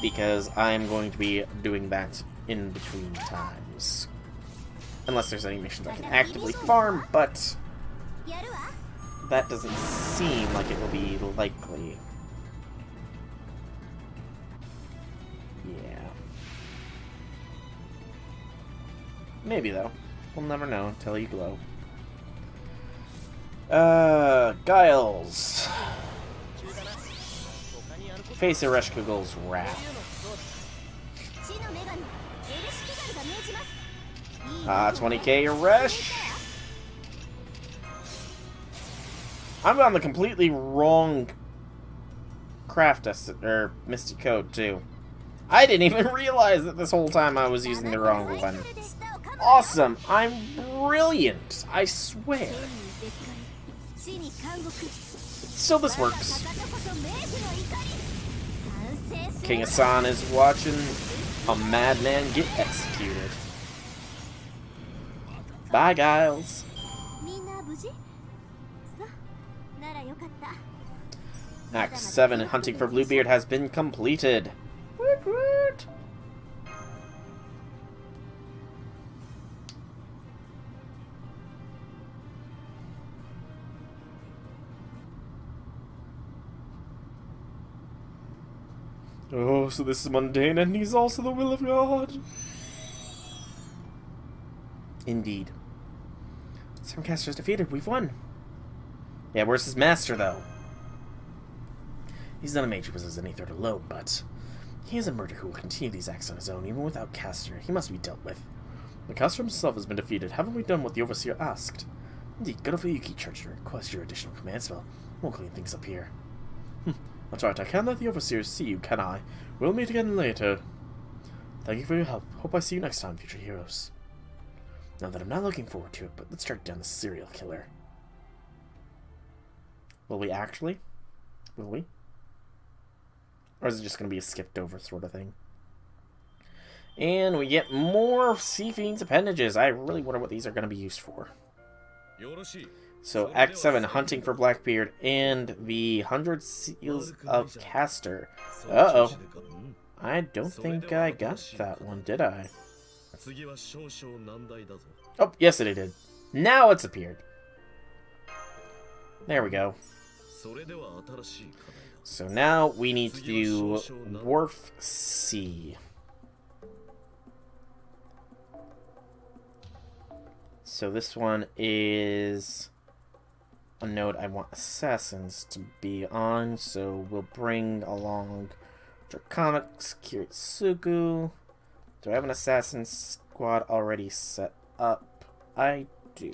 because I'm going to be doing that in between times. Unless there's any missions I can actively farm, but that doesn't seem like it will be likely. Yeah. Maybe, though. We'll never know until you glow. Giles. Face Ereshkigal's wrath. 20k Eresh. I'm on the completely wrong craft Mystic Code too. I didn't even realize that this whole time I was using the wrong one. Awesome! I'm brilliant! I swear. So this works. King Hassan is watching a madman get executed. Bye, Giles. Act 7, Hunting for Bluebeard, has been completed. Woot woot! Oh, so this is mundane, and he's also the will of God. Indeed. Stormcaster's defeated. We've won. Yeah, where's his master, though? He's not a mage who possesses any threat alone, but he is a murderer who will continue these acts on his own, even without Caster. He must be dealt with. The Caster himself has been defeated. Haven't we done what the Overseer asked? Indeed, go to Fuyuki Church and request your additional command spell. We'll clean things up here. That's right, I can't let the Overseers see you, can I? We'll meet again later. Thank you for your help. Hope I see you next time, future heroes. Now that I'm not looking forward to it, but let's track down the serial killer. Will we actually? Will we? Or is it just going to be a skipped over sort of thing? And we get more Sea Fiend's appendages. I really wonder what these are going to be used for. So, Act 7, Hunting for Blackbeard, and the 100 Seals of Caster. Uh-oh. I don't think I got that one, did I? Oh, yes it did. Now it's appeared. There we go. So now we need to do Wharf C. So this one is a node I want assassins to be on, so we'll bring along Draconics, Kiritsugu. Do I have an assassin squad already set up? I do.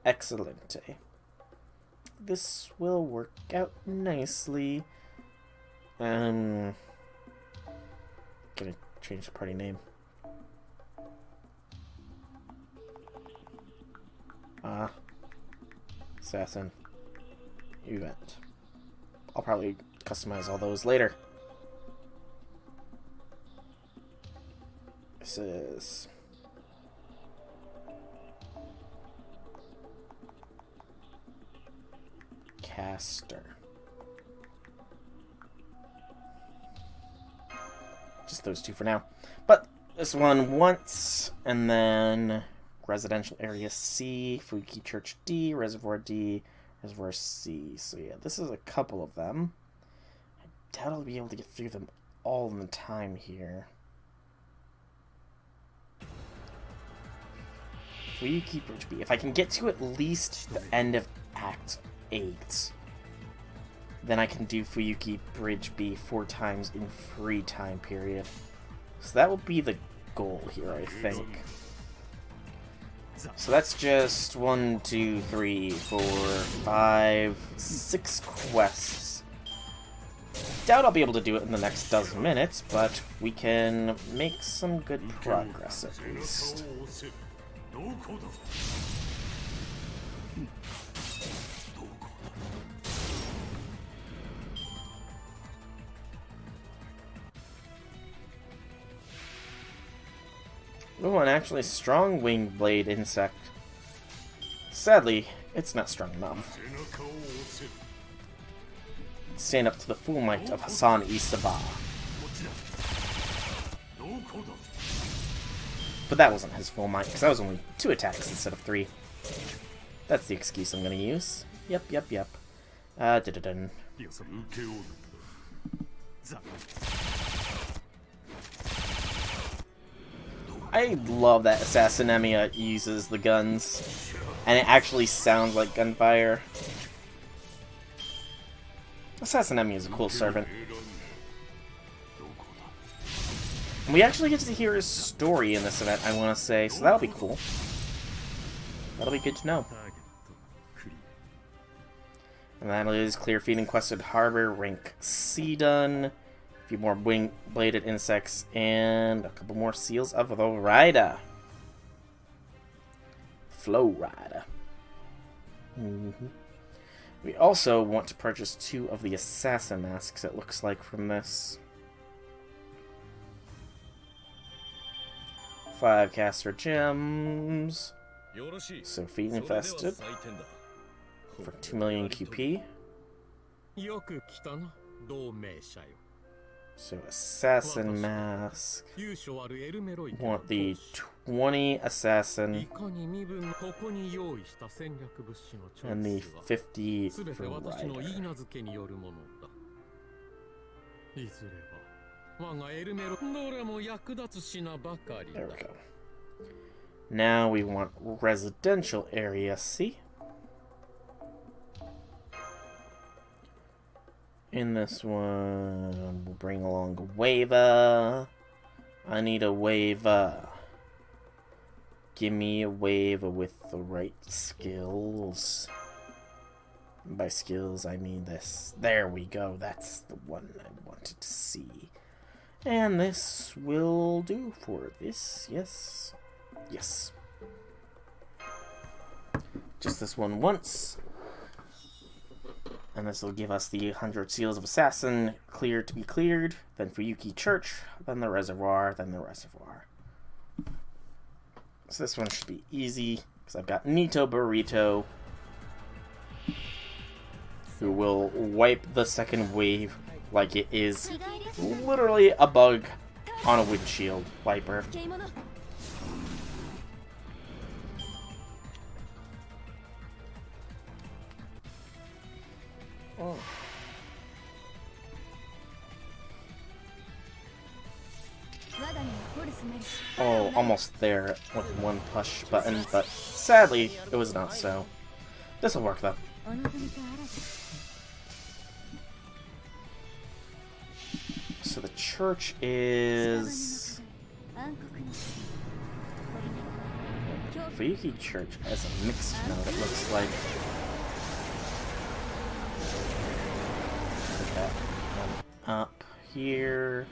Excelente. This will work out nicely. Gonna change the party name. Assassin event. I'll probably customize all those later. This is Caster. Just those two for now. But this one once, and then Residential Area C, Fuyuki Church D, Reservoir C. So yeah, this is a couple of them. I doubt I'll be able to get through them all in the time here. Fuyuki Bridge B. If I can get to at least the end of Act 8, then I can do Fuyuki Bridge B 4 times in free time period. So that will be the goal here, I think. So that's just 1, 2, 3, 4, 5, 6 quests. Doubt I'll be able to do it in the next dozen minutes, but we can make some good progress at least. Oh, and actually strong winged blade insect. Sadly, it's not strong enough. Stand up to the full might of Hassan Isaba. But that wasn't his full might, because that was only 2 attacks instead of 3. That's the excuse I'm gonna use. Yep. Da-da-dun. I love that Assassin Emiya uses the guns, and it actually sounds like gunfire. Assassin Emiya is a cool servant. And we actually get to hear his story in this event, I want to say, so that'll be cool. That'll be good to know. And that is Clear Feeding Quested Harbor, rank C done. A few more wing-bladed insects, and a couple more seals of the Rider. Flow Rider. We also want to purchase 2 of the Assassin Masks, it looks like, from this. 5 Caster Gems. So Feed Infested. For 2 million QP. So assassin mask. Want the 20 assassin and the 50 for rider. There we go. Now we want residential area C. In this one, we'll bring along a waiver. I need a waiver. Give me a waiver with the right skills. And by skills, I mean this. There we go. That's the one I wanted to see. And this will do for this. Yes. Yes. Just this one once. And this will give us the 100 Seals of Assassin cleared to be cleared. Then Fuyuki Church. Then the Reservoir. Then the Reservoir. So this one should be easy. Because I've got Nito Burrito. Who will wipe the second wave like it is literally a bug on a windshield wiper. Oh. Oh, almost there with one push button, but sadly it was not so. This'll work though. So the church is Fuyuki Church as a mixed node, it looks like. Put that one up here.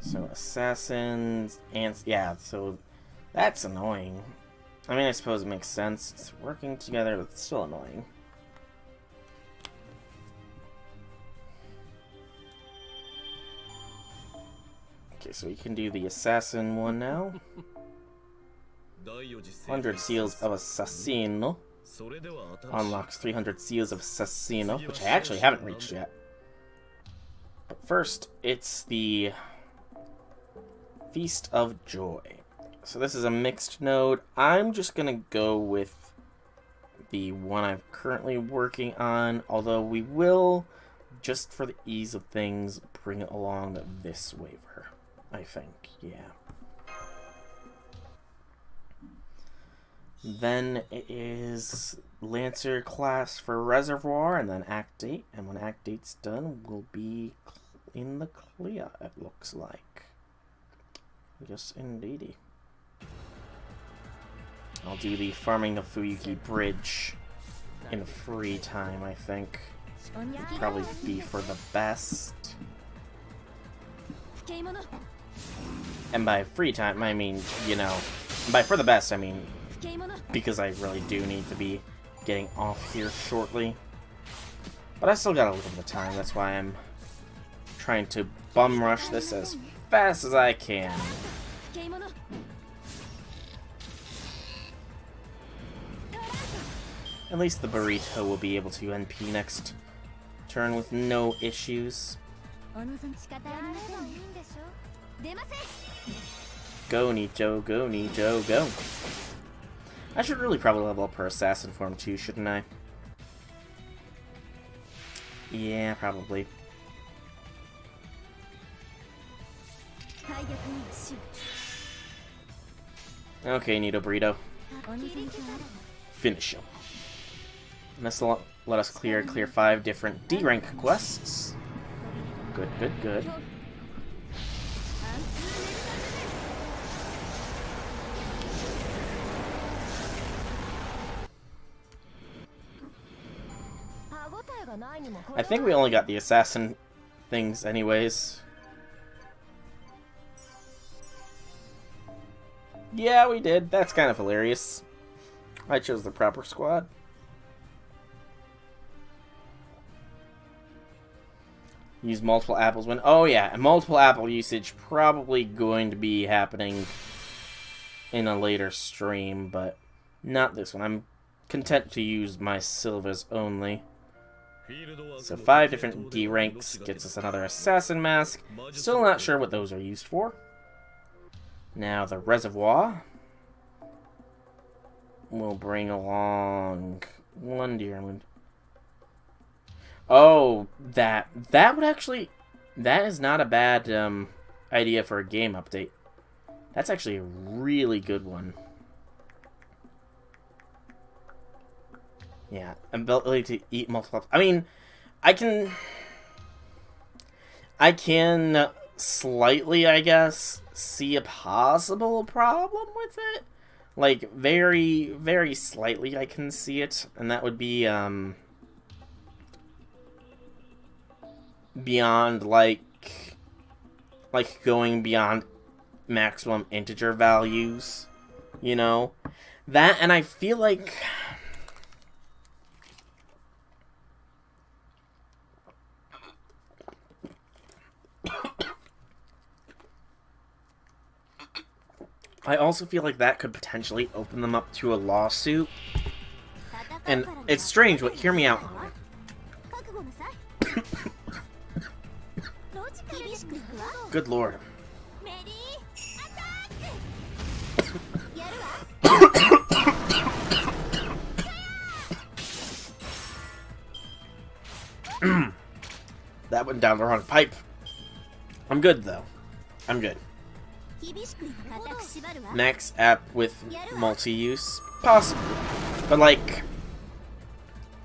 So assassins and yeah, so that's annoying. I mean, I suppose it makes sense. It's working together, but it's still annoying. Okay, so we can do the assassin one now. 100 Seals of Assassino. Unlocks 300 Seals of Assassino, which I actually haven't reached yet. But first, it's the Feast of Joy. So this is a mixed node. I'm just going to go with the one I'm currently working on, although we will, just for the ease of things, bring along this waiver, I think. Yeah. Then it is Lancer class for Reservoir, and then Act 8. And when Act 8's done, we'll be in the clear, it looks like. Yes, indeedy. I'll do the farming of Fuyuki Bridge in free time, I think. Probably be for the best. And by free time, I mean, you know, by for the best, I mean, because I really do need to be getting off here shortly. But I still got a little bit of time, that's why I'm trying to bum rush this as fast as I can. At least the burrito will be able to NP next turn with no issues. Go Nito, go Nito, go. I should really probably level up her assassin form too, shouldn't I? Yeah, probably. Okay, Nito Burrito. Finish him. And this will let us clear 5 different D rank quests. Good, good, good. I think we only got the assassin things anyways. Yeah, we did. That's kind of hilarious. I chose the proper squad. Use multiple apples when... Oh, yeah. And multiple apple usage probably going to be happening in a later stream, but not this one. I'm content to use my silvers only. So 5 different D ranks gets us another assassin mask. Still not sure what those are used for. Now the reservoir. We'll bring along 1 diamond. Oh, that would actually... That is not a bad idea for a game update. That's actually a really good one. Yeah, ability to eat multiple... I mean, I can slightly, I guess, see a possible problem with it. Like, very, very slightly I can see it. And that would be, beyond, like going beyond maximum integer values, you know? That, and I feel like... I also feel like that could potentially open them up to a lawsuit. And it's strange, but hear me out on it. Good lord. That went down the wrong pipe. I'm good, though. I'm good. Max app with multi-use? Possibly. But, like,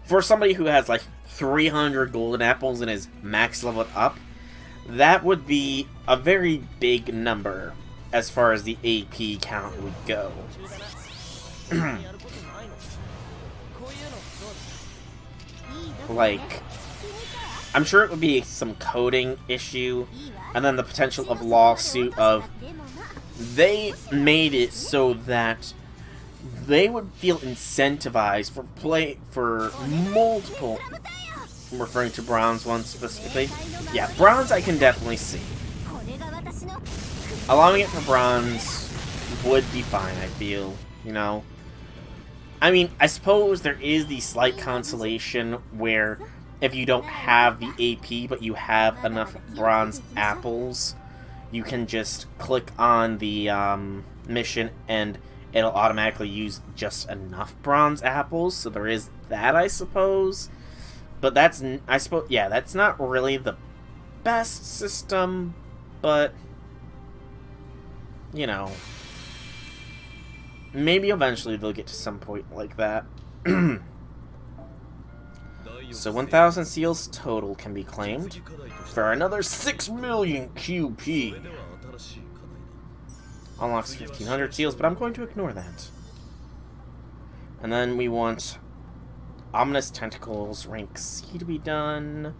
for somebody who has, like, 300 golden apples and is max leveled up, that would be a very big number as far as the AP count would go. Like, I'm sure it would be some coding issue, and then the potential of lawsuit of... They made it so that they would feel incentivized for multiple... I'm referring to bronze ones specifically. Yeah, bronze I can definitely see. Allowing it for bronze would be fine, I feel, you know. I mean, I suppose there is the slight consolation where if you don't have the AP but you have enough bronze apples, you can just click on the mission and it'll automatically use just enough bronze apples. So there is that, I suppose. But that's, I suppose, yeah, that's not really the best system, but, you know, maybe eventually they'll get to some point like that. So 1,000 seals total can be claimed for another 6 million QP. Unlocks 1,500 seals, but I'm going to ignore that. And then we want Ominous Tentacles rank C to be done.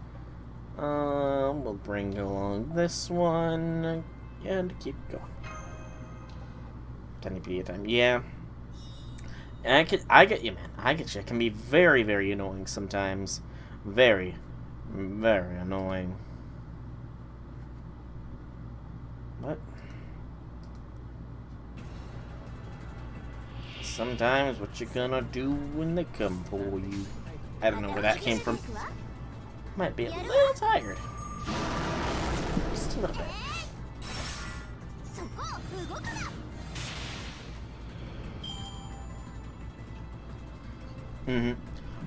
We'll bring along this one and keep going. 10 EP time, yeah. And I get you, man. I get you. It can be very, very annoying sometimes. Very, very annoying. But sometimes what you gonna do when they come for you? I don't know where that came from. Might be a little tired. Just a little bit.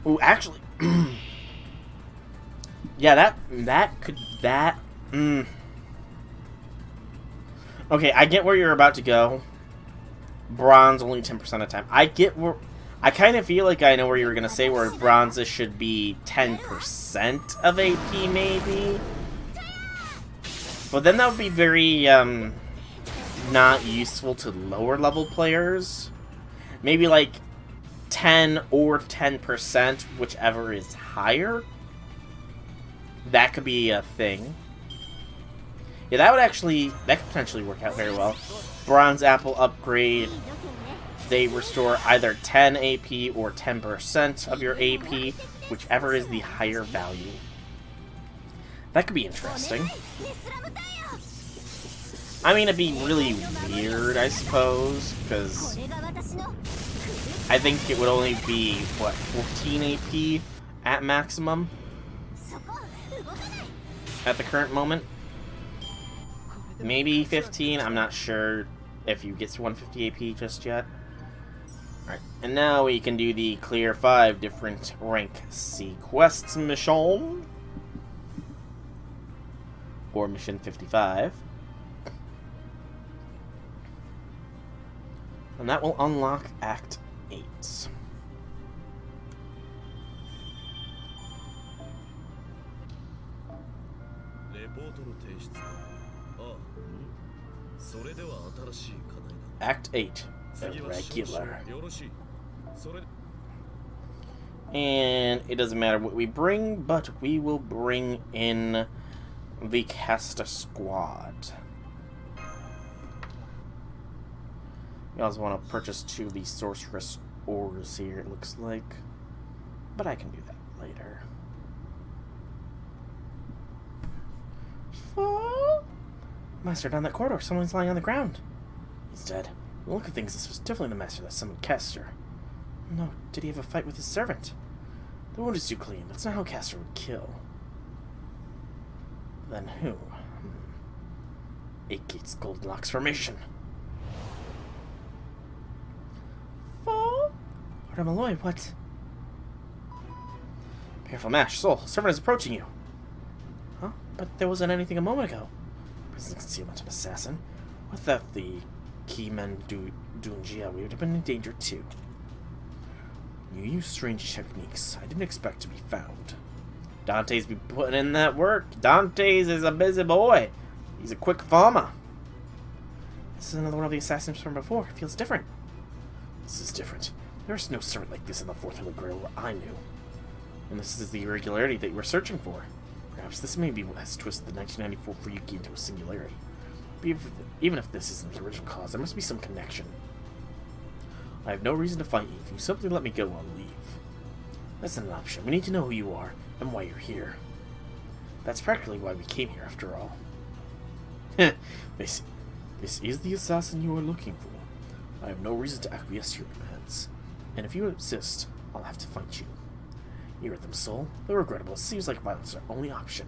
Ooh, actually, yeah, Okay, I get where you're about to go. Bronze only 10% of time. I get where... I kind of feel like I know where you were going to say, where bronzes should be 10% of AP, maybe. But then that would be very, not useful to lower level players. Maybe, like, 10 or 10%, whichever is higher. That could be a thing. Yeah, that could potentially work out very well. Bronze Apple upgrade. They restore either 10 AP or 10% of your AP, whichever is the higher value. That could be interesting. I mean, it'd be really weird, I suppose, because I think it would only be, what, 14 AP at maximum? At the current moment? Maybe 15, I'm not sure if you get to 150 AP just yet. Alright, and now we can do the clear 5 different rank C quests mission. Or mission 55. And that will unlock Act 8. Act 8. Irregular. And it doesn't matter what we bring, but we will bring in the caster squad. We also want to purchase 2 of the sorceress ores here, it looks like. But I can do that later. Oh. Master, down that corridor, someone's lying on the ground. He's dead. The look of things, this was definitely the master that summoned Kester. No, did he have a fight with his servant? The wound is too clean. That's not how Kester would kill. Then who? 8 Gates Goldilocks Formation. Lord Malloy, what? Careful, Mash. Soul, servant is approaching you. Huh? But there wasn't anything a moment ago. Prison concealment, an assassin. Without the Keymen Dunjia, we would have been in danger too. You use strange techniques. I didn't expect to be found. Dante's be putting in that work. Dante's is a busy boy. He's a quick farmer. This is another one of the assassins from before. It feels different. This is different. There is no servant like this in the Fourth Holy Grail where I knew. And this is the irregularity that you were searching for. Perhaps this may be what has twisted the 1994 Ryuki into a singularity. But even if this isn't the original cause, there must be some connection. I have no reason to fight you. If you simply let me go, I'll leave. That's not an option. We need to know who you are and why you're here. That's practically why we came here, after all. This is the assassin you are looking for. I have no reason to acquiesce to your demands. And if you insist, I'll have to fight you. You heard them, Soul. They're regrettable. It seems like violence is our only option.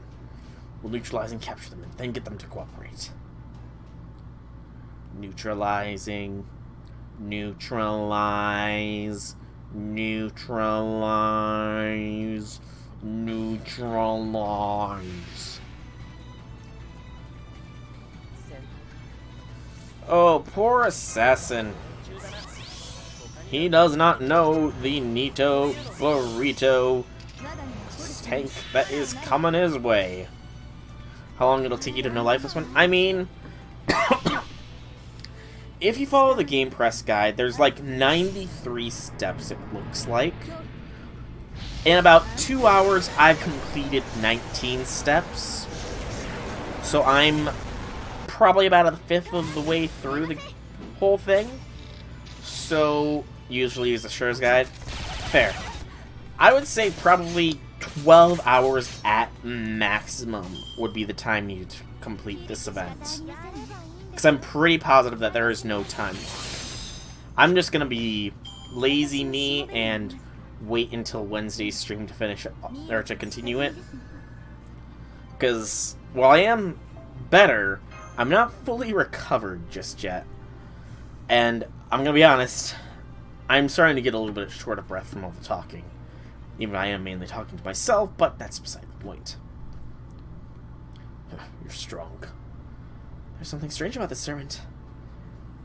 We'll neutralize and capture them, and then get them to cooperate. Neutralizing. Neutralize. Neutralize. Neutralize. Oh, poor assassin. He does not know the Nito Burrito tank that is coming his way. How long it'll take you to know life this one? I mean, if you follow the Game Press guide, there's like 93 steps, it looks like. In about 2 hours, I've completed 19 steps. So I'm probably about a fifth of the way through the whole thing. So, usually use the Sure's guide. Fair. I would say probably 12 hours at maximum would be the time you'd complete this event. Because I'm pretty positive that there is no time. I'm just going to be lazy me and wait until Wednesday's stream to finish it, or to continue it. Because while I am better, I'm not fully recovered just yet. And I'm going to be honest, I'm starting to get a little bit short of breath from all the talking. Even though I am mainly talking to myself, but that's beside the point. You're strong. There's something strange about this servant.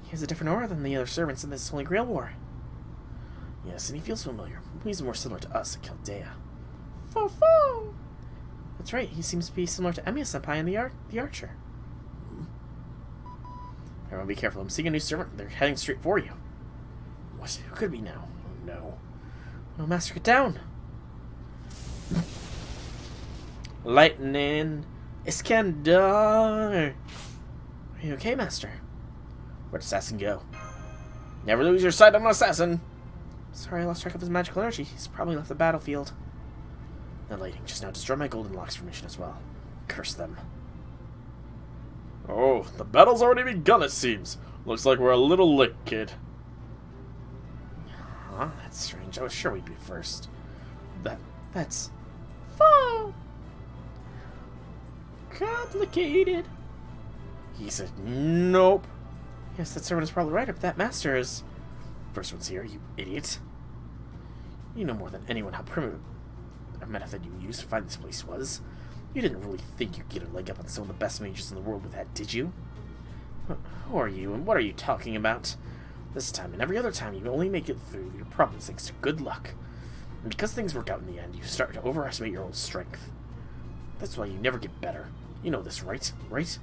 He has a different aura than the other servants in this Holy Grail War. Yes, and he feels familiar. He's more similar to us at Chaldea. Fo-fo! That's right, he seems to be similar to Emiya-senpai and the Archer. Everyone be careful, I'm seeing a new servant. They're heading straight for you. What? Who could it be now? Oh no. No, Master, get down! Lightning! Iskandar! Are you okay, Master? Where'd Assassin go? Never lose your sight on an assassin! Sorry, I lost track of his magical energy. He's probably left the battlefield. The lighting just now destroyed my Golden Locks formation as well. Curse them. Oh, the battle's already begun, it seems. Looks like we're a little late, kid. Huh? That's strange. I was sure we'd be first. That's... fun. Complicated. He said, nope. Yes, that servant is probably right, but that master is... First one's here, you idiot. You know more than anyone how primitive a method you used to find this place was. You didn't really think you'd get a leg up on some of the best mages in the world with that, did you? Who are you, and what are you talking about? This time and every other time you only make it through your problems thanks to good luck. And because things work out in the end, you start to overestimate your own strength. That's why you never get better. You know this, right? Right?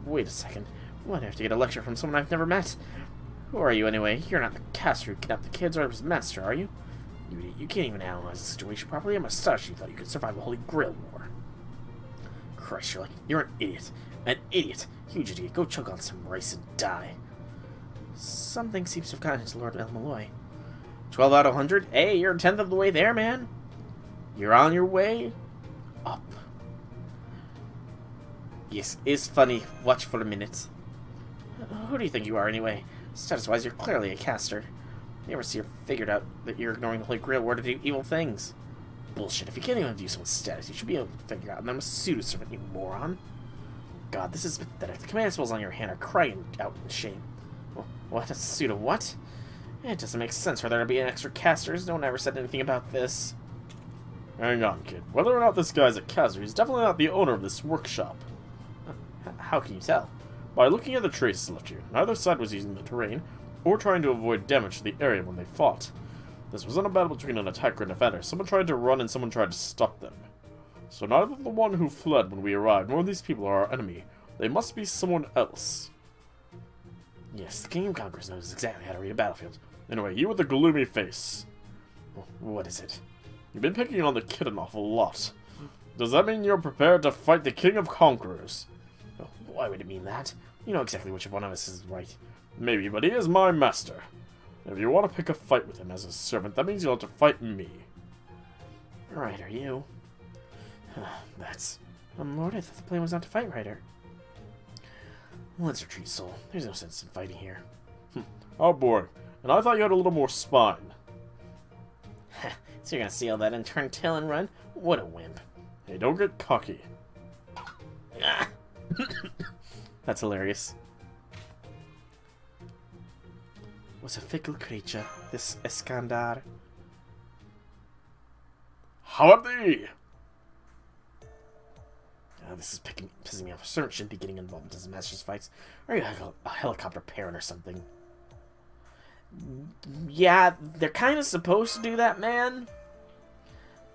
Wait a second. Why'd I have to get a lecture from someone I've never met? Who are you, anyway? You're not the caster who kidnapped the kids or his master, are you? You can't even analyze the situation properly. I'm astonished you thought you could survive a Holy Grail war. Christ, you're an idiot. An idiot. Huge idiot. Go choke on some rice and die. Something seems to have gotten into Lord El Malloy. 12 out of 100? Hey, you're a tenth of the way there, man. You're on your way up. Yes, it's funny. Watch for a minute. Who do you think you are, anyway? Status-wise, you're clearly a caster. You ever see or figured out that you're ignoring the Holy Grail War to do evil things? Bullshit. If you can't even view someone's status, you should be able to figure out. And I'm a pseudo-servant, you moron. God, this is pathetic. The command spells on your hand are crying out in shame. What? A pseudo what? It doesn't make sense for there to be an extra casters. No one ever said anything about this. Hang on, kid. Whether or not this guy's a caster, he's definitely not the owner of this workshop. How can you tell? By looking at the traces left here, neither side was using the terrain or trying to avoid damage to the area when they fought. This wasn't a battle between an attacker and defender. Someone tried to run and someone tried to stop them. So neither the one who fled when we arrived nor these people are our enemy. They must be someone else. Yes, the King of Conquerors knows exactly how to read a battlefield. Anyway, you with the gloomy face. What is it? You've been picking on the kid an awful lot. Does that mean you're prepared to fight the King of Conquerors? Why would it mean that? You know exactly which one of us is right. Maybe, but he is my master. If you want to pick a fight with him as a servant, that means you'll have to fight me. Right, are you? Lord, I thought the plan was not to fight Ryder. Let's retreat, Soul. There's no sense in fighting here. Oh boy, and I thought you had a little more spine. So you're gonna see all that and turn tail and run? What a wimp. Hey, don't get cocky. That's hilarious. Was a fickle creature, this Iskandar. Howdy! This is pissing me off. A servant shouldn't be getting involved in his master's fights. Are you a helicopter parent or something? Yeah, they're kind of supposed to do that, man.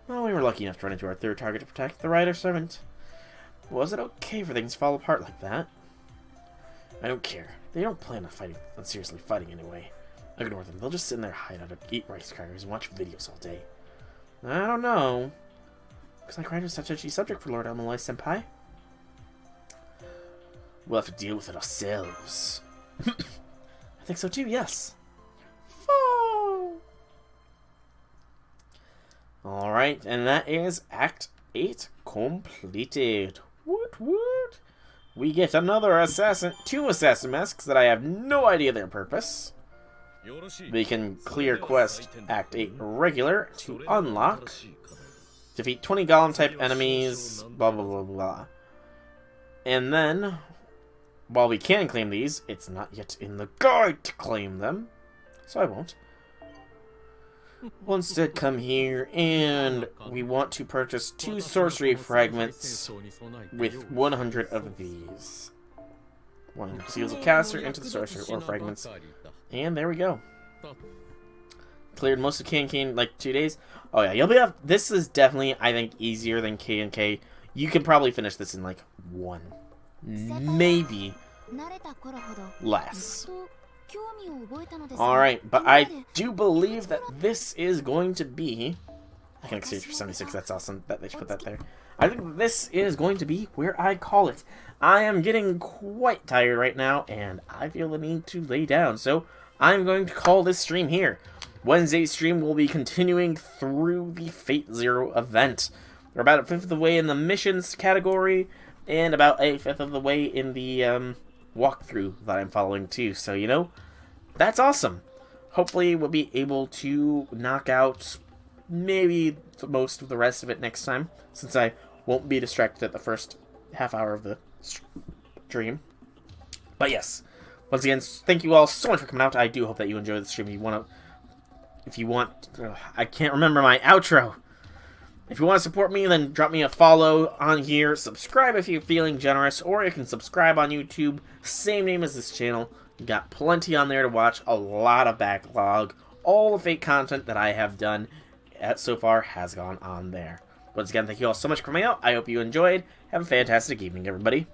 Well, we were lucky enough to run into our third target to protect the Rider servant. Was it okay for things to fall apart like that? I don't care. They don't plan on seriously fighting anyway. Ignore them. They'll just sit in their hideout, eat rice crackers, and watch videos all day. I don't know. Looks like Ryder's such a touchy subject for Lord El Malloy Senpai. We'll have to deal with it ourselves. I think so too, yes. Alright, and that is Act 8 completed. Woot woot! We get another two assassin masks that I have no idea their purpose. We can clear quest Act 8 regular to unlock. Defeat 20 golem type enemies, blah blah blah blah. And then, while we can claim these, it's not yet in the guide to claim them, so I won't. We'll instead come here, and we want to purchase 2 sorcery fragments with 100 of these. 100 seals of caster into the sorcery or fragments. And there we go. Cleared most of K&K in like 2 days. Oh yeah, you'll be up. This is definitely, I think, easier than K&K. You can probably finish this in like 1. Maybe less. Alright, but I do believe that this is going to be... I can exchange for 76, that's awesome that they should put that there. I think this is going to be where I call it. I am getting quite tired right now, and I feel the need to lay down, so I'm going to call this stream here. Wednesday's stream will be continuing through the Fate Zero event. We're about a fifth of the way in the missions category, and about a fifth of the way in the walkthrough that I'm following too. So, you know, that's awesome. Hopefully we'll be able to knock out maybe most of the rest of it next time, since I won't be distracted at the first half hour of the stream. But yes, once again, thank you all so much for coming out. I do hope that you enjoy the stream. If you want, I can't remember my outro. If you want to support me, then drop me a follow on here. Subscribe if you're feeling generous, or you can subscribe on YouTube. Same name as this channel. Got plenty on there to watch. A lot of backlog. All the fake content that I have done so far has gone on there. Once again, thank you all so much for coming out. I hope you enjoyed. Have a fantastic evening, everybody.